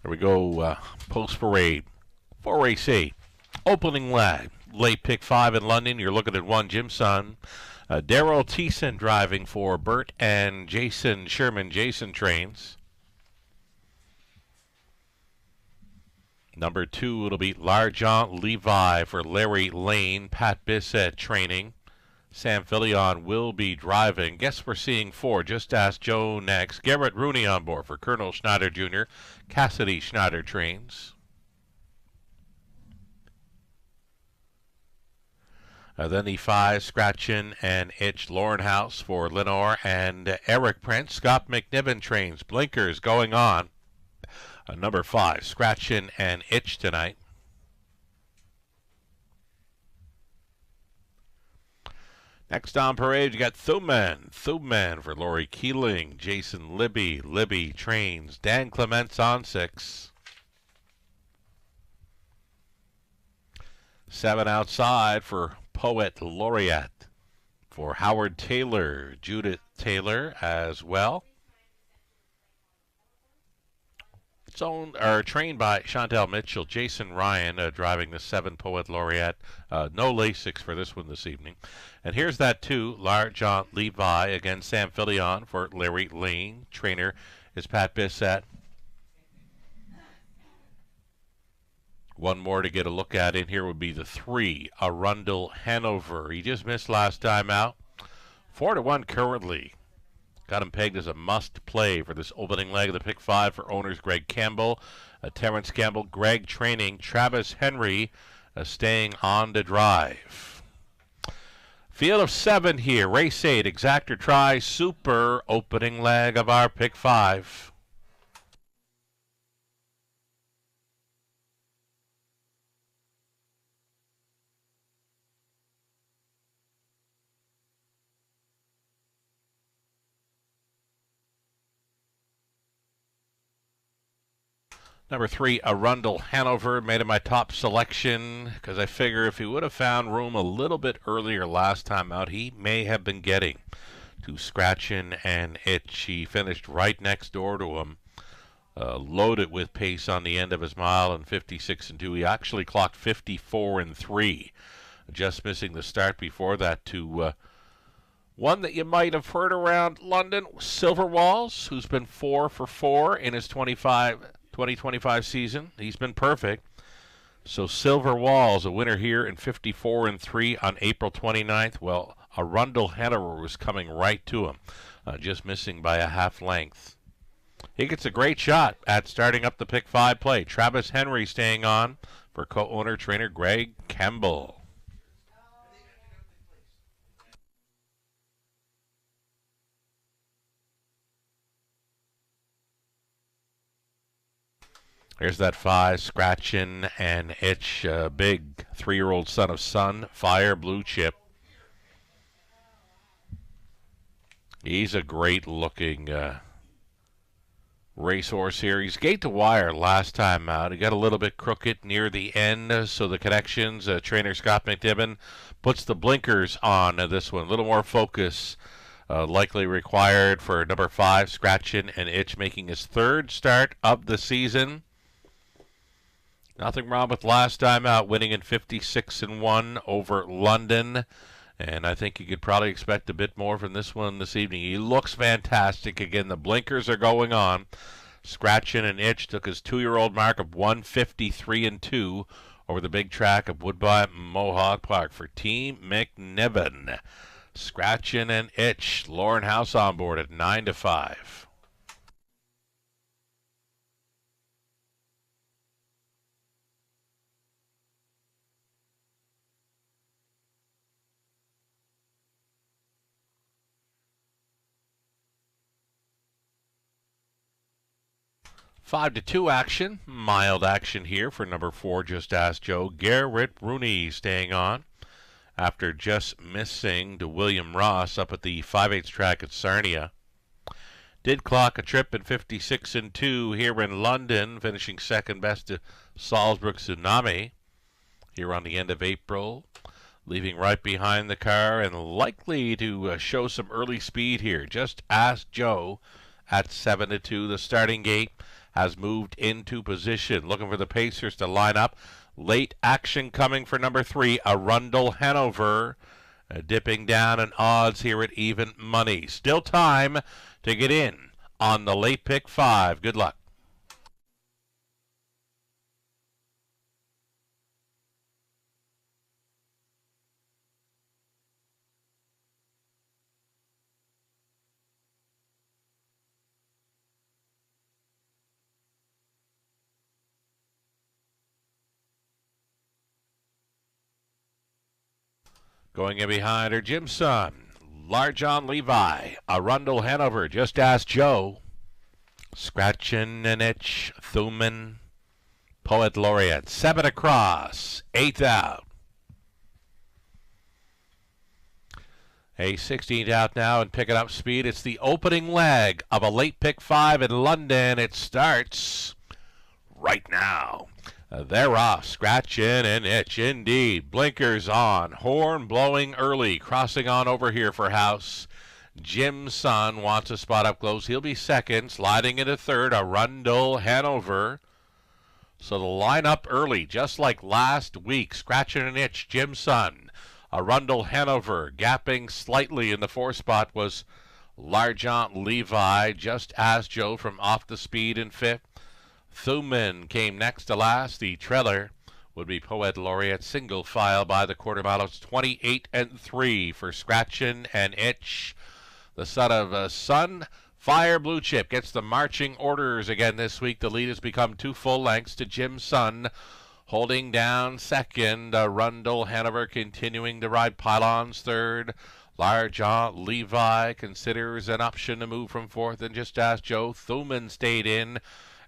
There we go, post-parade. 4-race 8, opening leg. Late pick 5 in London. You're looking at 1, Jim Sun. Daryl Thiessen driving for Bert and Jason Sherman. Jason trains. Number 2, it'll be L'Argent Levi for Larry Lane. Pat Bissett training. Sam Filion will be driving. Guess we're seeing 4. Just Ask Joe next. Garrett Rooney on board for Colonel Schneider Jr. Cassidy Schneider trains. Then the 5, Scratchin' and Itch Lauren-House for Lenore and Eric Prince. Scott McNiven trains. Blinkers going on. Number 5, Scratchin' and Itch tonight. Next on parade, you got Thuman for Lori Keeling. Jason Libby trains. Dan Clements on 6. 7 outside for Poet Laureate for Howard Taylor, Judith Taylor as well. It's owned or trained by Chantel Mitchell. Jason Ryan driving the 7 Poet Laureate. No Lasix for this one this evening. And here's that 2, L'Argent Levi. Again, Sam Filion for Larry Lane. Trainer is Pat Bissett. One more to get a look at in here would be the 3, Arundel Hanover. He just missed last time out. 4-1 currently. Got him pegged as a must-play for this opening leg of the pick 5 for owners Greg Campbell, Terrence Campbell, Greg training, Travis Henry staying on to drive. Field of 7 here. Race 8, Exactor Try Super, opening leg of our pick 5. Number 3, Arundel Hanover, made it my top selection because I figure if he would have found room a little bit earlier last time out, he may have been getting to Scratchin' and Itch. He finished right next door to him, loaded with pace on the end of his mile and 56-2. He actually clocked 54-3, just missing the start before that to one that you might have heard around London, Silver Walls, who's been 4 for 4 in his 2025 season. He's been perfect. So Silver Walls, a winner here in 54-3 on April 29th. Well, Arundel Hanover was coming right to him, just missing by a half length. He gets a great shot at starting up the pick 5 play. Travis Henry staying on for co-owner trainer Greg Campbell. Here's that 5, Scratchin' and Itch, big 3-year-old son of Sun, Fire Blue Chip. He's a great-looking racehorse here. He's gate to wire last time out. He got a little bit crooked near the end, so the connections, trainer Scott McNiven puts the blinkers on this one. A little more focus likely required for number 5, Scratchin' and Itch, making his 3rd start of the season. Nothing wrong with last time out, winning in 56-1 over London. And I think you could probably expect a bit more from this one this evening. He looks fantastic. Again, the blinkers are going on. Scratchin' and Itch took his 2-year-old mark of 153-2 over the big track of Woodbine Mohawk Park for Team McNiven. Scratchin' and Itch. Lauren House on board at 9-5. Five to 2 action, mild action here for number 4, Just Ask Joe. Garrett Rooney staying on after just missing to William Ross up at the 5/8 track at Sarnia. Did clock a trip in 56-2 here in London, finishing second best to Salzburg Tsunami here on the end of April, leaving right behind the car and likely to show some early speed here. Just Ask Joe at 7-2, the starting gate. has moved into position. Looking for the Pacers to line up. Late action coming for number 3, Arundel Hanover. Dipping down in odds here at even money. Still time to get in on the late pick 5. Good luck. Going in behind her, Jim's son, Larjon Levi. Arundel Hanover, Just Ask Joe. Scratchin' an Itch, Thuman. Poet Laureate, 7 across, 8th out. A 16th out now and picking up speed. It's the opening leg of a late pick 5 in London. It starts right now. They're off, Scratchin' an Itch, indeed. Blinkers on, horn blowing early, crossing on over here for House. Jim's son wants a spot up close. He'll be second, sliding into third, Arundel Hanover. So the line up early, just like last week. Scratchin' an Itch, Jim's son. Arundel Hanover, gapping slightly in the 4th spot was Larjon Levi, Just Ask Joe from Off the Speed in 5th. Thuman came next to last. The trailer would be Poet Laureate, single file by the quarter mile. It's 28-3 for Scratchin' an Itch. The son of Sun Fire Blue Chip gets the marching orders again this week. The lead has become 2 full lengths to Jim's son. Holding down second, Arundel Hanover continuing to ride pylons third. Larjon Levi considers an option to move from 4th, and Just Ask Joe. Thuman stayed in.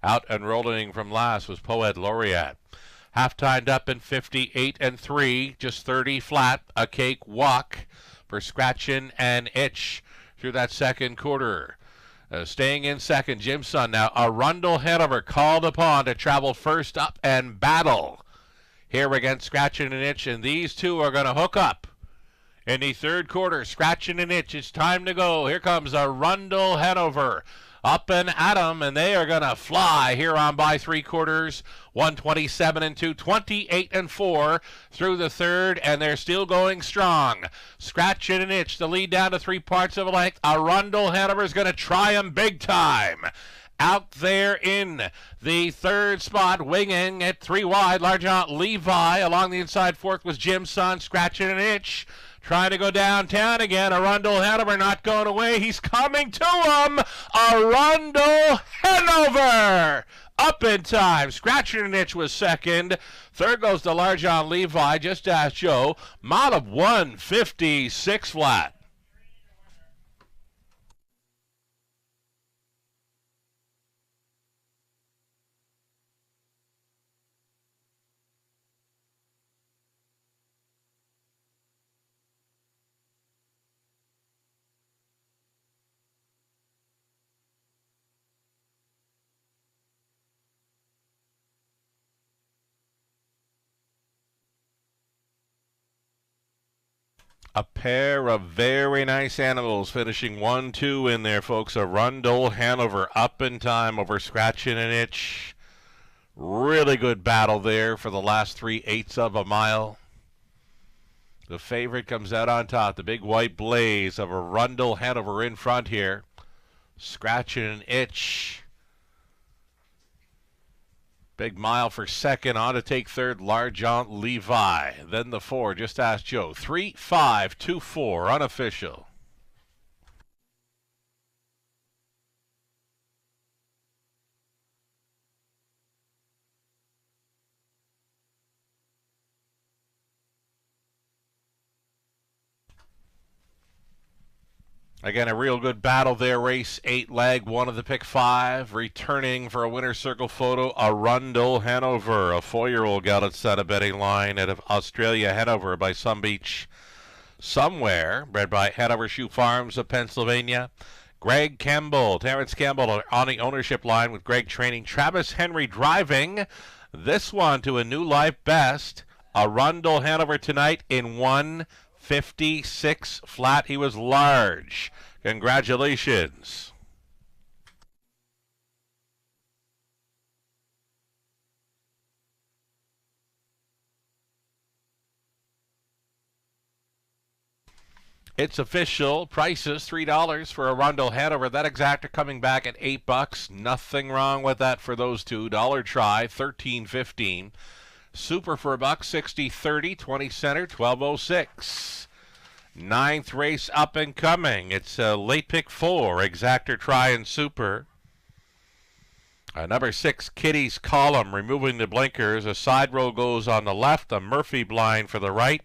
Out and rolling from last was Poet Laureate. Half-timed up in 58-3, just 30 flat, a cake walk for Scratchin' an Itch through that second quarter. Staying in second, Jim's son now. Arundel Hanover called upon to travel first up and battle here against Scratchin' an Itch, and these two are going to hook up in the third quarter. Scratchin' an Itch, it's time to go. Here comes Arundel Hanover. Up and at 'em, and they are going to fly here on by 3 quarters. 127-2, 28-4 through the third, and they're still going strong. Scratchin' an Itch, the lead down to 3 parts of a length. Arundel Hanover is going to try him big time. Out there in the 3rd spot, winging at 3 wide, Larjon Levi. Along the inside 4th was Jim's son, Scratchin' an Itch. Trying to go downtown again. Arundel Hanover not going away. He's coming to him. Arundel Hanover up in time. Scratchin' an Itch was second. Third goes to Larjon Levi. Just Ask Joe. Mile of 156 flat. A pair of very nice animals finishing 1-2 in there, folks. Arundel Hanover up in time over Scratchin' an Itch. Really good battle there for the last 3/8 of a mile. The favorite comes out on top. The big white blaze of Arundel Hanover in front here. Scratchin' an Itch. Big mile for second. On to take third, Larjon Levi. Then the 4, Just Ask Joe. 3, 5, 2, 4, unofficial. Again, a real good battle there. Race 8, leg 1 of the pick 5. Returning for a winner's circle photo, Arundel Hanover, a 4-year-old gal that set a betting line out of Australia, Hanover by Sun Beach Somewhere, bred by Hanover Shoe Farms of Pennsylvania. Greg Campbell, Terrence Campbell on the ownership line with Greg training. Travis Henry driving this one to a new life best. Arundel Hanover tonight in 156 flat. He was large. Congratulations. It's official. Prices $3 for Arundel Hanover. That exacta coming back at $8. Nothing wrong with that for those two. Dollar try, $13.15. Super for $1.60, 30, 20 center, 12.06. Ninth race up and coming. It's a late pick 4, Exactor Try and Super. Number 6, Kitty's Column, removing the blinkers. A side row goes on the left, a Murphy blind for the right.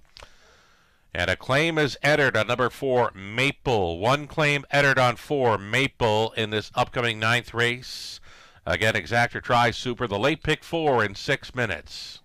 And a claim is entered on number 4, Maple. One claim entered on 4, Maple, in this upcoming ninth race. Again, Exactor Try Super, the late pick 4 in 6 minutes.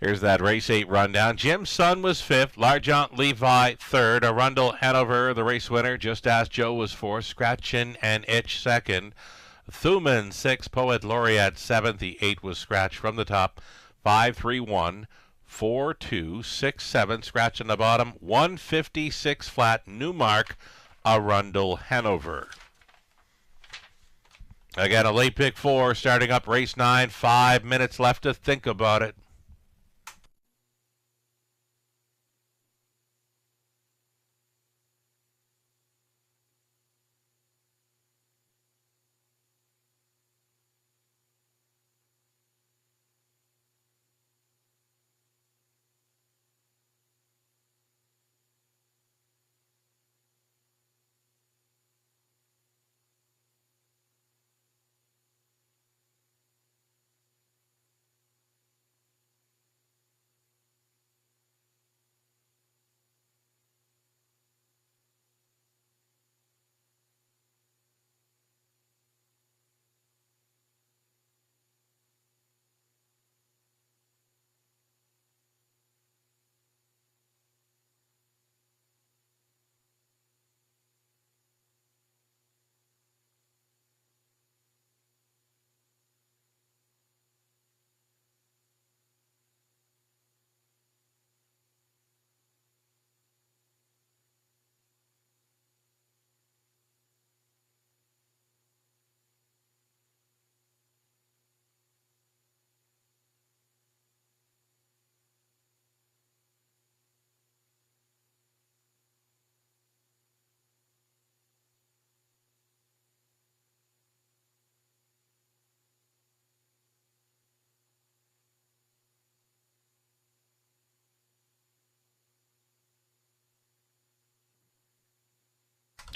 Here's that race 8 rundown. Jim's Son was 5th. Largent Levi 3rd. Arundel Hanover, the race winner. Just Ask Joe was 4th. Scratchin' and Itch 2nd. Thuman 6th. Poet Laureate 7th. The 8 was scratched from the top. 5, 3, 1, 4, 2, 6, 7. Scratch on the bottom. 156 flat. New mark. Arundel Hanover. Again, a late pick 4 starting up race 9. 5 minutes left to think about it.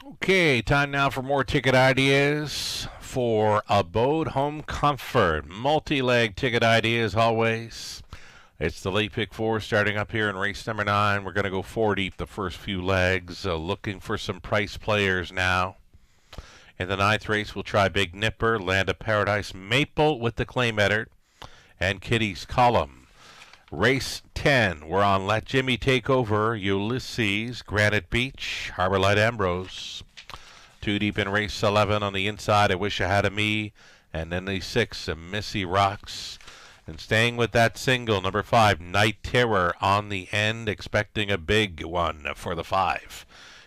Okay, time now for more ticket ideas for Abode Home Comfort. Multi-leg ticket ideas always. It's the late pick 4 starting up here in race number 9. We're going to go 4 deep the first few legs. Looking for some price players now. In the 9th race, we'll try Big Nipper, Land of Paradise, Maple with the claim entered, and Kitty's Column. Race 10, we're on Let Jimmy Take Over, Ulysses, Granite Beach, Harbor Light Ambrose. 2 deep in race 11 on the inside, I Wish I Had a Me, and then the 6, Missy Rocks. And staying with that single, number 5, Night Terror on the end, expecting a big one for the 5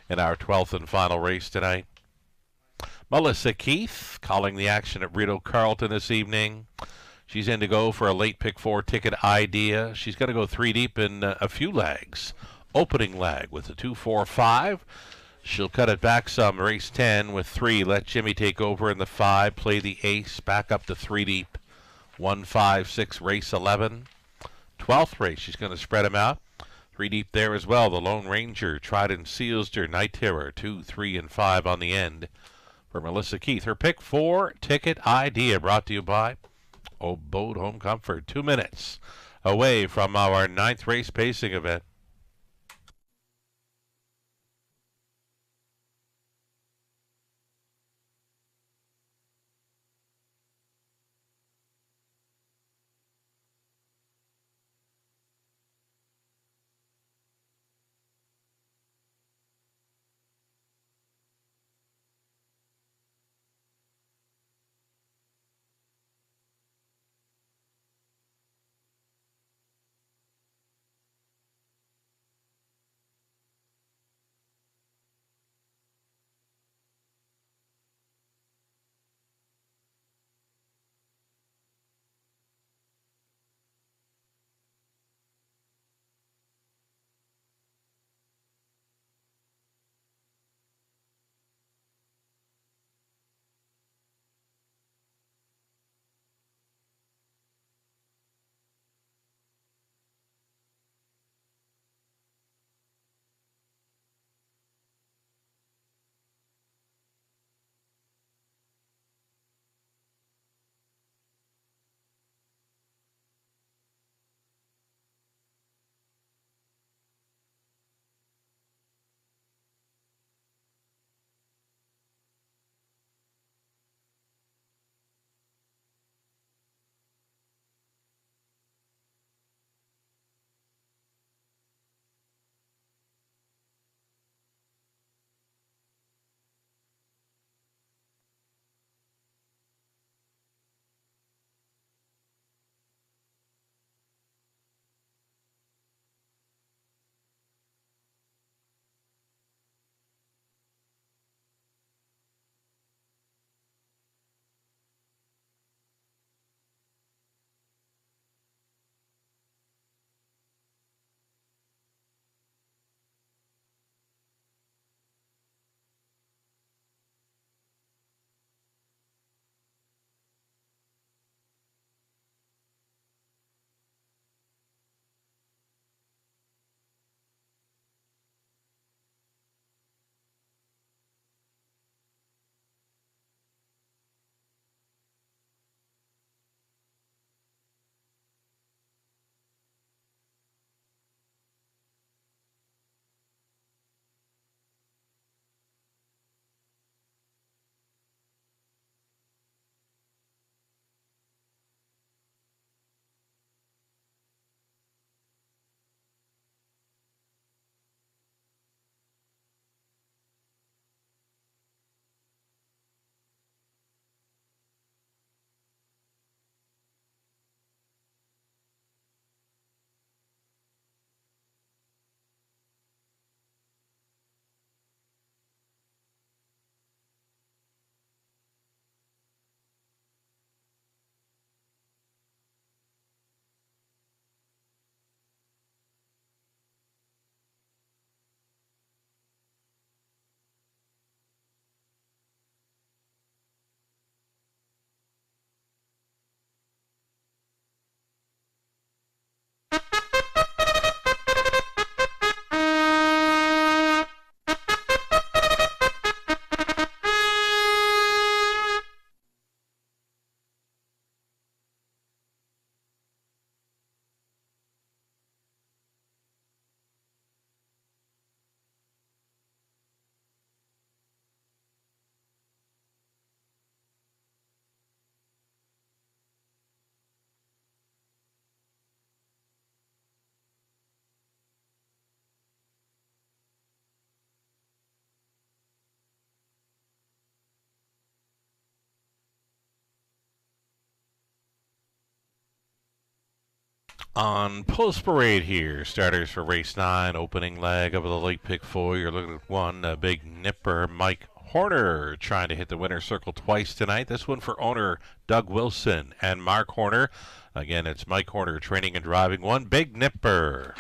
in our 12th and final race tonight. Melissa Keith calling the action at Rito Carlton this evening. She's in to go for a late pick 4 ticket idea. She's going to go 3 deep in a few legs. Opening leg with a 2, 4, 5. She'll cut it back some. Race 10 with 3. Let Jimmy Take Over in the 5. Play the ace. Back up to 3 deep. 1, 5, 6. Race 11. 12th race. She's going to spread them out. 3 deep there as well. The Lone Ranger. Trident Sealster. Night Terror. 2, 3, and 5 on the end for Melissa Keith. Her pick 4 ticket idea brought to you by Abode Home Comfort. 2 minutes away from our 9th race pacing event. On Post Parade here, starters for race 9, opening leg of the late pick 4. You're looking at one, a big nipper, Mike Horner, trying to hit the winner's circle twice tonight. This one for owner Doug Wilson and Mark Horner. Again, it's Mike Horner training and driving one big nipper.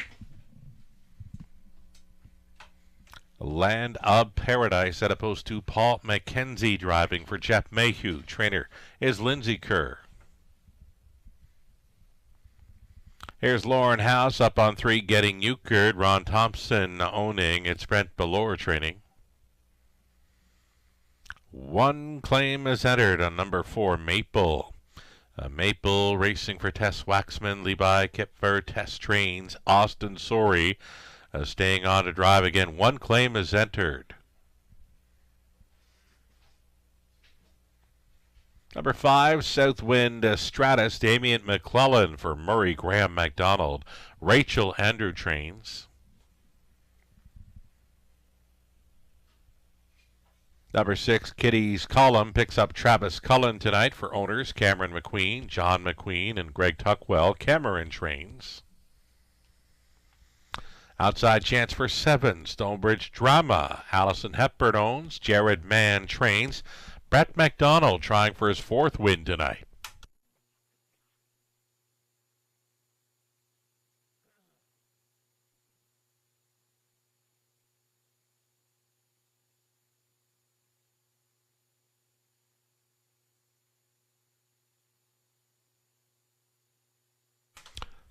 Land of Paradise as opposed to Paul McKenzie driving for Jeff Mayhew. Trainer is Lindsay Kerr. Here's Lauren House up on 3, Getting Euchred. Ron Thompson owning. It's Brent Ballore training. One claim is entered on number 4, Maple. Maple racing for Tess Waxman, Levi Kipfer, Tess Trains, Austin Sorey. Staying on to drive again. One claim is entered. Number 5, Southwind Stratus, Damian McClellan for Murray Graham MacDonald. Rachel Andrew trains. Number 6, Kitty's Column picks up Travis Cullen tonight for owners Cameron McQueen, John McQueen, and Greg Tuckwell. Cameron trains. Outside chance for 7, Stonebridge Drama. Allison Hepburn owns. Jared Mann trains. Brett McDonald trying for his 4th win tonight.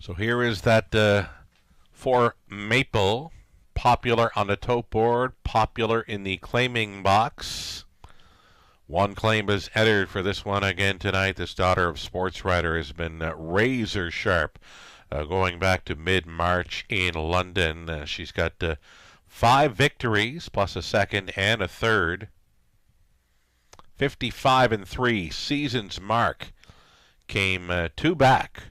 So here is that for Maple, popular on the tote board, popular in the claiming box. One claim is entered for this one again tonight. This daughter of sports writer has been razor sharp going back to mid-March in London. She's got 5 victories plus a 2nd and a 3rd. 55-3 season's mark came 2 back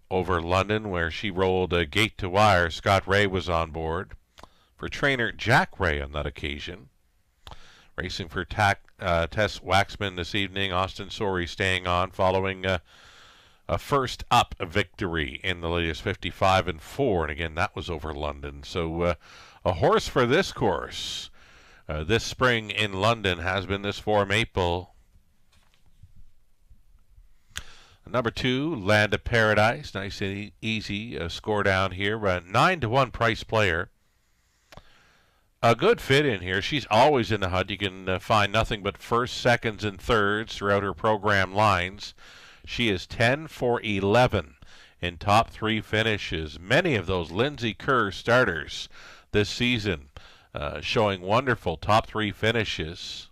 over London, where she rolled a gate to wire. Scott Ray was on board for trainer Jack Ray on that occasion. Racing for Tess Waxman this evening. Austin Sorey staying on following a first up victory in the latest 55-4. And again, that was over London. So a horse for this course this spring in London has been this for Maple. Number 2, Land of Paradise. Nice and easy score down here. 9-1 price player. A good fit in here. She's always in the hunt. You can find nothing but 1st, 2nds, and 3rds throughout her program lines. She is 10 for 11 in top 3 finishes. Many of those Lindsay Kerr starters this season showing wonderful top 3 finishes.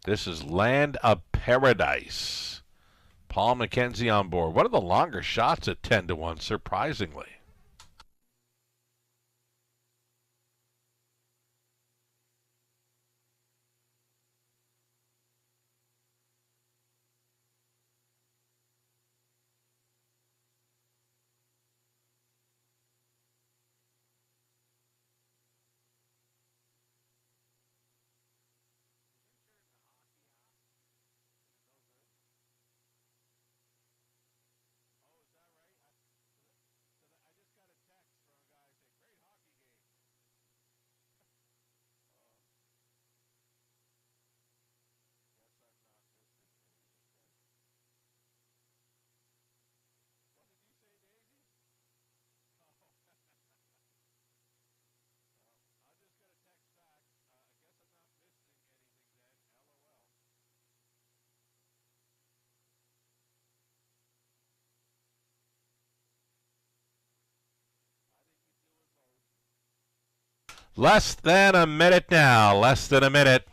This is Land of Paradise. Paul McKenzie on board. One of the longer shots at 10-1, surprisingly. Less than a minute now. Less than a minute.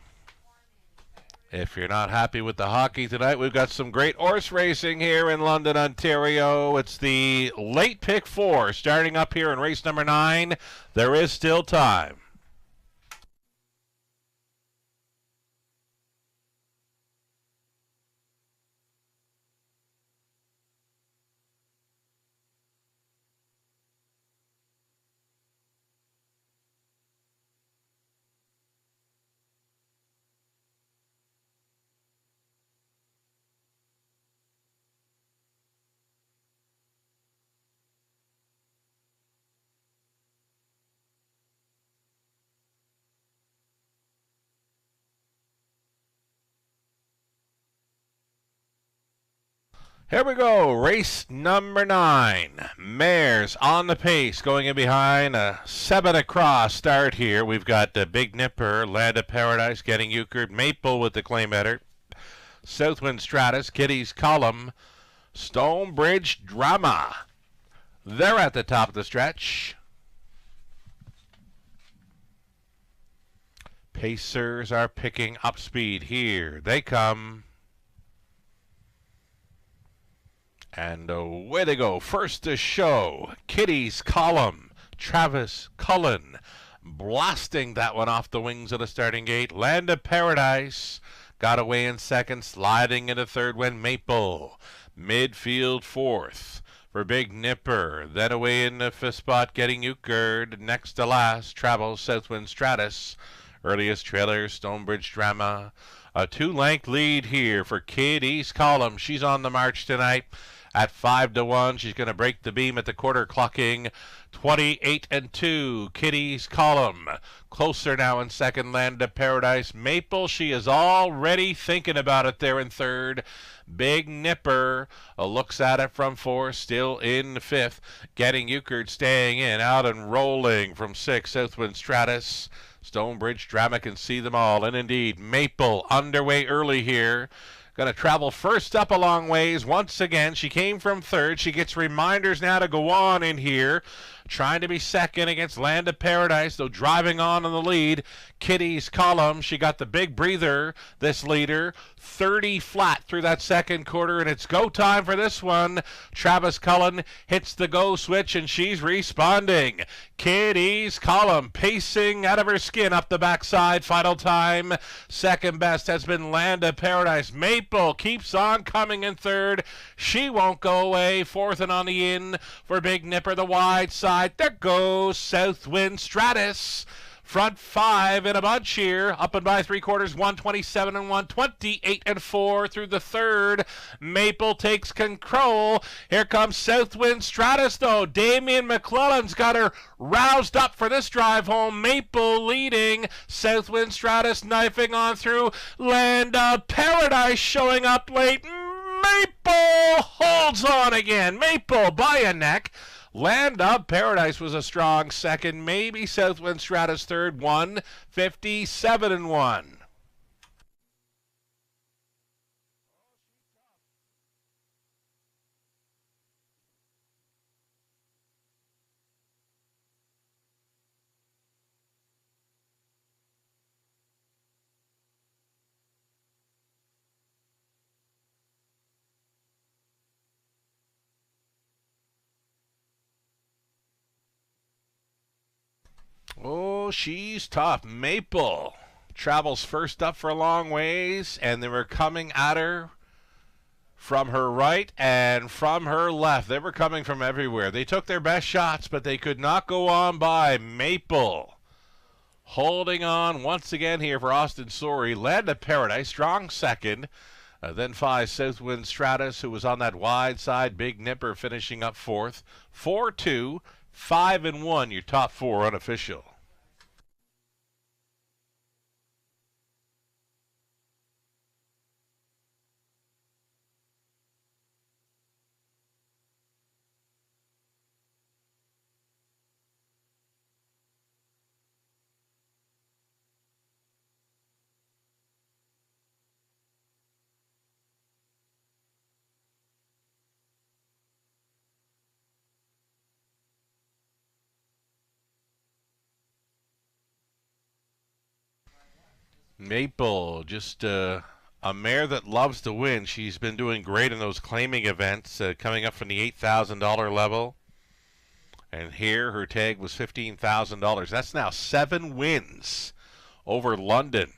If you're not happy with the hockey tonight, we've got some great horse racing here in London, Ontario. It's the late pick 4 starting up here in race number 9. There is still time. Here we go, race number 9. Mares on the pace, going in behind a 7 across start here. We've got Big Nipper, Land of Paradise, Getting Euchred, Maple with the claim header, Southwind Stratus, Kitty's Column, Stonebridge Drama. They're at the top of the stretch. Pacers are picking up speed. Here they come. And away they go. First to show, Kitty's Column, Travis Cullen, blasting that one off the wings of the starting gate. Land of Paradise got away in second, sliding into third when Maple. Midfield fourth for Big Nipper. Then away in the fifth spot, Getting Euchred. Next to last, travels Southwind Stratus. Earliest trailer, Stonebridge Drama. A 2-length lead here for Kitty's Column. She's on the march tonight. At 5-1, she's going to break the beam at the quarter, clocking 28-2. Kitty's Column closer now in second. Land of Paradise. Maple, she is already thinking about it there in third. Big Nipper looks at it from fourth, still in fifth. Getting Euchred staying in, out and rolling from sixth. Southwind Stratus. Stonebridge Drama can see them all. And indeed, Maple underway early here. Going to travel first up a long ways. Once again, she came from third. She gets reminders now to go on in here. Trying to be second against Land of Paradise, though driving on in the lead. Kitty's Column, she got the big breather, this leader. 30 flat through that second quarter, and it's go time for this one. Travis Cullen hits the go switch, and she's responding. Kitty's Column pacing out of her skin up the backside. Final time, second best has been Land of Paradise. Maple keeps on coming in third. She won't go away. Fourth and on the in for Big Nipper, the wide side. There goes Southwind Stratus. Front 5 in a bunch here. Up and by 3/4, 127 and 128 and 4 through the third. Maple takes control. Here comes Southwind Stratus, though. Damien McClellan's got her roused up for this drive home. Maple leading. Southwind Stratus knifing on through. Land of Paradise showing up late. Maple holds on again. Maple by a neck. Land of Paradise was a strong second. Maybe Southwind Stratus third. 157 and 1. Oh, she's tough. Maple travels first up for a long ways, and they were coming at her from her right and from her left. They were coming from everywhere. They took their best shots, but they could not go on by. Maple holding on once again here for Austin Sorey. Land of Paradise, strong second. Then 5, Southwind Stratus, who was on that wide side. Big Nipper finishing up fourth. 4-2. 5 and 1, your top 4 unofficial. Maple, just a mare that loves to win. She's been doing great in those claiming events, coming up from the $8,000 level. And here her tag was $15,000. That's now 7 wins over London.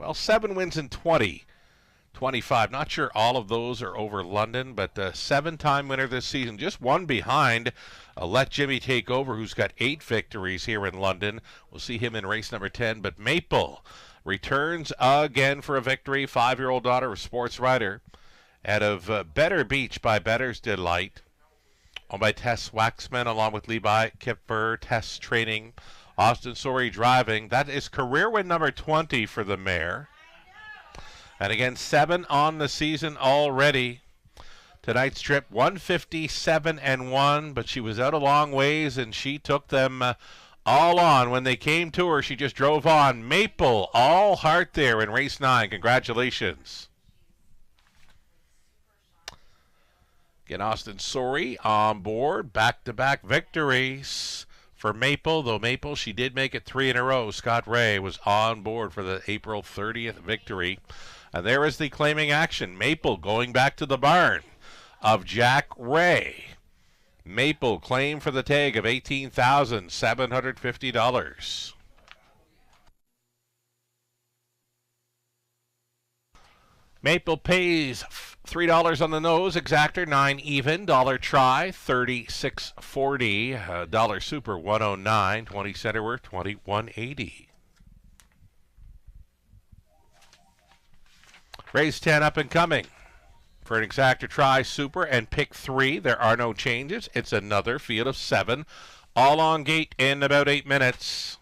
Well, 7 wins in 25. Not sure all of those are over London, but 7-time winner this season. Just one behind Let Jimmy Take Over, who's got 8 victories here in London. We'll see him in race number 10. But Maple returns again for a victory. 5-year-old daughter of Sports Rider out of Better Beach by Better's Delight. Owned by Tess Waxman along with Levi Kipper. Tess training. Austin Sorey driving. That is career win number 20 for the mare. And again, 7 on the season already. Tonight's trip 157-1, but she was out a long ways and she took them all on. When they came to her, she just drove on. Maple, all heart there in race 9. Congratulations. Again, Austin Sorey on board. Back-to-back victories for Maple, though Maple, she did make it 3 in a row. Scott Ray was on board for the April 30th victory. And there is the claiming action. Maple going back to the barn of Jack Ray. Maple claim for the tag of $18,750. Maple pays $3 on the nose, exactor 9 even, dollar try 36.40, dollar super 109, 20 center worth 21.80. Race 10 up and coming. For an exactor try super and pick 3, there are no changes. It's another field of 7, all on gate in about 8 minutes.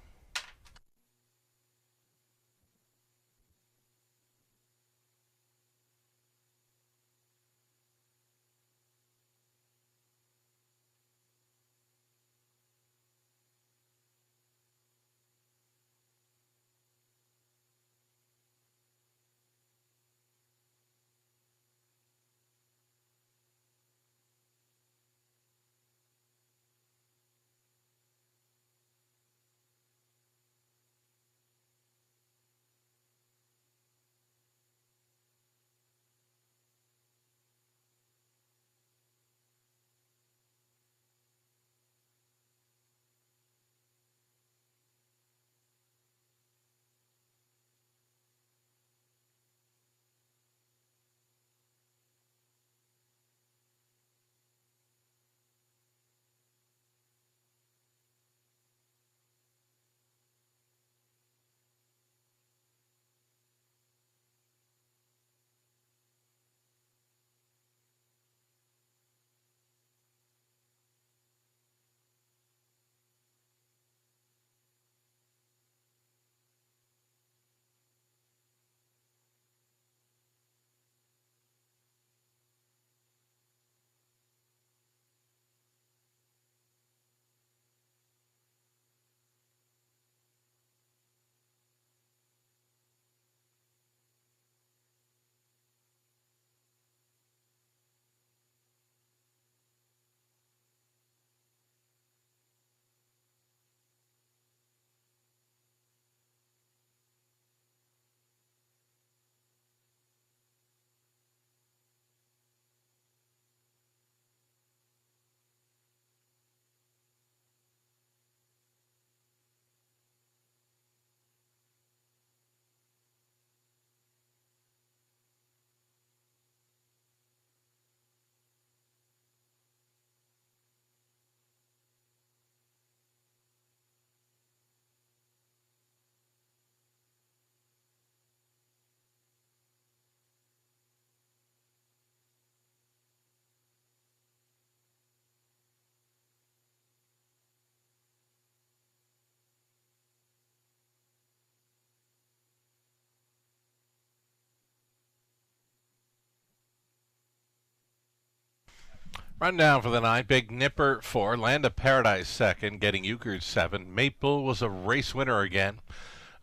Rundown for the night. Big Nipper 4, Land of Paradise 2nd, getting Euchred 7. Maple was a race winner again.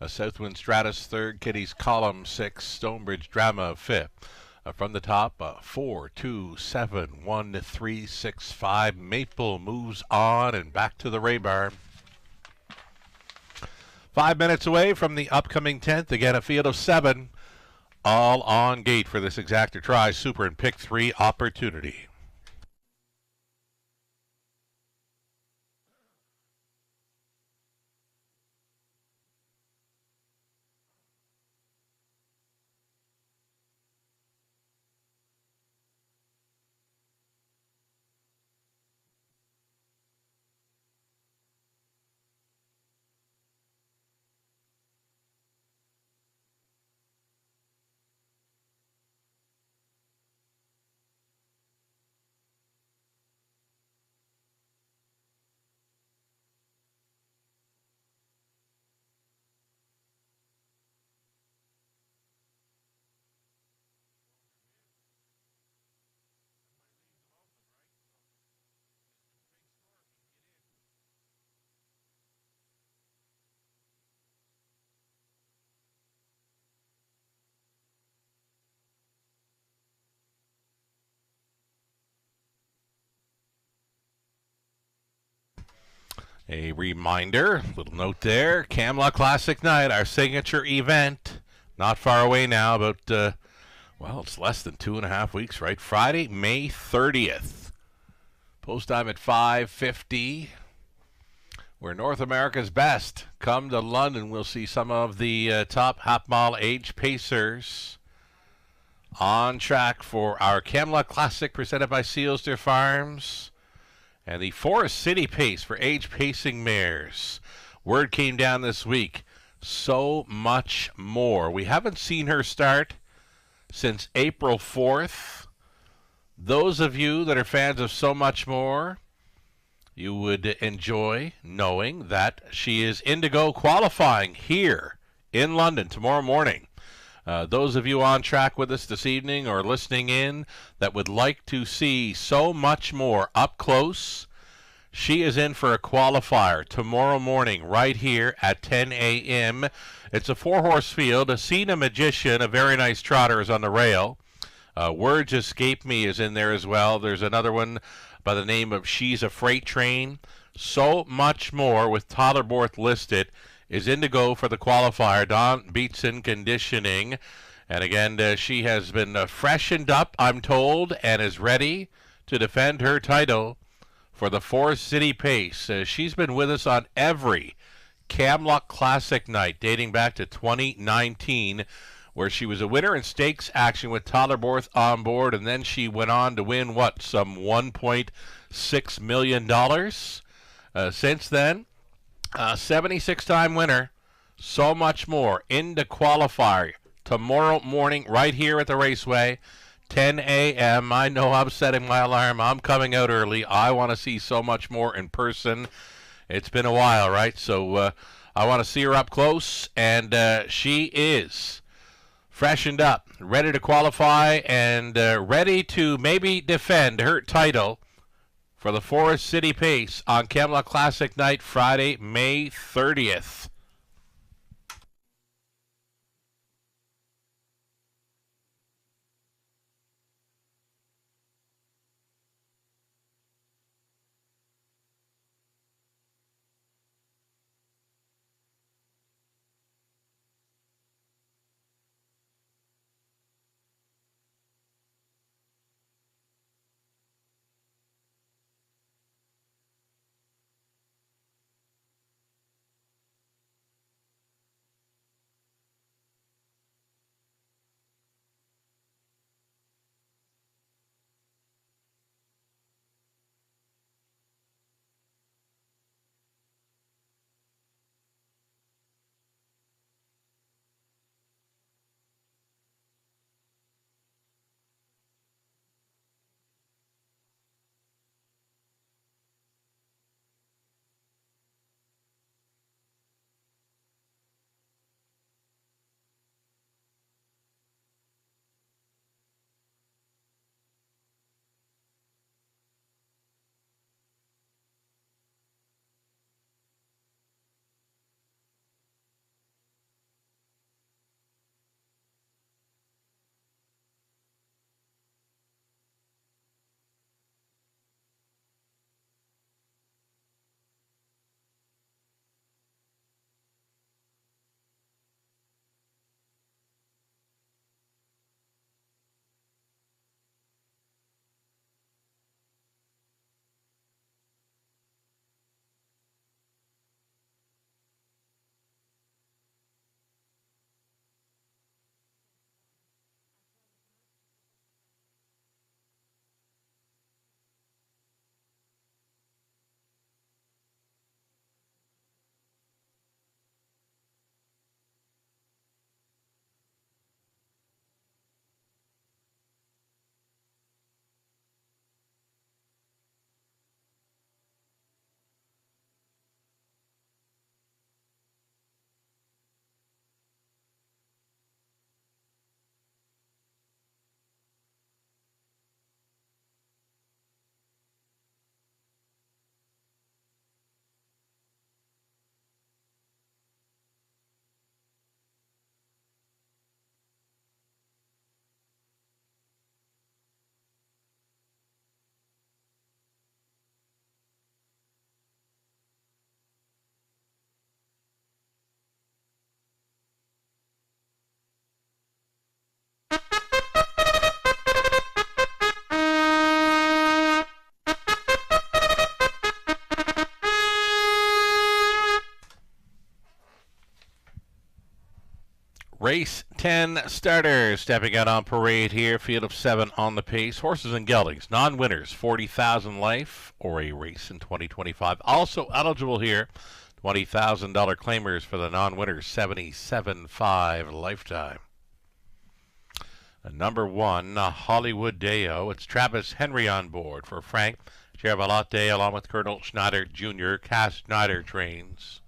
A Southwind Stratus 3rd, Kitty's Column 6, Stonebridge Drama 5th. From the top, 4, 2, 7, 1, 3, 6, 5. Maple moves on and back to the Ray Barn. 5 minutes away from the upcoming 10th. Again, a field of 7. All on gate for this exactor try super and pick 3 opportunity. A reminder, little note there, Camluck Classic Night, our signature event, not far away now, about, it's less than 2.5 weeks, right? Friday, May 30th. Post time at 5:50. We're North America's best. Come to London. We'll see some of the top Hapmal age pacers on track for our Camluck Classic presented by Sealsder Farms. And the Forest City Pace for age pacing mares. Word came down this week. So much more. We haven't seen her start since April 4th. Those of you that are fans of So Much More, you would enjoy knowing that she is Indigo qualifying here in London tomorrow morning. Those of you on track with us this evening or listening in that would like to see So Much More up close, she is in for a qualifier tomorrow morning right here at 10 a.m. It's a 4-horse field. Asina Magician, a very nice trotter, is on the rail. Words Escape Me is in there as well. There's another one by the name of She's a Freight Train. So Much More with Totterborth listed is Indigo for the qualifier. Don Beatson conditioning. And again, she has been freshened up, I'm told, and is ready to defend her title for the Forest City Pace. She's been with us on every Camluck Classic night dating back to 2019, where she was a winner in stakes action with Totterborth on board, and then she went on to win, some $1.6 million. Since then, 76-time winner. So Much More into qualifier tomorrow morning right here at the Raceway, 10 a.m. I know I'm setting my alarm. I'm coming out early. I want to see So Much More in person. It's been a while, right? So I want to see her up close, and she is freshened up, ready to qualify, and ready to maybe defend her title for the Forest City Pace on Camluck Classic Night, Friday, May 30th. Race 10 starters stepping out on parade here. Field of 7 on the pace. Horses and geldings. Non-winners, 40,000 life or a race in 2025. Also eligible here, $20,000 claimers for the non-winners, 77.5 lifetime. Number 1, Hollywood Deo. It's Travis Henry on board for Frank Gervalotte along with Colonel Schneider Jr. Cass Schneider trains.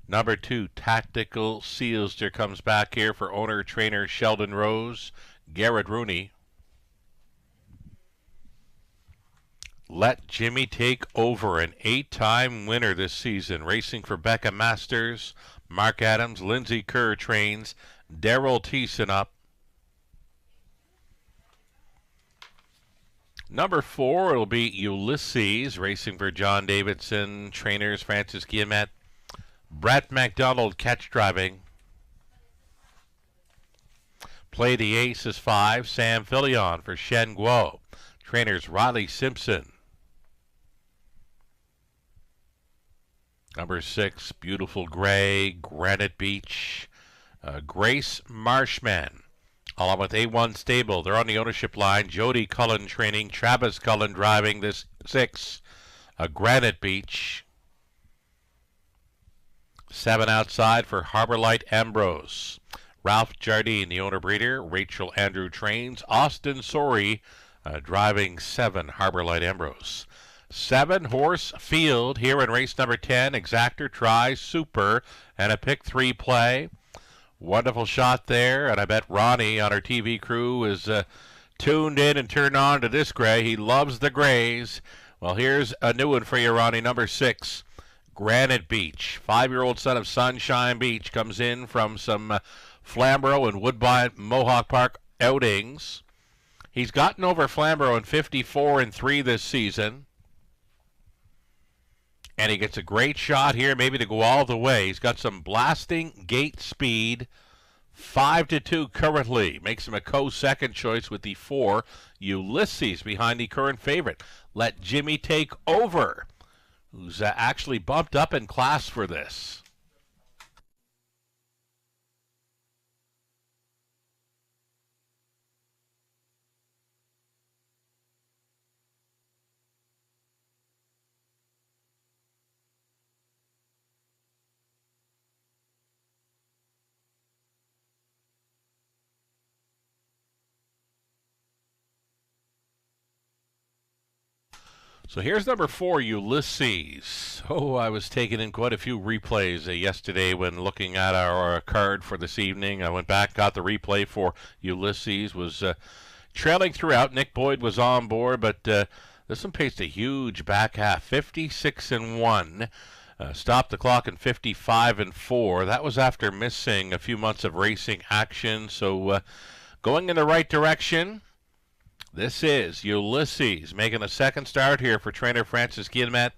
Number 2, Tactical Sealster comes back here for owner-trainer Sheldon Rose, Garrett Rooney. Let Jimmy Take Over, an 8-time winner this season, racing for Becca Masters, Mark Adams, Lindsay Kerr trains, Daryl Thiessen up. Number 4, it'll be Ulysses, racing for John Davidson, trainers Francis Guillemette, Brett McDonald catch driving. Play the Ace is 5. Sam Filion for Shen Guo. Trainers Riley Simpson. Number 6, Beautiful Gray, Granite Beach. Grace Marshman, along with A1 Stable. They're on the ownership line. Jody Cullen training. Travis Cullen driving this 6. Granite Beach. 7 outside for Harbor Light Ambrose. Ralph Jardine, the owner breeder. Rachel Andrew trains. Austin Sori driving 7 Harbor Light Ambrose. 7-horse field here in race number 10. Exactor Try, Super, and a pick 3 play. Wonderful shot there, and I bet Ronnie on our TV crew is tuned in and turned on to this gray. He loves the grays. Well, here's a new one for you, Ronnie. Number 6. Granite Beach, 5-year-old son of Sunshine Beach, comes in from some Flamborough and Woodbine Mohawk Park outings. He's gotten over Flamborough in 54-3 this season. And he gets a great shot here, maybe to go all the way. He's got some blasting gate speed, 5-2 currently. Makes him a co-second choice with the 4, Ulysses, behind the current favorite. Let Jimmy Take Over, who's actually bumped up in class for this. So here's number 4, Ulysses. Oh, I was taking in quite a few replays yesterday when looking at our card for this evening. I went back, got the replay for Ulysses, was trailing throughout. Nick Boyd was on board, but this one paced a huge back half, 56-1. Stopped the clock in 55-4. That was after missing a few months of racing action, so going in the right direction. This is Ulysses making a second start here for trainer Francis Guillemette.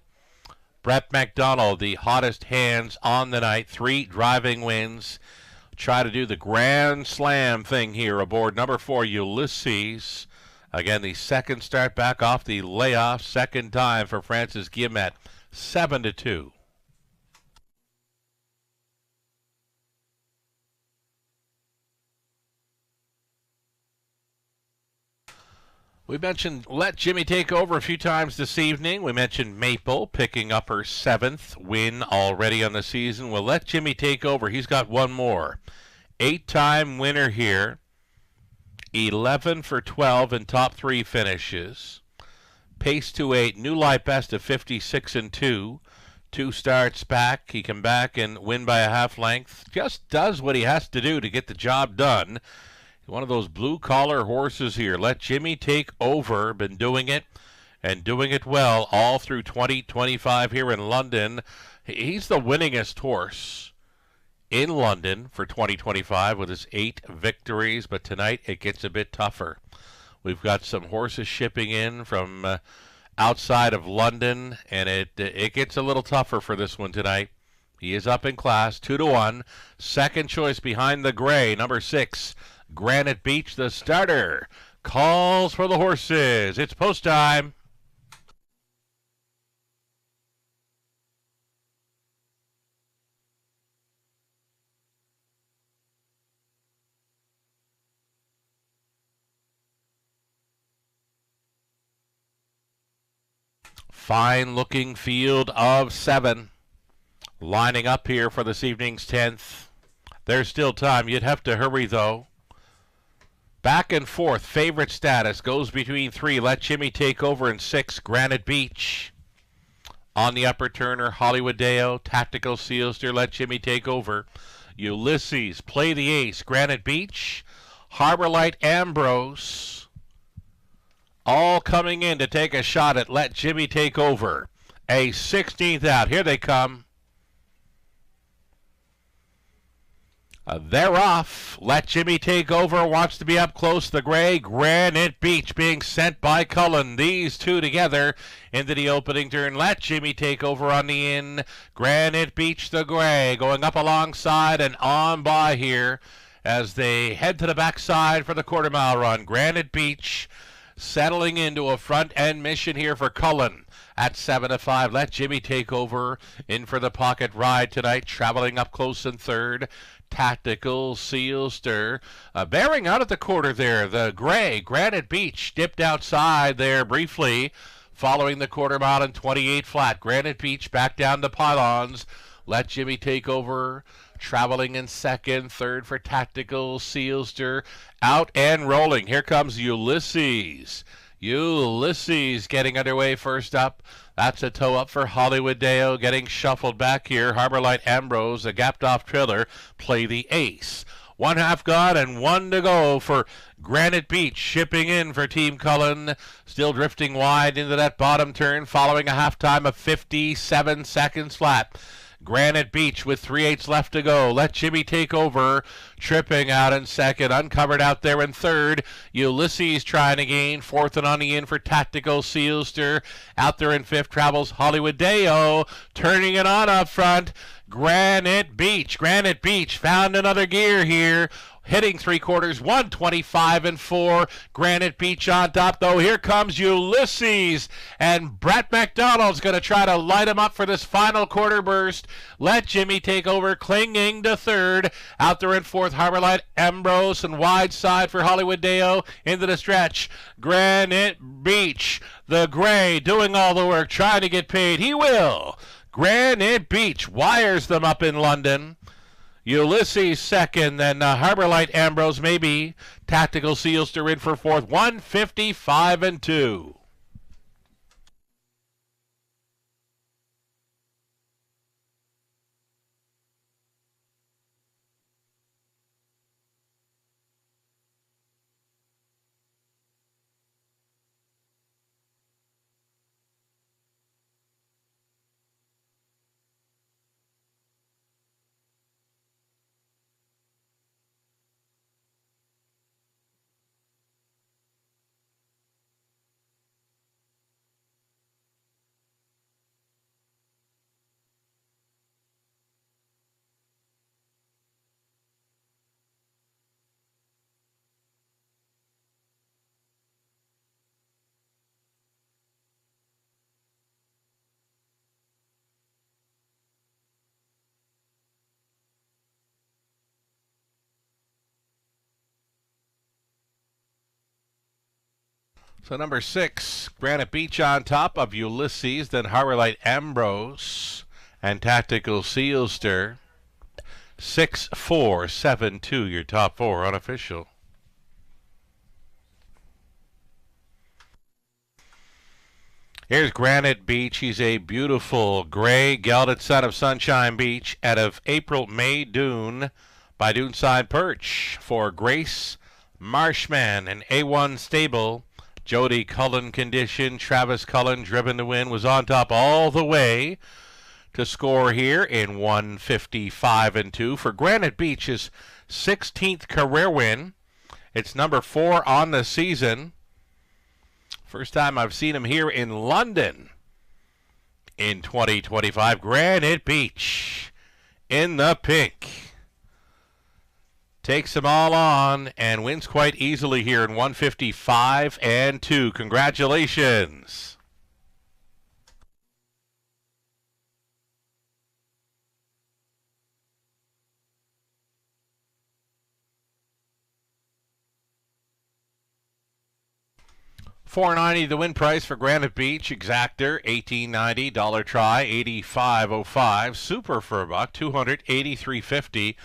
Brett McDonald, the hottest hands on the night. 3 driving wins. Try to do the Grand Slam thing here aboard number 4, Ulysses. Again, the second start back off the layoff. Second time for Francis Guillemette. 7-2. We mentioned Let Jimmy Take Over a few times this evening. We mentioned Maple picking up her 7th win already on the season. Well, Let Jimmy Take Over. He's got one more. 8-time winner here. 11 for 12 in top 3 finishes. Pace to 8. New life best of 56-2. 2 starts back. He can back and win by a half length. Just does what he has to do to get the job done. One of those blue-collar horses here. Let Jimmy Take Over. Been doing it and doing it well all through 2025 here in London. He's the winningest horse in London for 2025 with his 8 victories, but tonight it gets a bit tougher. We've got some horses shipping in from outside of London, and it gets a little tougher for this one tonight. He is up in class, 2-1. Second choice behind the gray, number 6. Granite Beach, the starter, calls for the horses. It's post time. Fine-looking field of 7 lining up here for this evening's 10th. There's still time. You'd have to hurry, though. Back and forth. Favorite status goes between 3. Let Jimmy Take Over, and 6. Granite Beach. On the upper turner, Hollywood Deo. Tactical Sealster. Let Jimmy Take Over. Ulysses. Play the Ace. Granite Beach. Harbor Light Ambrose. All coming in to take a shot at Let Jimmy Take Over. A 16th out. Here they come. They're off. Let Jimmy Take Over wants to be up close. The gray. Granite Beach being sent by Cullen. These two together into the opening turn. Let Jimmy Take Over on the in. Granite Beach, the gray, going up alongside and on by here as they head to the backside for the quarter-mile run. Granite Beach settling into a front-end mission here for Cullen. At 7-5, Let Jimmy Take Over in for the pocket ride tonight, traveling up close in third. Tactical Sealster bearing out at the quarter there. The gray, Granite Beach, dipped outside there briefly, following the quarter mile in 28 flat. Granite Beach back down to pylons. Let Jimmy Take Over traveling in second. Third for Tactical Sealster. Out and rolling. Here comes Ulysses. Ulysses getting underway first up. That's a toe up for Hollywood Deo, getting shuffled back here. Harbor Light Ambrose, a gapped off trailer. Play the Ace. 1 half gone and 1 to go for Granite Beach, shipping in for Team Cullen. Still drifting wide into that bottom turn, following a halftime of 57 seconds flat. Granite Beach with 3/8 left to go. Let Jimmy Take Over, tripping out in second, uncovered out there in third. Ulysses trying to gain fourth and on the in for Tactical Sealster. Out there in fifth travels Hollywood Deo, turning it on up front. Granite Beach found another gear here. Hitting 3/4, 125 and 4. Granite Beach on top, though. Here comes Ulysses, and Brett McDonald's going to try to light him up for this final quarter burst. Let Jimmy Take Over, clinging to third. Out there in fourth, Harbor Light Ambrose, and wide side for Hollywood Deo into the stretch. Granite Beach, the gray, doing all the work, trying to get paid. He will. Granite Beach wires them up in London. Ulysses second, then Harbor Light Ambrose maybe. Tactical Sealster in for fourth, 155 and 2. So number 6, Granite Beach on top of Ulysses, then Harbor Light Ambrose and Tactical Sealster. 6, 4, 7, 2, your top 4 unofficial. Here's Granite Beach. He's a beautiful gray gelded son of Sunshine Beach out of April May Dune by Duneside Perch for Grace Marshman, an A1 stable. Jody Cullen condition. Travis Cullen, driven to win, was on top all the way to score here in 155 and 2 for Granite Beach's 16th career win. It's number 4 on the season. First time I've seen him here in London in 2025. Granite Beach in the pink. Takes them all on and wins quite easily here in 155 and 2. Congratulations. $4.90 the win price for Granite Beach. Exactor $18.90. Dollar Try $85.05. Super for a buck $283.50.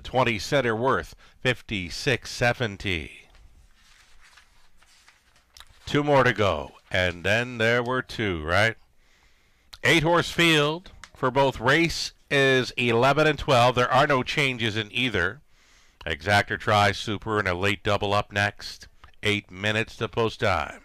20 center worth $56.70. Two more to go, and then there were two, right? 8-horse field for both race is 11 and 12. There are no changes in either. Exactor Try, Super, and a late double up next. 8 minutes to post time.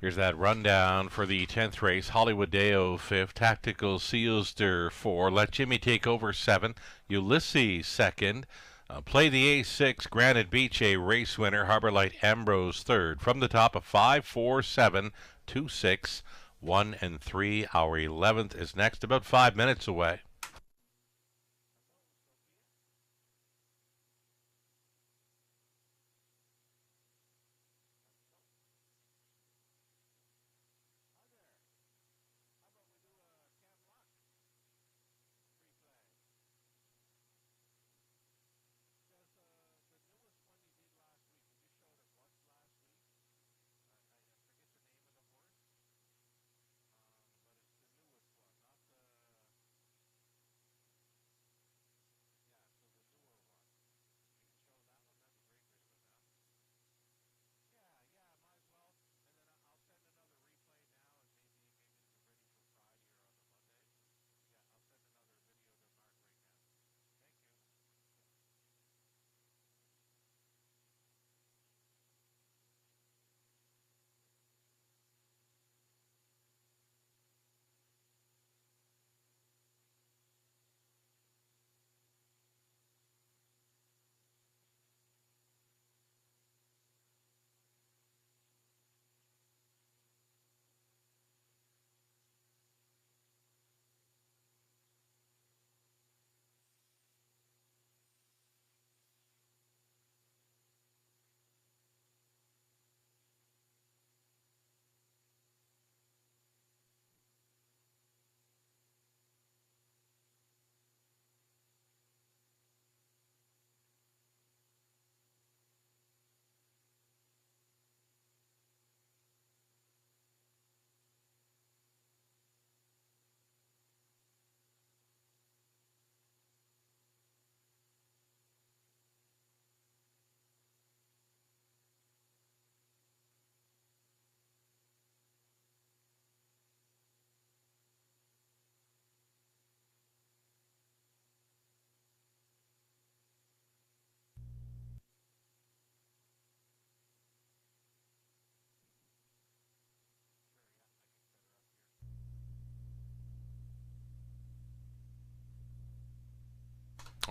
Here's that rundown for the 10th race. Hollywood Deo 5th, Tactical Sealster 4, Let Jimmy Take Over 7, Ulysses 2nd, Play the A6, Granite Beach a race winner, Harbor Light Ambrose 3rd. From the top of 5, 4, 7, 2, 6, 1, and 3. Our 11th is next, about 5 minutes away.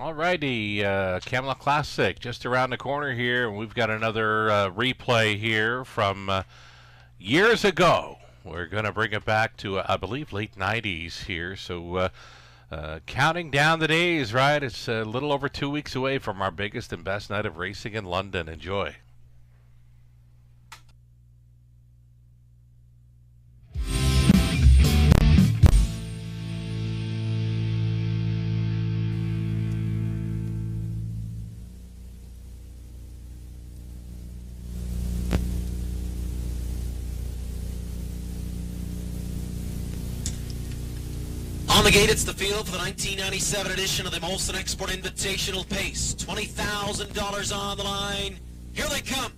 Alrighty, Camelot Classic just around the corner here, and we've got another replay here from years ago. We're going to bring it back to, I believe, late 90s here. So counting down the days, right? It's a little over 2 weeks away from our biggest and best night of racing in London. Enjoy. On the gate, it's the field for the 1997 edition of the Molson Export Invitational Pace. $20,000 on the line. Here they come.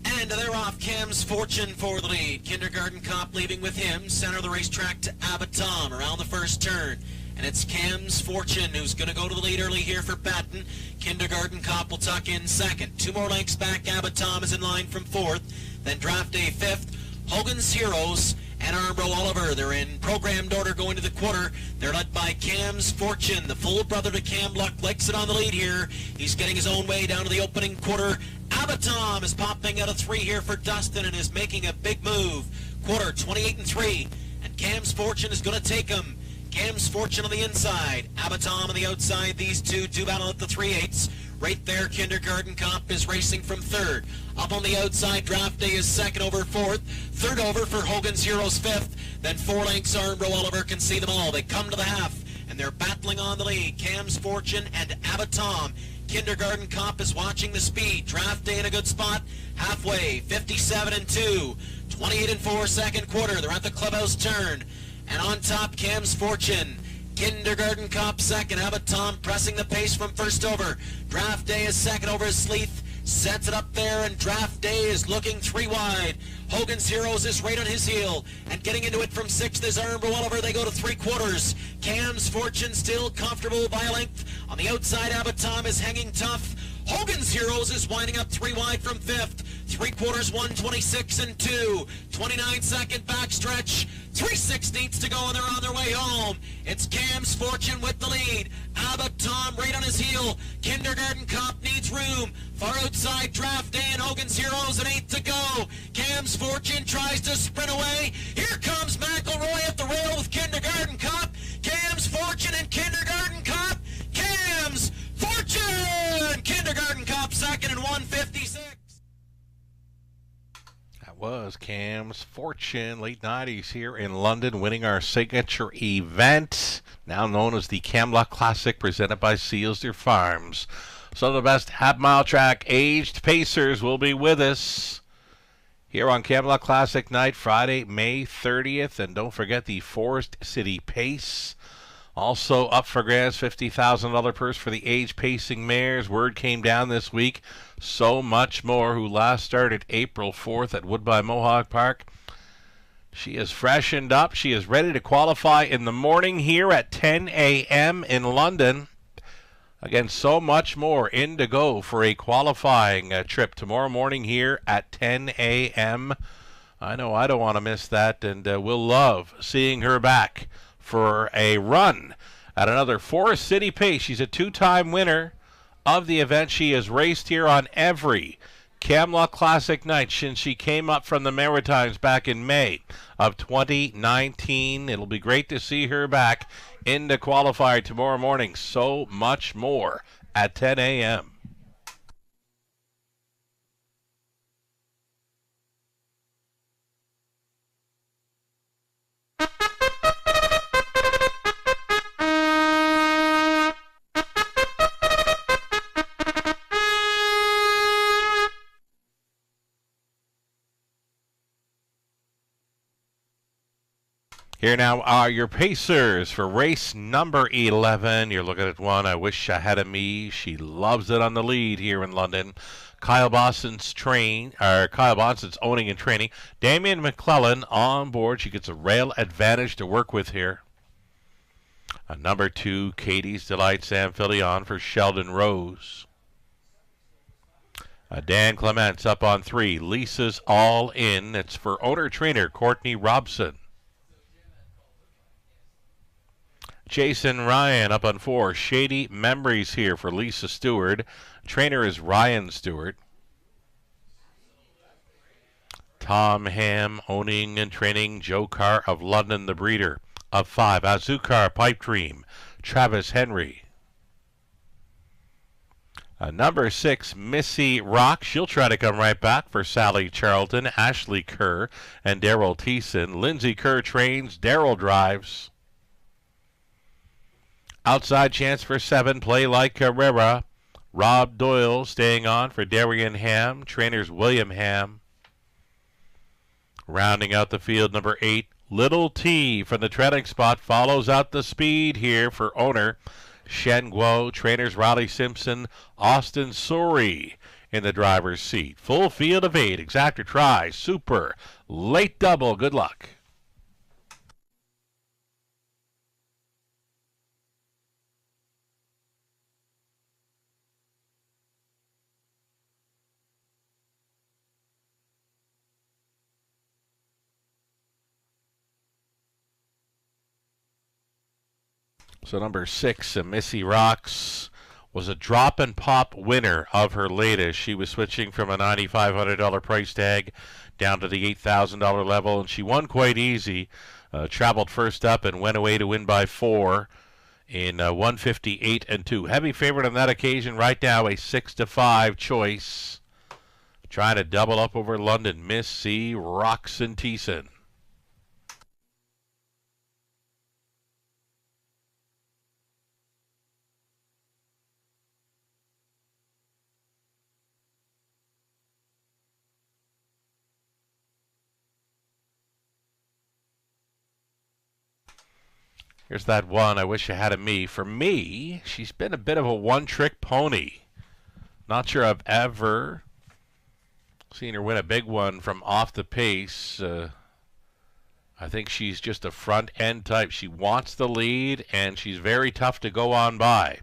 And they're off. Cam's Fortune for the lead. Kindergarten Cop leaving with him. Center of the racetrack to Abatom around the first turn. And it's Cam's Fortune who's going to go to the lead early here for Batten. Kindergarten Cop will tuck in second. 2 more lengths back. Abatom is in line from fourth. Then Draft Day fifth. Hogan's Heroes and Armbro Oliver. They're in programmed order going to the quarter. They're led by Cam's Fortune. The full brother to Cam Luck likes it on the lead here. He's getting his own way down to the opening quarter. Abatom is popping out of 3 here for Dustin and is making a big move. Quarter 28-3. And Cam's Fortune is going to take him. Cam's Fortune on the inside. Abatom on the outside. These two do battle at the 3/8. Right there, Kindergarten Cop is racing from third. Up on the outside, Draft Day is second over fourth. Third over for Hogan's Heroes fifth. Then 4 lengths, Armbro Oliver can see them all. They come to the half, and they're battling on the lead. Cam's Fortune and Abatom. Kindergarten Cop is watching the speed. Draft Day in a good spot. Halfway, 57-2. 28-4 second quarter. They're at the clubhouse turn. And on top, Cam's Fortune. Kindergarten Cop second. Abatom pressing the pace from first over. Draft Day is second over Sleeth. Sets it up there, and Draft Day is looking 3 wide. Hogan's Heroes is right on his heel. And getting into it from 6th is Armbro Oliver. They go to 3/4. Cam's Fortune still comfortable by a length. On the outside, Abatom is hanging tough. Hogan's Heroes is winding up 3 wide from 5th. 3/4, 1:26-2. 29-second backstretch. 3/16 to go, and they're on their way home. It's Cam's Fortune with the lead. Abatom right on his heel. Kindergarten Cop needs room. Far outside, Draft Day and Hogan's Heroes, an 8 to go. Cam's Fortune tries to sprint away. Here comes McElroy at the rail with Kindergarten Cop. Cam's Fortune and Kindergarten Cop. Cam's Fortune! Kindergarten Cop second and 1:56. That was Cam's Fortune, late 90s here in London, winning our signature event, now known as the Camelot Classic, presented by Seals Deer Farms. Some of the best half-mile track aged pacers will be with us here on Camelot Classic night, Friday, May 30th. And don't forget the Forest City Pace. Also up for grabs, $50,000 purse for the age pacing mares. Word came down this week. So Much More, who last started April 4th at Woodbine Mohawk Park. She is freshened up. She is ready to qualify in the morning here at 10 a.m. in London. Again, So Much More in to go for a qualifying trip tomorrow morning here at 10 a.m. I know I don't want to miss that, and we'll love seeing her back for a run at another Forest City Pace. She's a 2-time winner of the event. She has raced here on every Camelot Classic night since she came up from the Maritimes back in May of 2019. It'll be great to see her back in the qualifier tomorrow morning. So Much More at 10 a.m. Here now are your pacers for race number 11. You're looking at one I wish I had a me. She loves it on the lead here in London. Kyle Boston's owning and training. Damian McClellan on board. She gets a rail advantage to work with here. Number 2, Katie's Delight, Sam Filion for Sheldon Rose. Dan Clements up on 3. Lisa's All In. It's for owner-trainer Courtney Robson. Jason Ryan up on 4. Shady Memories here for Lisa Stewart. Trainer is Ryan Stewart. Tom Ham owning and training Joe Carr of London, the breeder. Of 5, Azukar Pipe Dream, Travis Henry. Number 6, Missy Rock. She'll try to come right back for Sally Charlton, Ashley Kerr, and Daryl Thiessen. Lindsay Kerr trains, Daryl drives. Outside chance for 7, Play Like Carrera. Rob Doyle staying on for Darian Ham. Trainers William Ham. Rounding out the field, number 8, Little T from the treading spot. Follows out the speed here for owner Shen Guo. Trainers Riley Simpson, Austin Suri in the driver's seat. Full field of 8. Exactor try. Super. Late double. Good luck. So number 6, Missy Rocks, was a drop and pop winner of her latest. She was switching from a $9,500 price tag down to the $8,000 level, and she won quite easy. Traveled first up and went away to win by 4 in 158 and 2. Heavy favorite on that occasion. Right now a 6-5 choice. Trying to double up over London. Missy Rocks and Thiessen. Here's that one, I Wish I Had a Me. For me, she's been a bit of a one-trick pony. Not sure I've ever seen her win a big one from off the pace. I think she's just a front-end type. She wants the lead, and she's very tough to go on by.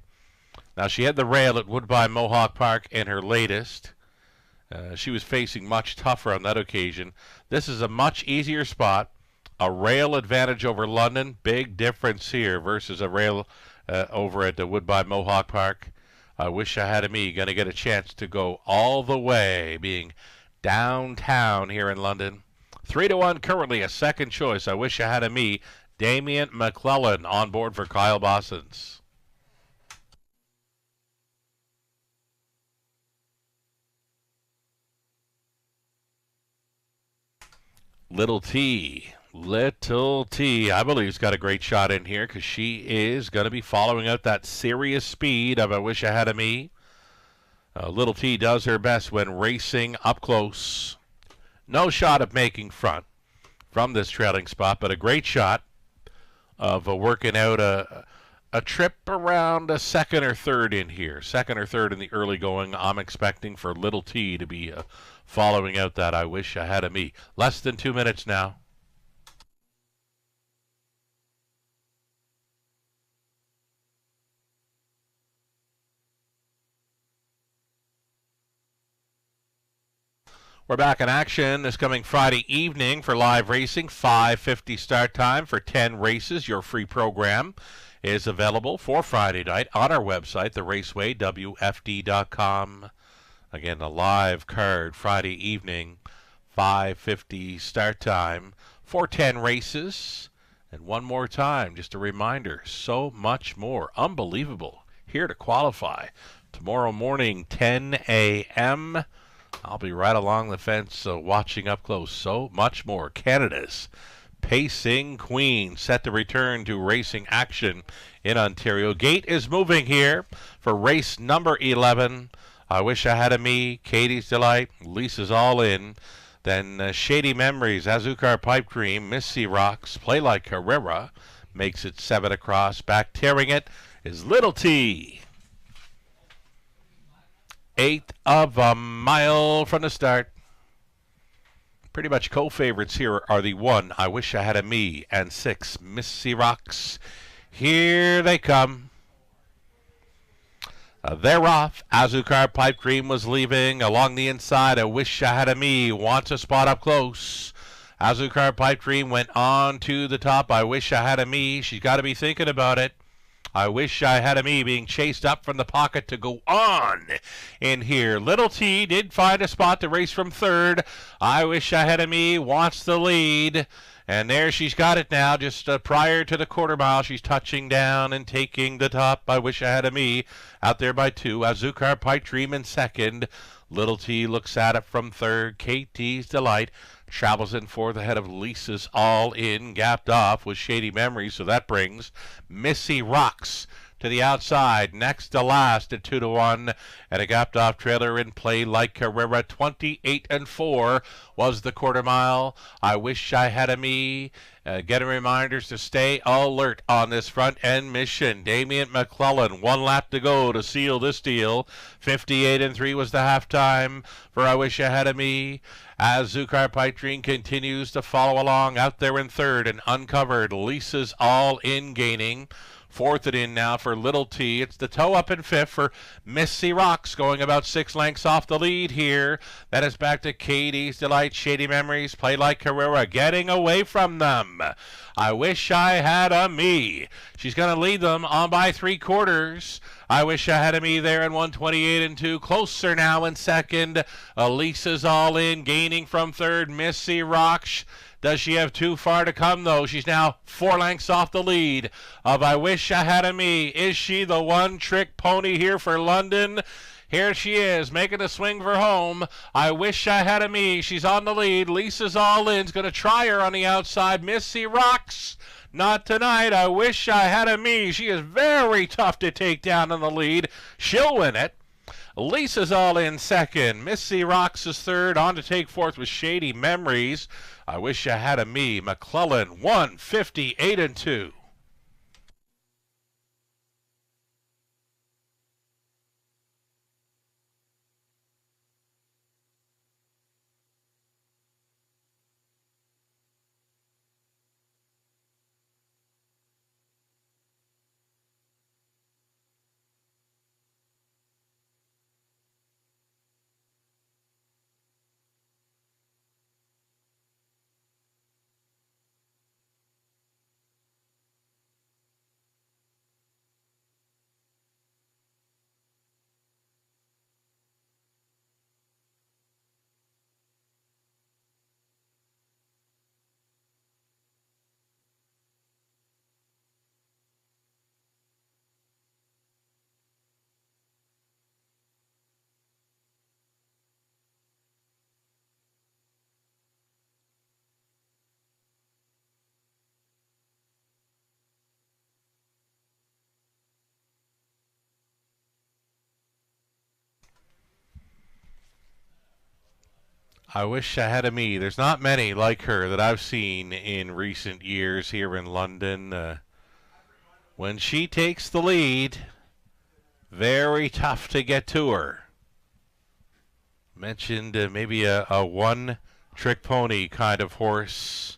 Now, she had the rail at Woodbine Mohawk Park in her latest. She was facing much tougher on that occasion. This is a much easier spot. A rail advantage over London. Big difference here versus a rail over at the Woodbine Mohawk Park. I Wish I Had a Me. Going to get a chance to go all the way, being downtown here in London. 3-1 currently, a second choice. I Wish I Had a Me. Damian McClellan on board for Kyle Bossons. Little T, I believe, has got a great shot in here because she is going to be following out that serious speed of I Wish I Had a Me. Little T does her best when racing up close. No shot of making front from this trailing spot, but a great shot of working out a trip around a second or third in here. Second or third in the early going. I'm expecting for Little T to be following out that I Wish I Had a Me. Less than 2 minutes now. We're back in action this coming Friday evening for live racing. 5:50 start time for 10 races. Your free program is available for Friday night on our website, theraceway.wfd.com. Again, a live card Friday evening, 5:50 start time for 10 races. And one more time, just a reminder, so much more. Unbelievable. Here to qualify. Tomorrow morning, 10 a.m., I'll be right along the fence watching up close. So much more. Canada's Pacing Queen set to return to racing action in Ontario. Gate is moving here for race number 11. I Wish I Had a Me, Katie's Delight, Lisa's All In. Then Shady Memories, Azukar Pipe Dream, Missy Rocks, Play Like Carrera makes it 7 across. Back tearing it is Little T. 1/8 of a mile from the start. Pretty much co-favorites here are the 1, I Wish I Had a Me, and 6, Missy Rocks. Here they come. They're off. Azukar Pipe Dream was leaving along the inside. I Wish I Had a Me wants a spot up close. Azucar Pipe Dream went on to the top. I Wish I Had a Me. She's got to be thinking about it. I Wish I Had a Me being chased up from the pocket to go on in here. Little T did find a spot to race from third. I Wish I Had a Me wants the lead. And there she's got it now, just prior to the quarter mile. She's touching down and taking the top. I Wish I Had a Me out there by 2. Azucar Pipe Dream in second. Little T looks at it from third. KT's Delight travels in fourth ahead of Lisa's All In. Gapped off with Shady Memories, so that brings Missy Rocks to the outside. Next to last at 2-1. And a gapped off trailer in Play Like Carrera. 28-4 was the quarter mile. I Wish I Had a Me. Getting reminders to stay alert on this front end mission. Damian McClellan, 1 lap to go to seal this deal. 58-3 was the halftime for I Wish I Had a Me. As Azucar Pipe Dream continues to follow along out there in third and uncovered. Lisa's All In gaining. Fourth and in now for Little T. It's the toe up in fifth for Missy Rocks, going about 6 lengths off the lead here. That is back to Katie's Delight, Shady Memories, Play Like Carrera, getting away from them. I Wish I Had a Me. She's going to lead them on by 3/4. I Wish I Had a Me there in 128-2. Closer now in second. Lisa's All In gaining from third. Missy Rocks. Does she have too far to come, though? She's now 4 lengths off the lead of I Wish I Had a Me. Is she the one-trick pony here for London? Here she is, making a swing for home. I Wish I Had a Me. She's on the lead. Lisa's All In's going to try her on the outside. Missy Rocks. Not tonight. I Wish I Had a Me. She is very tough to take down in the lead. She'll win it. Lisa's All In second. Missy Rocks is third. On to take fourth with Shady Memories. I Wish I Had a Me. McClellan 158-2. I Wish I Had a Me. There's not many like her that I've seen in recent years here in London. When she takes the lead, very tough to get to her. Mentioned maybe a one-trick pony kind of horse.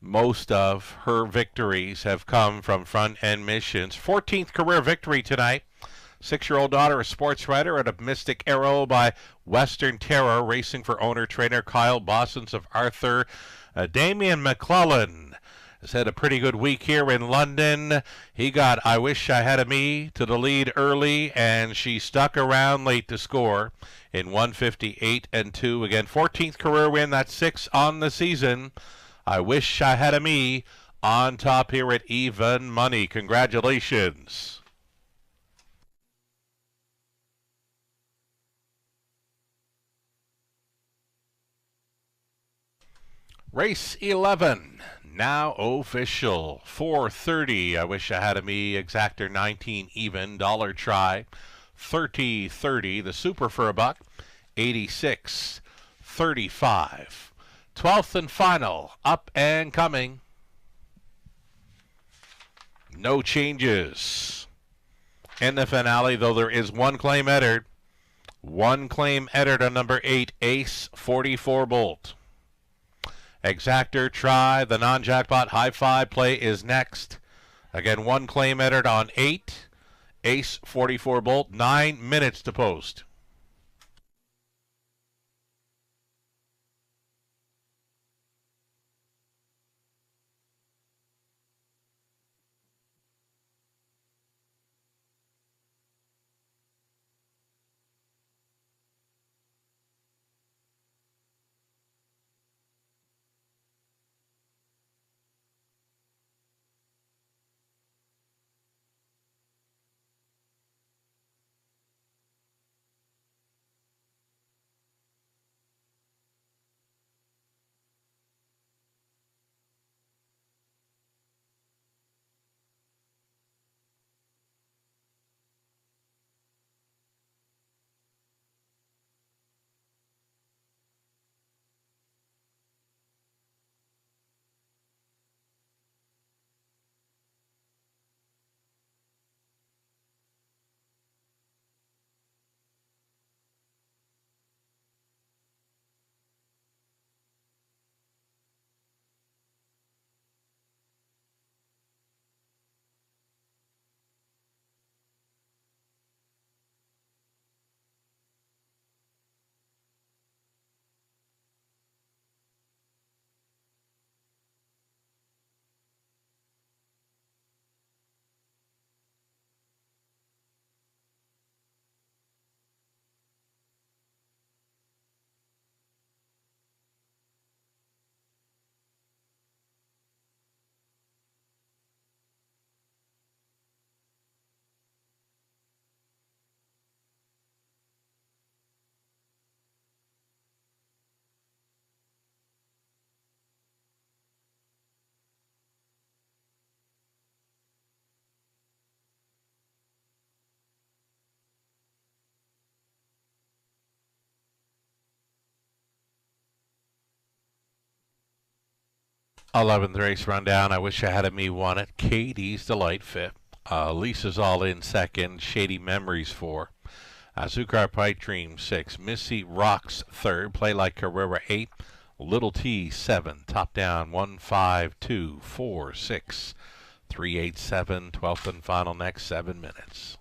Most of her victories have come from front-end missions. 14th career victory tonight. 6-year-old daughter, a sports writer at a Mystic Arrow by Western Terror, racing for owner-trainer Kyle Bossons of Arthur. Damian McClellan has had a pretty good week here in London. He got I Wish I Had a Me to the lead early, and she stuck around late to score in 158-2. Again, 14th career win, that's 6 on the season. I Wish I Had a Me on top here at Even Money. Congratulations. Race 11, now official. 4:30, I Wish I Had a Me, exactor 19 even, dollar try. 30-30, the super for $1, 86-35. 12th and final, up and coming. No changes. In the finale, though, there is one claim entered. One claim entered on number 8, Ace 44 Bolt. Exactor try, the non-jackpot high five play is next. Again, one claim entered on 8, Ace 44 Bolt, 9 minutes to post. 11th race rundown. I wish I had a me won it. Katie's Delight fifth. Lisa's All In second. Shady Memories 4. Zukar Pipe Dream 6. Missy Rocks 3rd. Play Like Carrera 8. Little T 7. Top Down 1, 5, 2, 4, 6, 3, 8, 7. 12th and final next 7 minutes.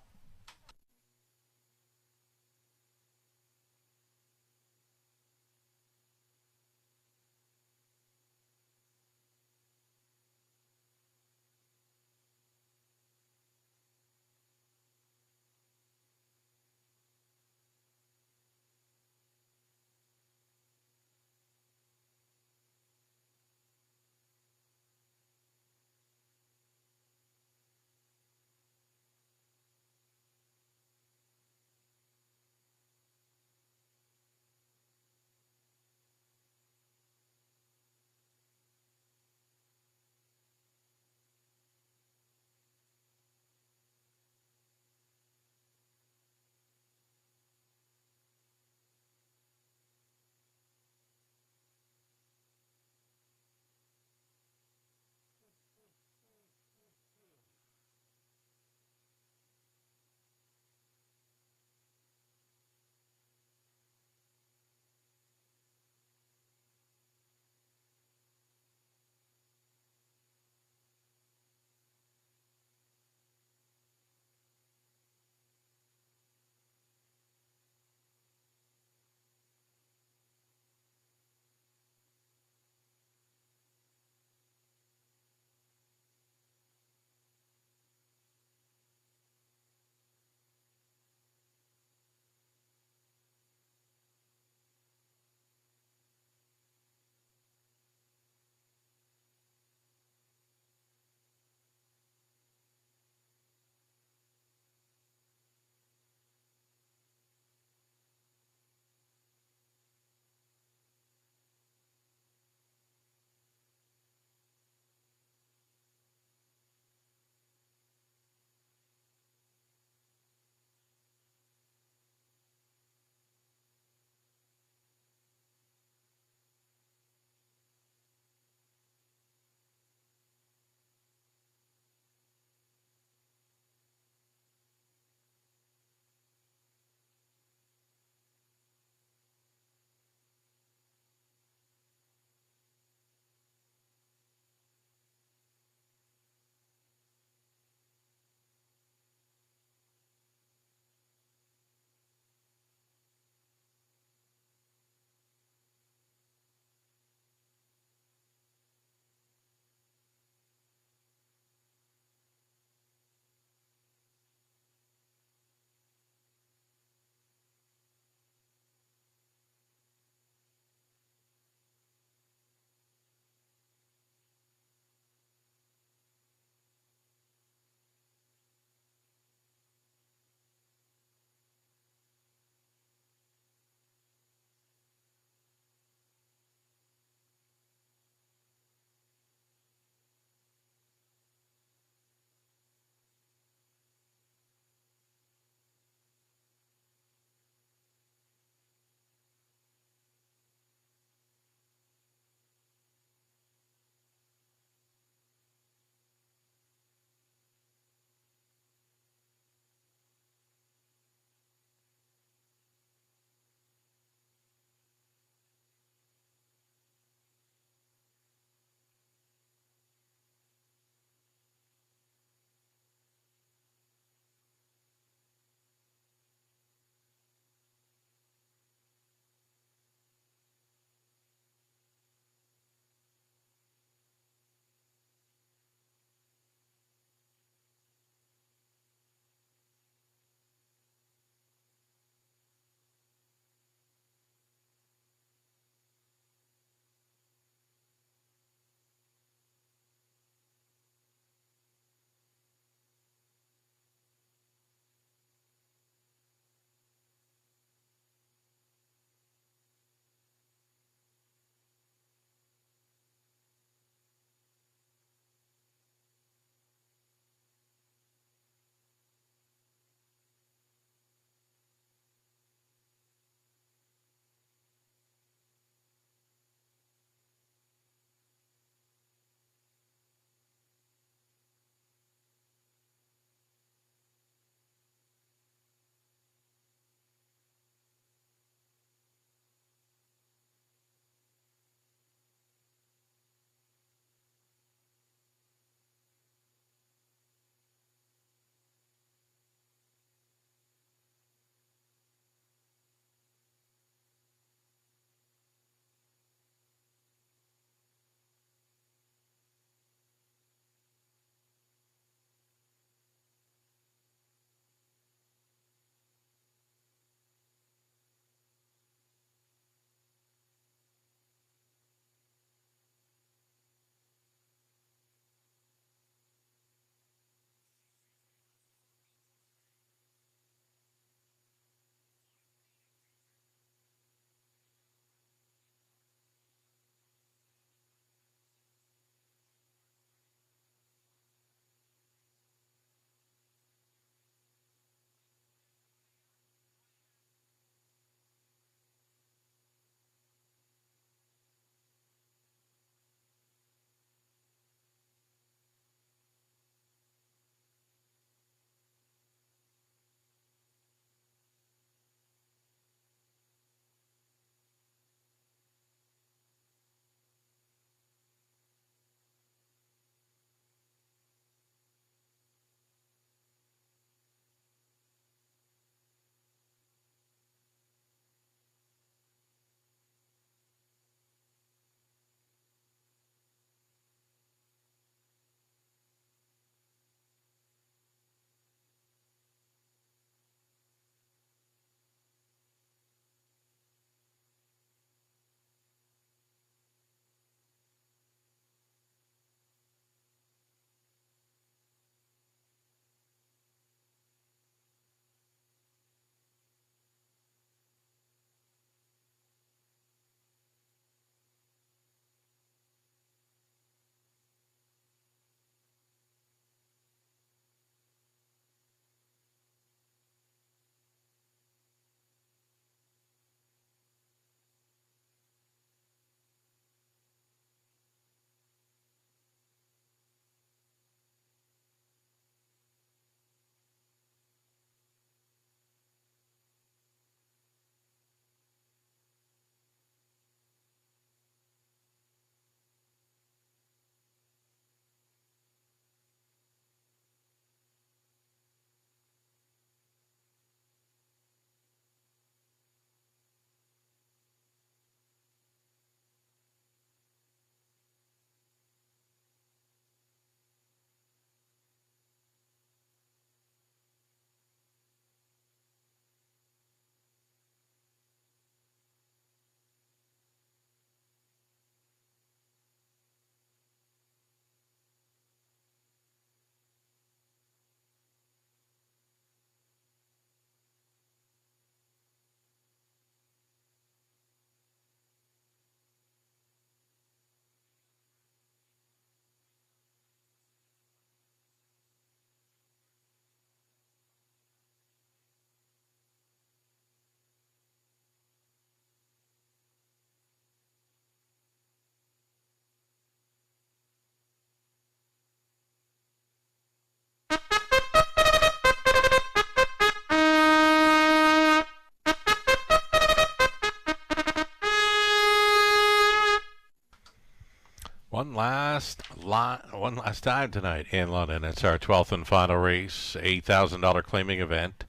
one last time tonight in London. It's our 12th and final race, $8,000 claiming event.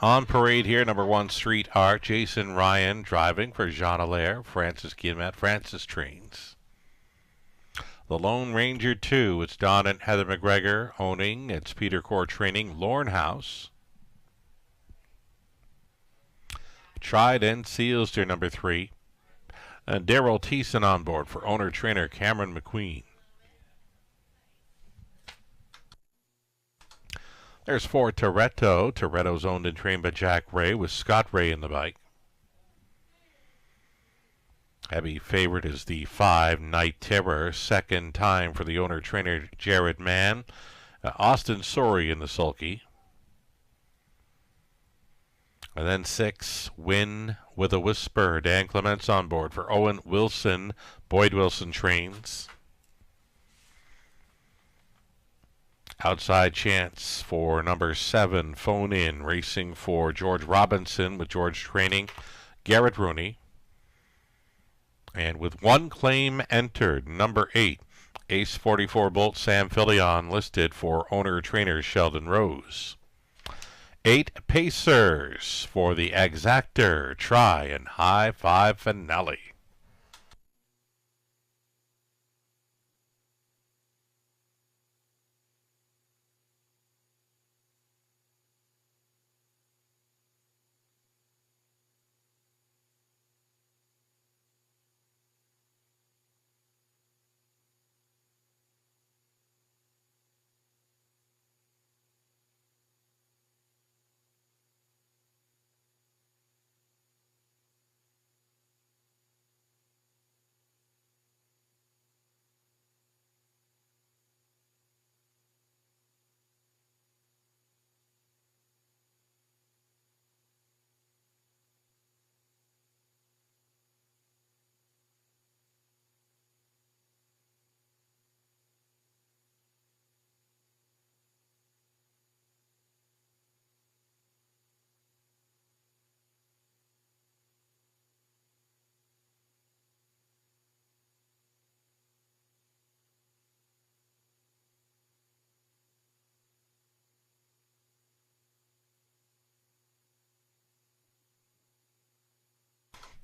On parade here, number 1 Street Art, Jason Ryan driving for Jean Allaire, Francis Guillemette, Francis Trains. The Lone Ranger 2, it's Don and Heather McGregor owning. It's Peter Core Training, Lorne House. Trident Sealster number 3. And Daryl Thiessen on board for owner-trainer Cameron McQueen. There's 4 Toretto. Toretto's owned and trained by Jack Ray with Scott Ray in the bike. Heavy favorite is the 5 Night Terror. Second time for the owner-trainer Jared Mann. Austin Sorey in the sulky. And then 6, Win with a Whisper. Dan Clements on board for Owen Wilson. Boyd Wilson Trains. Outside Chance for number 7, Phone In. Racing for George Robinson with George Training. Garrett Rooney. And with 1 claim entered, number 8, Ace 44 Bolt Sam Filion listed for owner-trainer Sheldon Rose. 8 Pacers for the Exactor, Try, and High Five Finale.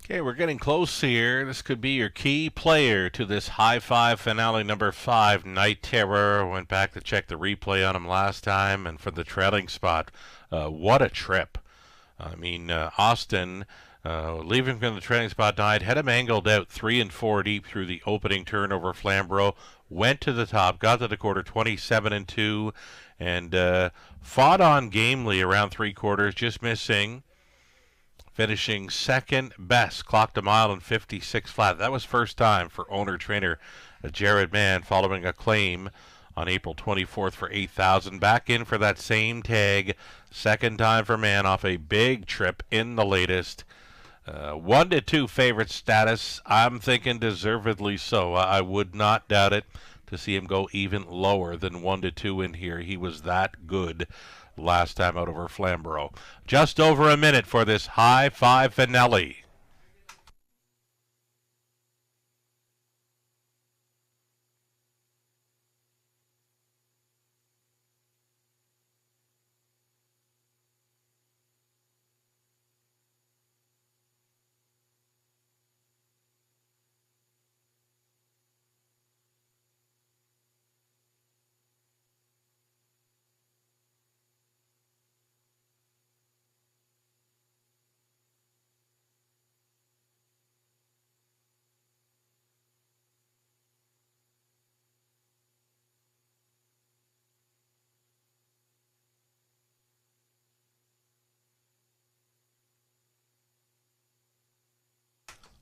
Okay, we're getting close here. This could be your key player to this High Five Finale, number 5, Night Terror. Went back to check the replay on him last time, and for the trailing spot, what a trip. I mean, Austin, leaving from the trailing spot, died, had him angled out 3 and 4 deep through the opening turn over Flamborough, went to the top, got to the quarter 27 and 2, and fought on gamely around 3/4, just missing. Finishing second best, clocked a mile and 56 flat. That was first time for owner-trainer Jared Mann, following a claim on April 24th for $8,000. Back in for that same tag, second time for Mann off a big trip in the latest. 1 to 2 favorite status. I'm thinking deservedly so. I would not doubt it to see him go even lower than 1 to 2 in here. He was that good last time out over Flamborough. Just over a minute for this High Five Finale.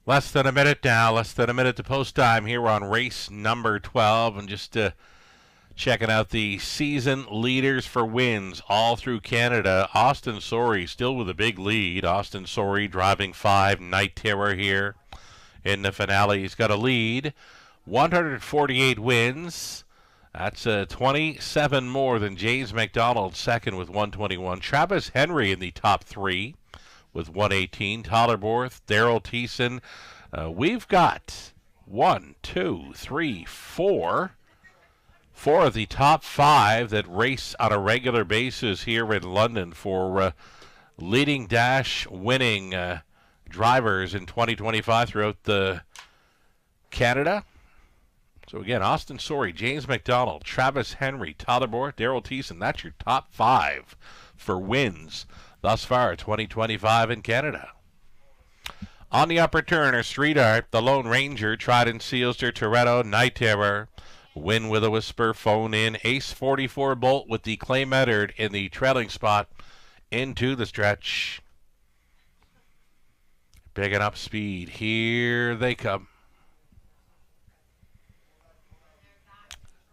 Less than a minute now, less than a minute to post time here on race number 12, and just checking out the season leaders for wins all through Canada. Austin Sorey still with a big lead. Austin Sorey driving 5, Night Terror here in the finale. He's got a lead, 148 wins. That's 27 more than James McDonald, second with 121. Travis Henry in the top 3 with 118. Tyler Borth, Daryl Thiessen. We've got one, two, three, four. Four of the top five that race on a regular basis here in London for leading dash winning drivers in 2025 throughout Canada. So again, Austin Sorey, James McDonald, Travis Henry, Tyler Bohr, Daryl Thiessen. That's your top five for wins thus far 2025 in Canada. On the upper turn are Street Art, the Lone Ranger, Trident Sealster, Toretto, Night Terror, Win with a Whisper, Phone In, Ace 44 Bolt with the Clay Mettard in the trailing spot into the stretch. Picking up speed. Here they come.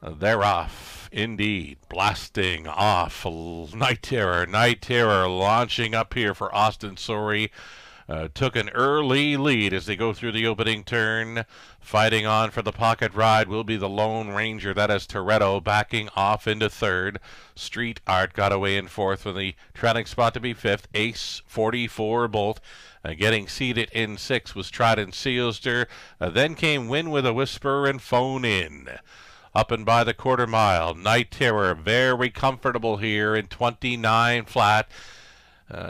They're off, indeed. Blasting off. Night Terror. Night Terror launching up here for Austin Sorey. Took an early lead as they go through the opening turn. Fighting on for the pocket ride will be the Lone Ranger. That is Toretto backing off into third. Street Art got away in fourth with the trailing spot to be fifth. Ace 44 Bolt. Getting seated in sixth was Trident Sealster. Then came Win with a Whisper and Phone In. Up and by the quarter mile, Night Terror very comfortable here in 29 flat.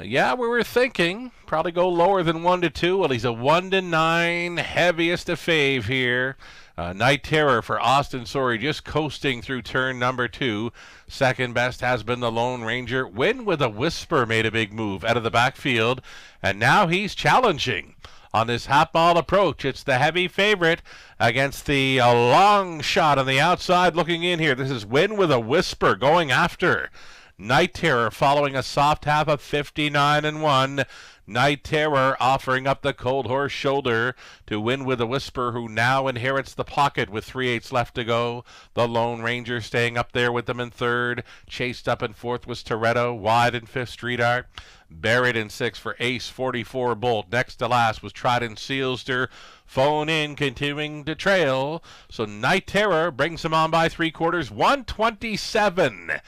Yeah, we were thinking probably go lower than 1 to 2. Well, he's a 1 to 9, heaviest of fave here. Night Terror for Austin Sorey just coasting through turn number 2. Second best has been the Lone Ranger. Win with a Whisper made a big move out of the backfield, and now he's challenging on this half mile approach. It's the heavy favorite against the long shot on the outside looking in here. This is Win with a Whisper going after Night Terror following a soft half of 59-1. Night Terror offering up the cold horse shoulder to Win with a Whisper, who now inherits the pocket with 3/8 left to go. The Lone Ranger staying up there with them in third. Chased up in fourth was Toretto. Wide in fifth, Street Art. Buried in sixth for Ace 44 Bolt. Next to last was Trident Sealster. Phone In continuing to trail. So Night Terror brings him on by 3/4. 127.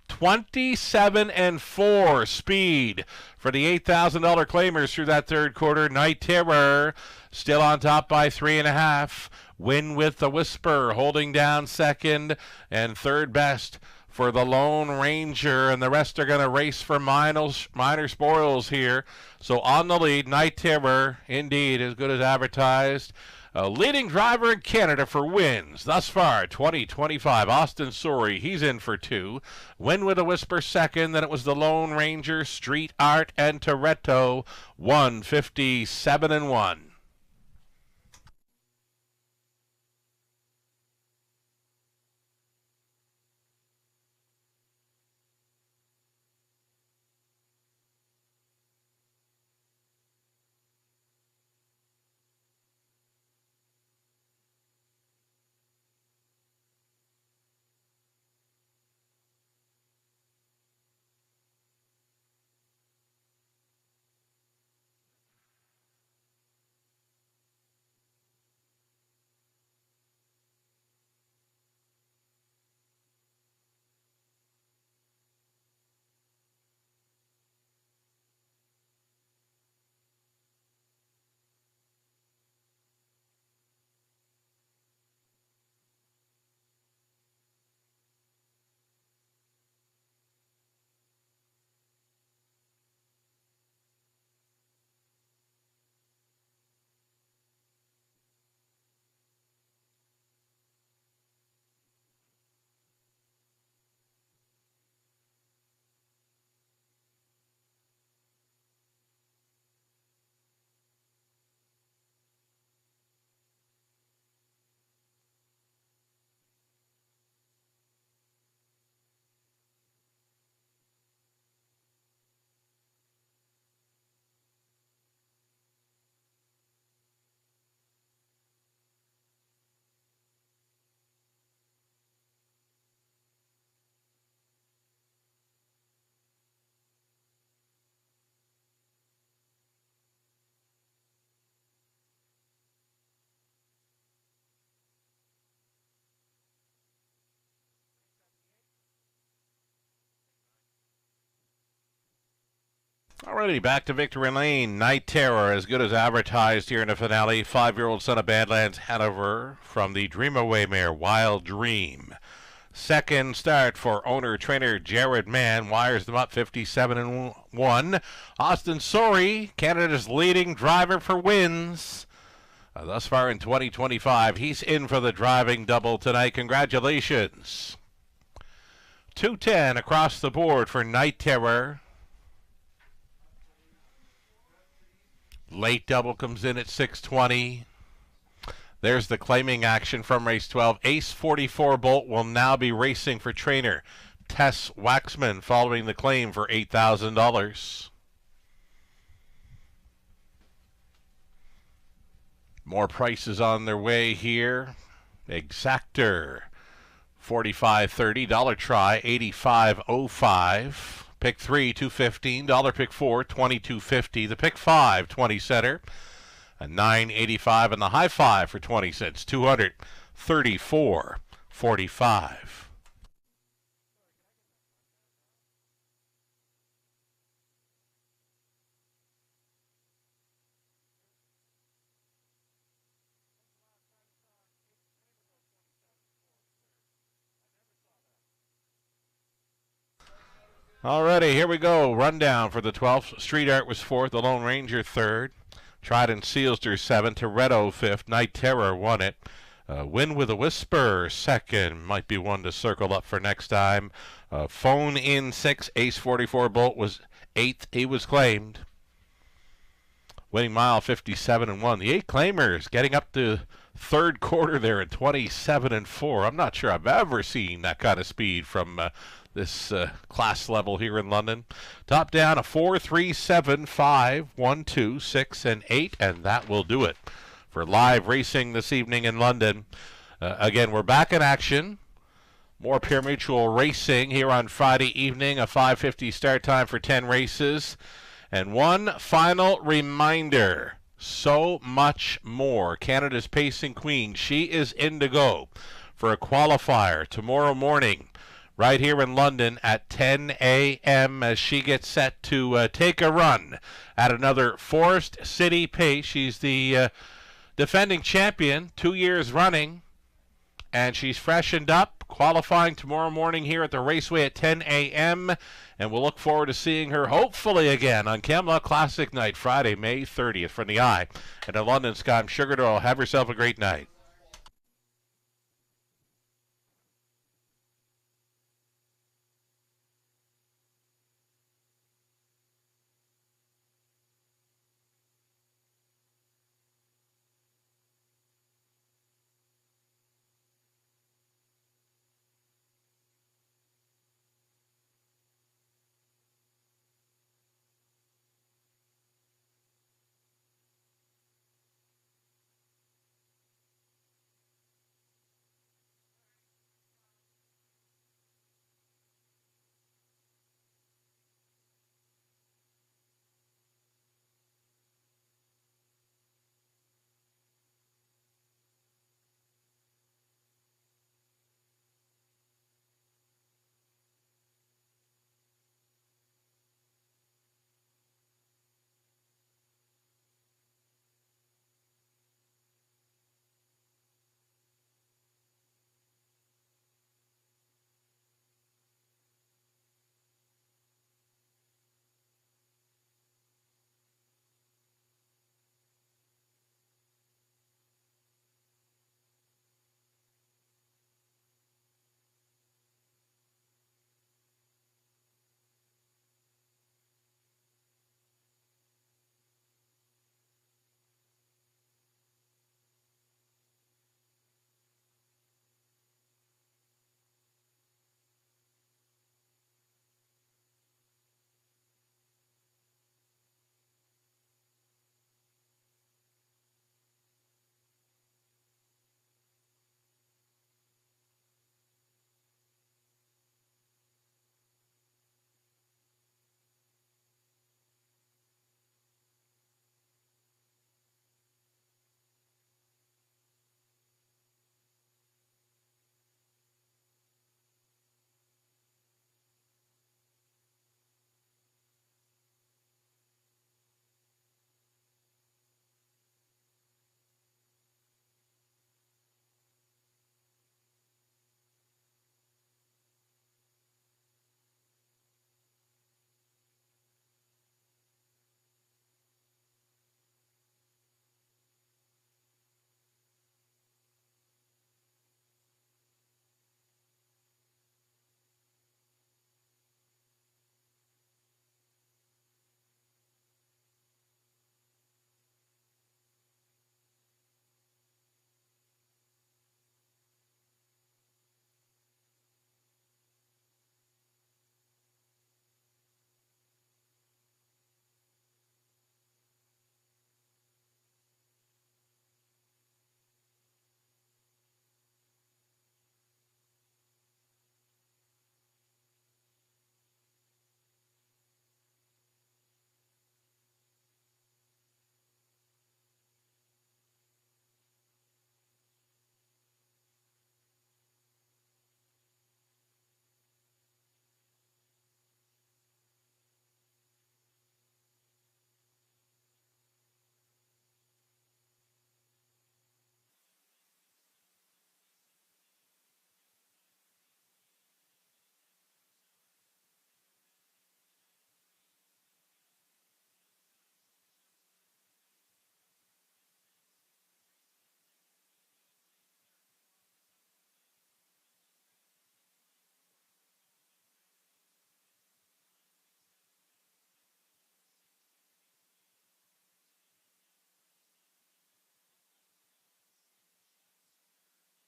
27-4 speed for the $8,000 claimers through that third quarter. Night Terror still on top by 3.5. Win with the Whisper holding down second, and third best for the Lone Ranger, and the rest are going to race for minor spoils here. So on the lead, Night Terror, indeed, as good as advertised. Leading driver in Canada for wins thus far 2025. Austin Sorey, he's in for 2. Win with a Whisper second. Then it was the Lone Ranger, Street Art, and Toretto. 157-1. Alrighty, back to Victory Lane. Night Terror, as good as advertised here in the finale. 5-year-old son of Badlands, Hanover, from the Dream Away mare, Wild Dream. Second start for owner-trainer Jared Mann. Wires them up 57-1. Austin Sori, Canada's leading driver for wins. Thus far in 2025, he's in for the driving double tonight. Congratulations. 210 across the board for Night Terror. Late double comes in at 620. There's the claiming action from race 12. Ace 44 Bolt will now be racing for trainer Tess Waxman following the claim for $8,000. More prices on their way here. Exactor, $45.30. Dollar Try, $85.05. Pick 3, $2.15. Dollar Pick 4, $22.50. The Pick 5, 20 center. A $9.85 and the high five for 20 cents. $234.45. Alrighty, here we go. Rundown for the 12th. Street Art was 4th. The Lone Ranger 3rd. Trident Sealster 7th. Toretto 5th. Night Terror won it. Win with a Whisper 2nd. Might be one to circle up for next time. Phone in 6. Ace 44 Bolt was 8th. He was claimed. Winning Mile 57-1. The 8 claimers getting up to third quarter there at 27-4. I'm not sure I've ever seen that kind of speed from this class level here in London. Top down a 4, 3, 7, 5, 1, 2, 6, and 8, and that will do it for live racing this evening in London. Again, we're back in action. More Pure Mutual racing here on Friday evening, a 5:50 start time for 10 races. And one final reminder, so much more. Canada's Pacing Queen, she is in to go for a qualifier tomorrow morning right here in London at 10 a.m. as she gets set to take a run at another Forest City pace. She's the defending champion 2 years running, and she's freshened up, qualifying tomorrow morning here at the Raceway at 10 a.m., and we'll look forward to seeing her hopefully again on Camelot Classic Night, Friday, May 30th from the Eye. And in London, Scott Sugardoll, have yourself a great night.